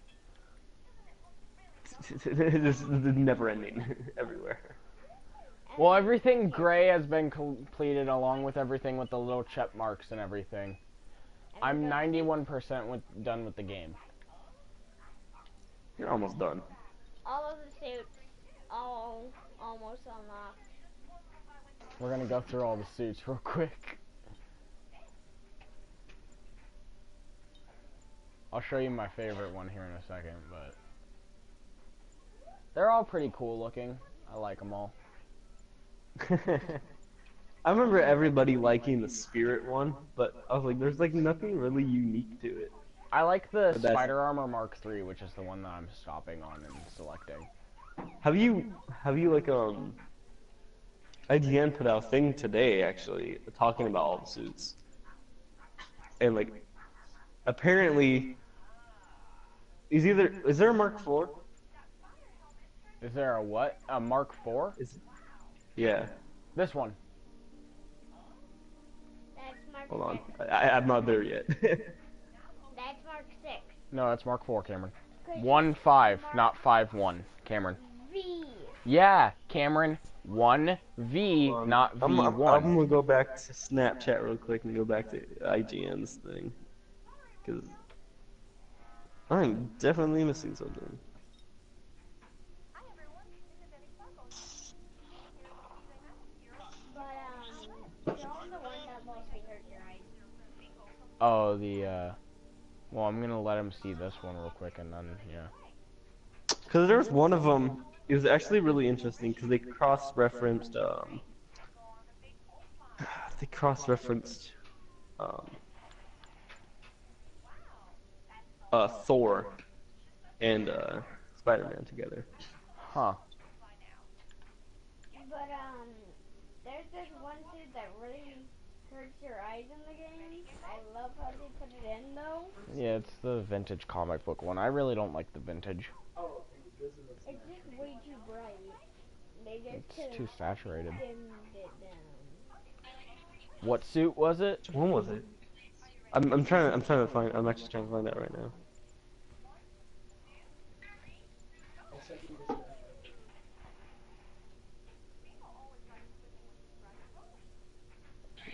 This is never ending everywhere. Well, everything gray has been completed along with everything with the little check marks and everything. I'm 91% done with the game. You're almost done. All of the suits, almost unlocked. We're gonna go through all the suits real quick. I'll show you my favorite one here in a second, but they're all pretty cool looking. I like them all. I remember everybody liking the Spirit one, but I was like, there's nothing really unique to it. I like the Spider Armor Mark III, which is the one that I'm stopping on and selecting. Have you IGN put out a thing today actually talking about all the suits, and apparently is there a Mark IV? Is there a what? A Mark IV? Yeah. This one. That's Mark Hold on. 6. I'm not there yet. That's Mark 6. No, that's Mark IV, Cameron. 1.5, not 5.1, Cameron. V. Yeah, Cameron. 1V, not V1. I'm gonna go back to Snapchat real quick and go back to IGN's thing, because I'm definitely missing something. Oh, well, I'm gonna let him see this one real quick, and then, yeah. Because there was one of them, it was actually really interesting, because they cross-referenced, Thor and, Spider-Man together. Huh. But, there's this one suit that really hurts your eyes in the game. I love how they put it in, though. Yeah, it's the vintage comic book one. I really don't like the vintage. It's just way too bright. They just It's too saturated. dimmed it down. What suit was it? When was it? I'm actually trying to find that right now.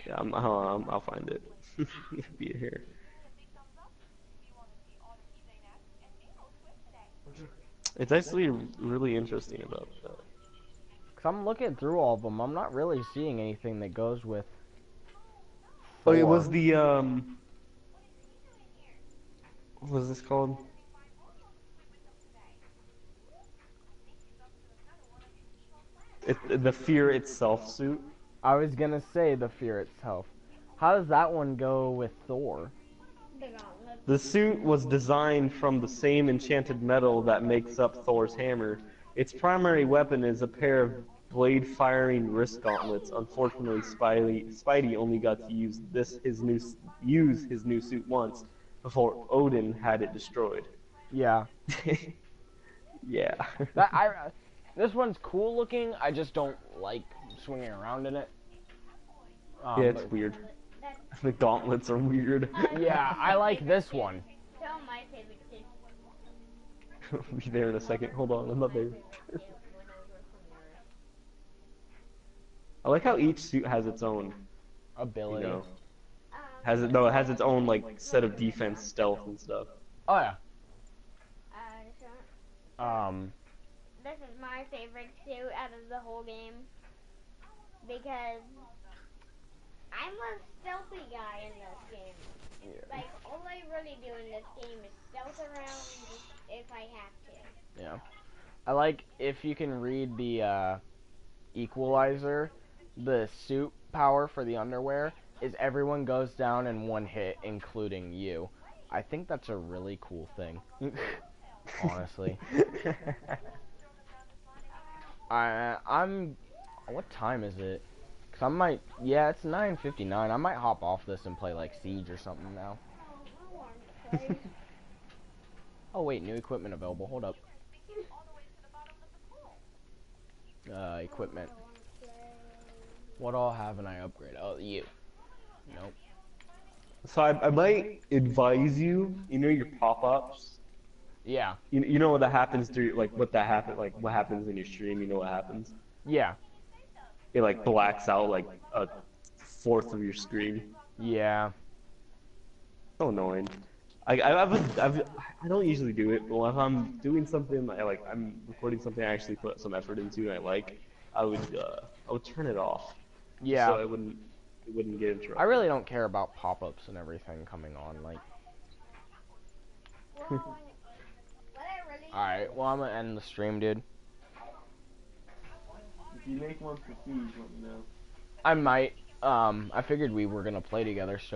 Yeah, I'll find it. Be here. It's actually really interesting about that. Cause I'm looking through all of them. I'm not really seeing anything that goes with. Oh, it was the what was this called? The Fear Itself suit. I was gonna say the Fear Itself. How does that one go with Thor? The suit was designed from the same enchanted metal that makes up Thor's hammer. Its primary weapon is a pair of blade firing wrist gauntlets. Unfortunately, Spidey only got to use his new suit once before Odin had it destroyed. Yeah. Yeah. This one's cool looking. I just don't like swinging around in it. Yeah, it's weird. The gauntlets are weird. Yeah, I like this one. Still my favorite suit. I'll be there in a second. Hold on, I'm not there. I like how each suit has its own ability. You know, it has its own like set of defense, stealth, and stuff. Oh yeah. This is my favorite suit out of the whole game because I'm a stealthy guy in this game. Yeah. Like all I really do in this game is stealth around if I have to. Yeah. I like if you can read the equalizer, the suit power for the underwear is everyone goes down in one hit, including you. I think that's a really cool thing. Honestly. I'm. What time is it? Cause yeah, it's 9:59. I might hop off this and play like Siege or something now. Oh wait, new equipment available. Hold up. Equipment. What all haven't I upgraded? Oh, you. Nope. So I might advise you. You know your pop-ups. Yeah. You know what that happens through what happens in your stream. You know what happens. Yeah. It like blacks out like a fourth of your screen. Yeah. So annoying. I don't usually do it, but if I'm doing something I'm recording something I actually put some effort into and I would turn it off. Yeah. So it wouldn't get interrupted. I really don't care about pop-ups and everything coming on Alright, well I'm gonna end the stream, dude. If you make one for Siege, let me know. I might. I figured we were gonna play together, so